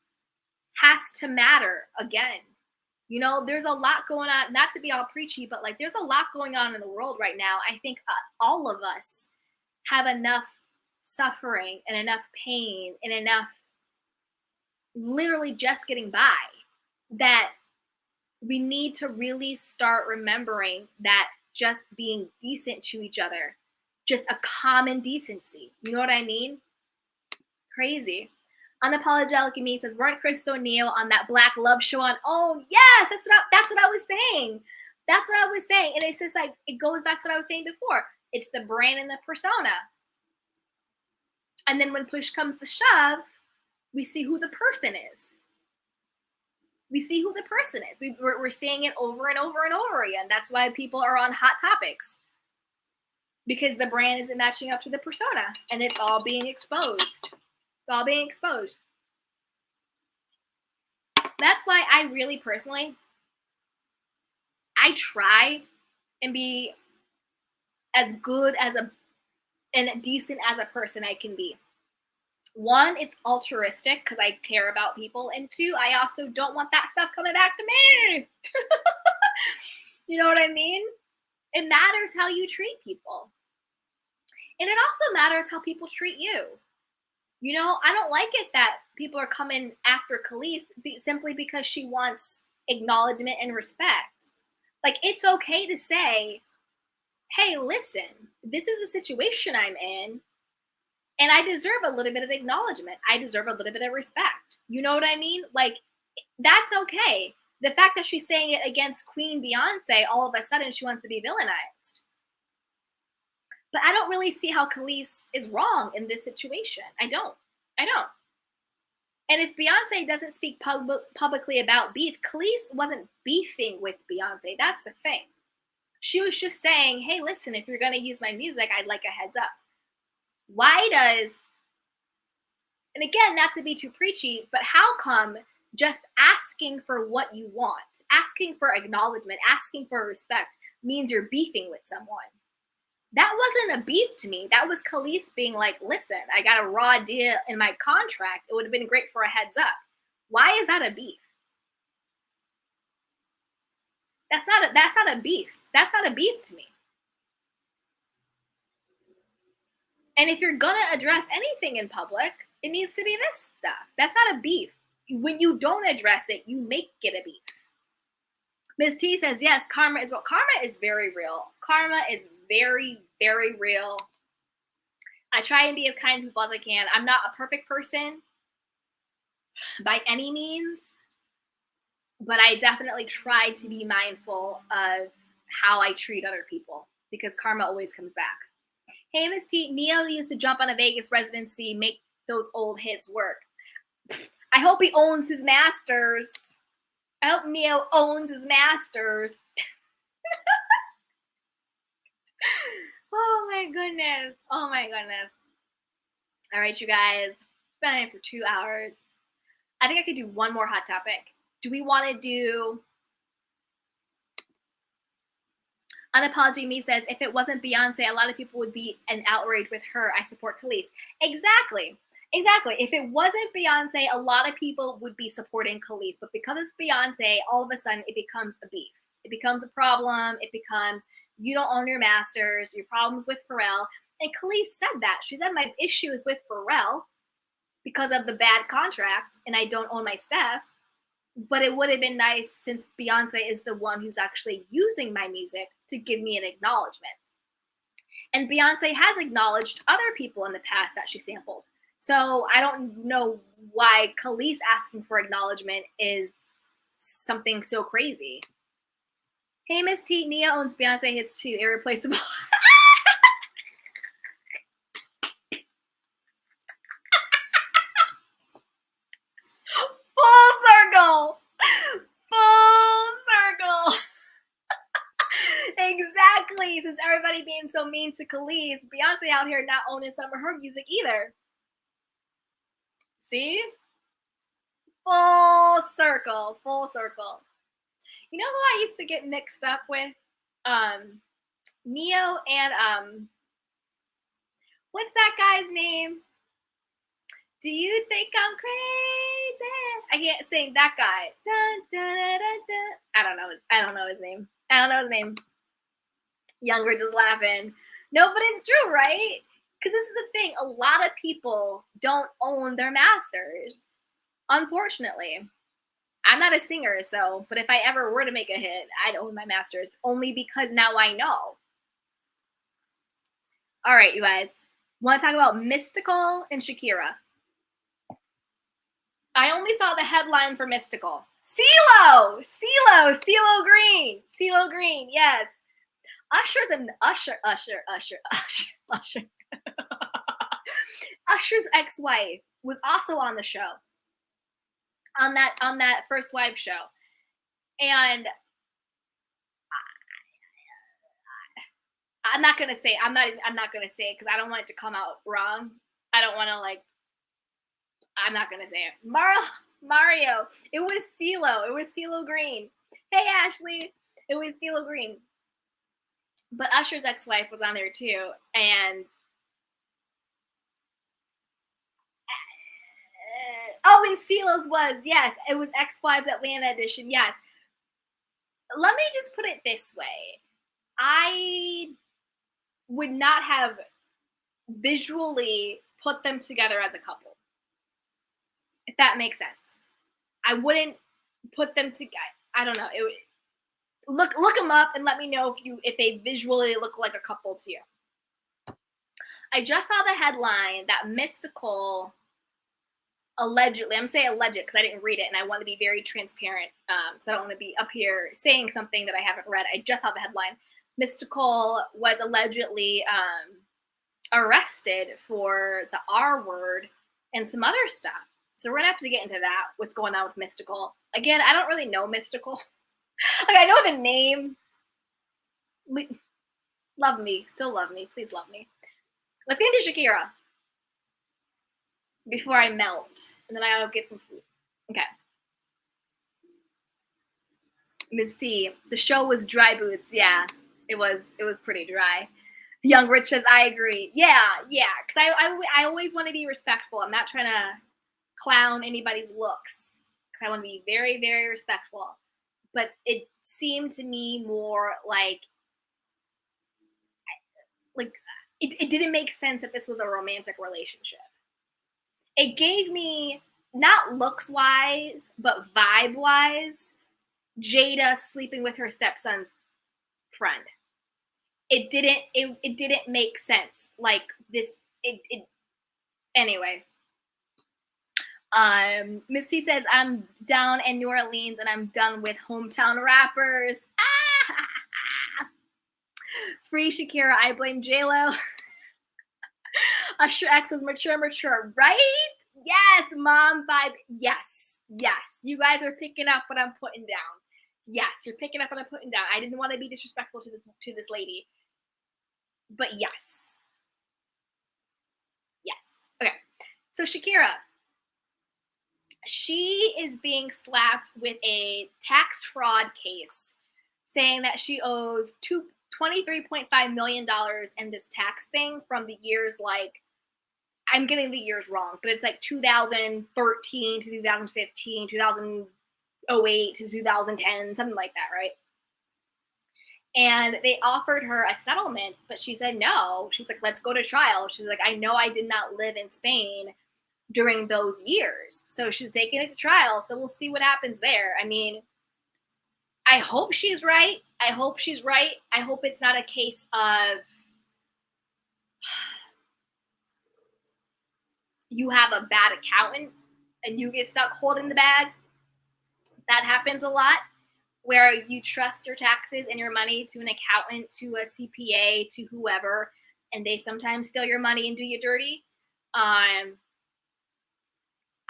has to matter again. You know, there's a lot going on, not to be all preachy, but like there's a lot going on in the world right now. I think all of us have enough suffering and enough pain and enough literally just getting by that we need to really start remembering that just being decent to each other, just a common decency. You know what I mean? Crazy. Unapologetic Me says, weren't Crystal and Neyo on that Black Love show on? Oh yes, that's what I was saying. That's what I was saying. And it's just like, it goes back to what I was saying before. It's the brand and the persona. And then when push comes to shove, we see who the person is. We see who the person is. We're seeing it over and over and over again. That's why people are on Hot Topics. Because the brand isn't matching up to the persona. And it's all being exposed. It's all being exposed. That's why I really personally, I try and be as good as and decent as a person I can be. One, it's altruistic because I care about people. And two, I also don't want that stuff coming back to me. You know what I mean? It matters how you treat people. And it also matters how people treat you. You know, I don't like it that people are coming after Kelis simply because she wants acknowledgement and respect. Like, it's okay to say, hey, listen, this is a situation I'm in, and I deserve a little bit of acknowledgement. I deserve a little bit of respect. You know what I mean? Like, that's okay. The fact that she's saying it against Queen Beyonce, all of a sudden she wants to be villainized. But I don't really see how Kelis is wrong in this situation. I don't. And if Beyonce doesn't speak publicly about beef, Kelis wasn't beefing with Beyonce. That's the thing. She was just saying, hey, listen, if you're going to use my music, I'd like a heads up. Why does, and again, not to be too preachy, but how come just asking for what you want, asking for acknowledgement, asking for respect means you're beefing with someone? That wasn't a beef to me. That was Kelis being like, listen, I got a raw deal in my contract. It would have been great for a heads up. Why is that a beef? That's not a beef. That's not a beef to me. And if you're going to address anything in public, it needs to be this stuff. That's not a beef. When you don't address it, you make it a beef. Ms. T says, yes, karma is very real. Karma is very, very real. I try and be as kind to people as I can. I'm not a perfect person by any means, but I definitely try to be mindful of how I treat other people because karma always comes back. Hey, Ms. T, Neyo used to jump on a Vegas residency, make those old hits work. I hope he owns his masters. I hope Neyo owns his masters. Oh my goodness. Oh my goodness. All right, you guys. Been in for 2 hours. I think I could do one more hot topic. Do we want to do... Unapologetic Me says, if it wasn't Beyonce, a lot of people would be an outrage with her. I support Kelis. Exactly. If it wasn't Beyonce, a lot of people would be supporting Kelis. But because it's Beyonce, all of a sudden it becomes a beef. It becomes a problem. It becomes, you don't own your masters, your problems with Pharrell. And Kelis said that. She said, my issue is with Pharrell because of the bad contract, and I don't own my stuff. But it would have been nice, since Beyonce is the one who's actually using my music, to give me an acknowledgement. And Beyonce has acknowledged other people in the past that she sampled. So I don't know why Kelis asking for acknowledgement is something so crazy. Hey, Miss T, Neyo owns Beyonce hits too, irreplaceable. Full circle. Exactly. Since everybody being so mean to Kelis, Beyonce out here not owning some of her music either. See? Full circle. You know who I used to get mixed up with? Neyo and what's that guy's name? Do you think I'm crazy? I can't sing that guy. Dun, dun, dun, dun, dun. I don't know his name. Young Rich is laughing. No, but it's true, right? Because this is the thing. A lot of people don't own their masters. Unfortunately. I'm not a singer, but if I ever were to make a hit, I'd own my masters only because now I know. All right, you guys. Want to talk about Mystical and Shakira? I only saw the headline for Mystical. CeeLo Green, yes. Usher's ex-wife was also on the show. On that First Wives show. And I'm not gonna say it because I don't want it to come out wrong. I don't want to I'm not gonna say it. Mario. It was CeeLo Green. Hey Ashley. It was CeeLo Green. But Usher's ex-wife was on there too, and and CeeLo's was, yes, it was Ex-Wives Atlanta edition, yes. Let me just put it this way. I would not have visually put them together as a couple, if that makes sense. I wouldn't put them together. I don't know. Look them up and let me know if they visually look like a couple to you. I just saw the headline that Mystical allegedly, I'm saying alleged because I didn't read it and I want to be very transparent because I don't want to be up here saying something that I haven't read. I just saw the headline. Mystical was allegedly arrested for the R word and some other stuff. So we're gonna have to get into that, what's going on with Mystical. Again, I don't really know Mystical. I know the name. Love me, still love me, please love me. Let's get into Shakira before I melt, and then I'll get some food. Okay. Ms. T, the show was dry boots. Yeah, it was pretty dry. Young Rich says, I agree. Yeah, because I always want to be respectful. I'm not trying to clown anybody's looks. I want to be very, very respectful. But it seemed to me more like it didn't make sense that this was a romantic relationship. It gave me, not looks-wise, but vibe-wise, Jada sleeping with her stepson's friend. It didn't make sense. Like this, anyway. Misty says, I'm down in New Orleans and I'm done with hometown rappers. Free Shakira, I blame J-Lo. Usher X was mature, right? Yes, mom vibe. Yes. You guys are picking up what I'm putting down. Yes, you're picking up what I'm putting down. I didn't want to be disrespectful to this lady. But yes. Okay. So Shakira, she is being slapped with a tax fraud case saying that she owes $23.5 million in this tax thing from the years I'm getting the years wrong, but it's 2013 to 2015, 2008 to 2010, something like that, right? And they offered her a settlement, but she said no. She's like, let's go to trial. She's like, I know I did not live in Spain during those years. So she's taking it to trial. So we'll see what happens there. I mean, I hope she's right. I hope it's not a case of you have a bad accountant and you get stuck holding the bag. That happens a lot, where you trust your taxes and your money to an accountant, to a CPA, to whoever, and they sometimes steal your money and do you dirty.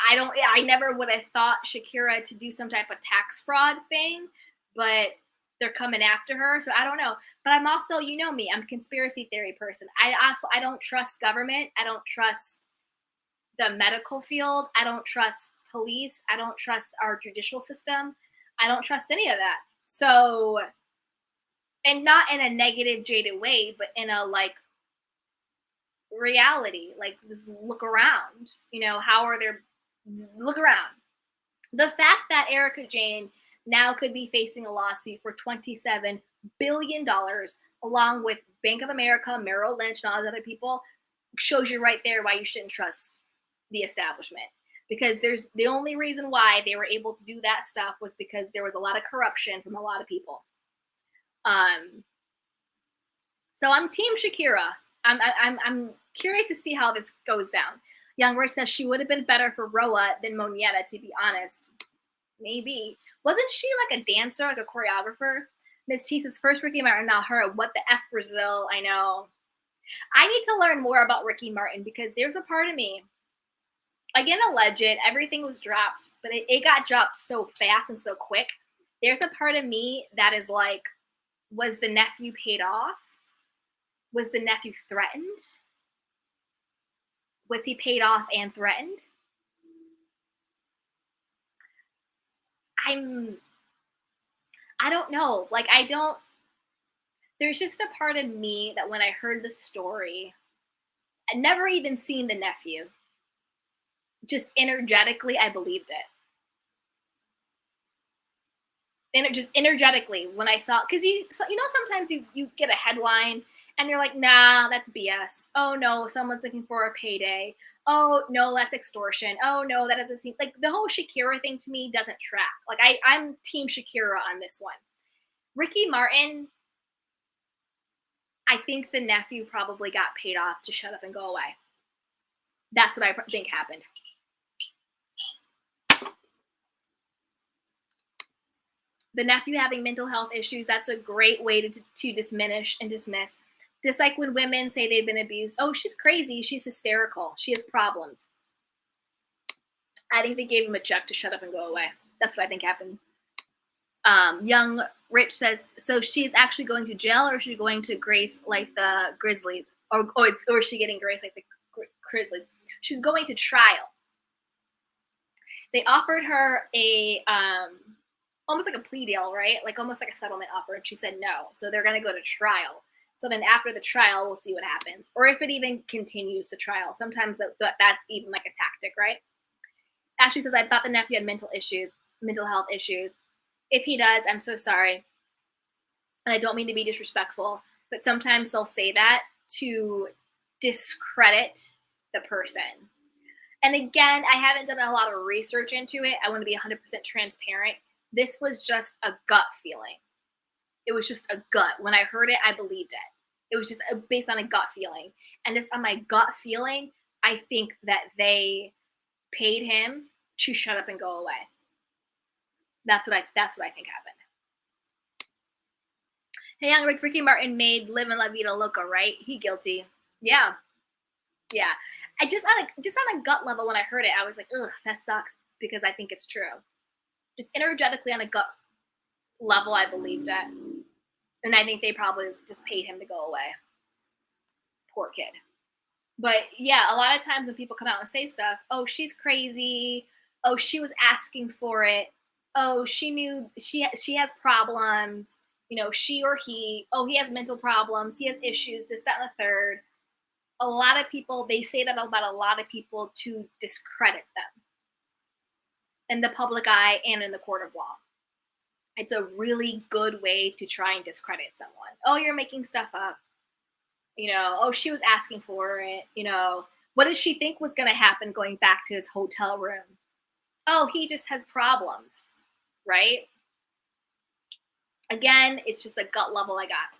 I never would have thought Shakira to do some type of tax fraud thing, but they're coming after her, so I don't know. But I'm also, you know me, I'm a conspiracy theory person. I don't trust government. I don't trust the medical field. I don't trust police. I don't trust our judicial system. I don't trust any of that. So, and not in a negative, jaded way, but in a reality. Like, just look around. How are there? Look around. The fact that Erica Jane now could be facing a lawsuit for $27 billion, along with Bank of America, Merrill Lynch, and all those other people, shows you right there why you shouldn't trust the establishment. Because there's the only reason why they were able to do that stuff was because there was a lot of corruption from a lot of people. So I'm Team Shakira. I'm curious to see how this goes down. Young Rich says she would have been better for Roa than Monietta, to be honest. Maybe. Wasn't she like a dancer, like a choreographer? Miss T says, first Ricky Martin, now her. What the F, Brazil? I know. I need to learn more about Ricky Martin because there's a part of me, again, alleged, everything was dropped, but it got dropped so fast and so quick. There's a part of me that is like, was the nephew paid off? Was the nephew threatened? Was he paid off and threatened? I don't know. Like, there's just a part of me that when I heard the story, I'd never even seen the nephew. Just energetically, I believed it. And just energetically, when I saw, because sometimes you get a headline and you're like, nah, that's BS. Oh no, someone's looking for a payday. Oh no, that's extortion. Oh no, that doesn't seem like the whole Shakira thing to me doesn't track. Like I'm Team Shakira on this one. Ricky Martin, I think the nephew probably got paid off to shut up and go away. That's what I think happened. The nephew having mental health issues, that's a great way to diminish and dismiss. Just like when women say they've been abused. Oh, she's crazy. She's hysterical. She has problems. I think they gave him a check to shut up and go away. That's what I think happened. Young Rich says, so she's actually going to jail, or is she going to grace like the Grizzlies? Or is she getting grace like the Grizzlies? She's going to trial. They offered her a almost like a plea deal, right? Like almost like a settlement offer, and she said no. So they're going to go to trial. So then after the trial, we'll see what happens. Or if it even continues to trial. Sometimes that's even like a tactic, right? Ashley says, I thought the nephew had mental health issues. If he does, I'm so sorry. And I don't mean to be disrespectful, but sometimes they'll say that to discredit the person. And again, I haven't done a lot of research into it. I want to be 100% transparent. This was just a gut feeling. It was just a gut. When I heard it, I believed it. It was just based on a gut feeling. And just on my gut feeling, I think that they paid him to shut up and go away. That's what I think happened. Hey, young Ricky Martin made Live and La Vida Loca, right? He guilty. Yeah. I just on a gut level, when I heard it, I was like, ugh, that sucks, because I think it's true. Just energetically on a gut level, I believed it. And I think they probably just paid him to go away. Poor kid. But yeah, a lot of times when people come out and say stuff, oh, she's crazy. Oh, she was asking for it. Oh, she knew she has problems. She or he. Oh, he has mental problems. He has issues, this, that, and the third. A lot of people, they say that about a lot of people to discredit them in the public eye and in the court of law. It's a really good way to try and discredit someone. Oh, you're making stuff up. Oh, she was asking for it. What did she think was going to happen going back to his hotel room? Oh, he just has problems, right? Again, it's just a gut level I got.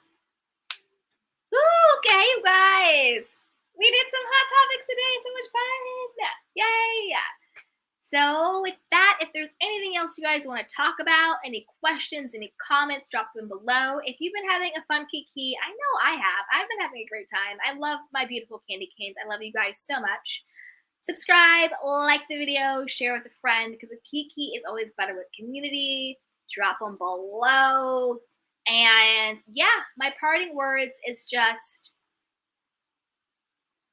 Ooh, okay, you guys. We did some hot topics today. So much fun. Yay. So with that, if there's anything else you guys want to talk about, any questions, any comments, drop them below. If you've been having a fun Kiki, I know I have. I've been having a great time. I love my beautiful candy canes. I love you guys so much. Subscribe, like the video, share with a friend, because a Kiki is always better with community. Drop them below. And yeah, my parting words is just,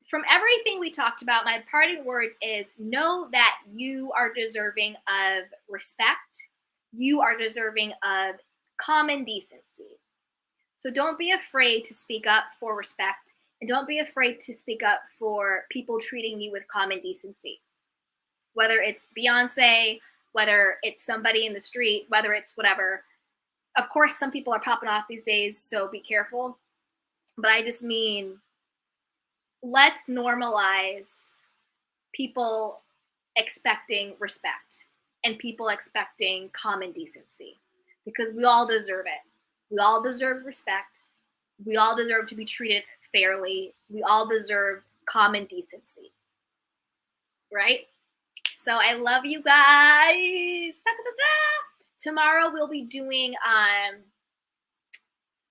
from everything we talked about, my parting words is know that you are deserving of respect. You are deserving of common decency. So don't be afraid to speak up for respect And don't be afraid to speak up for people treating you with common decency. Whether it's Beyonce, whether it's somebody in the street, whether it's whatever. Of course, some people are popping off these days, so be careful. But I just mean, let's normalize people expecting respect and people expecting common decency, because we all deserve it. We all deserve respect. We all deserve to be treated fairly. We all deserve common decency, right? So I love you guys. Da, da, da, da. Tomorrow we'll be doing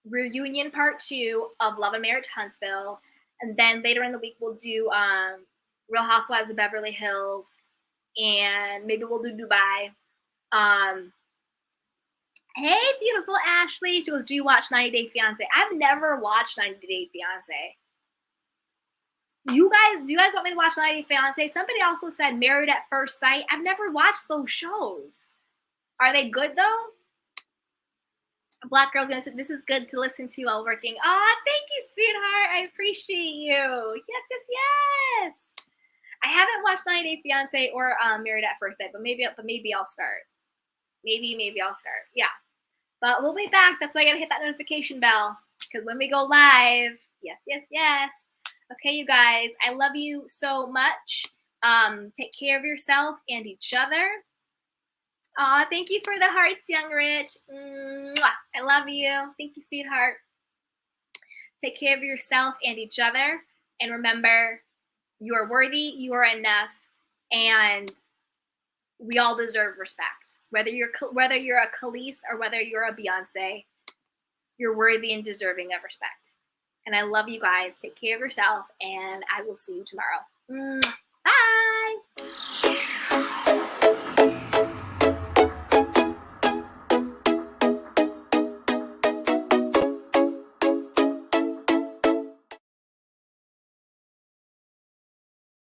reunion part 2 of Love and Marriage Huntsville, and then later in the week we'll do Real Housewives of Beverly Hills, and maybe we'll do Dubai. Hey, beautiful Ashley. She goes, do you watch 90 Day Fiance? I've never watched 90 Day Fiance. Do you guys want me to watch 90 Day Fiance? Somebody also said Married at First Sight. I've never watched those shows. Are they good though? Black Girl's gonna say, this is good to listen to while working. Aw, thank you, sweetheart. I appreciate you. Yes. I haven't watched 90 Day Fiance or Married at First Sight, but maybe I'll start. Maybe I'll start. Yeah. But we'll be back. That's why I gotta hit that notification bell. Because when we go live, yes. Okay, you guys, I love you so much. Take care of yourself and each other. Aw, thank you for the hearts, Young Rich. Mwah. I love you. Thank you, sweetheart. Take care of yourself and each other. And remember, you are worthy, you are enough, and we all deserve respect. Whether you're a Kelis or whether you're a Beyonce, you're worthy and deserving of respect. And I love you guys. Take care of yourself, and I will see you tomorrow. Bye.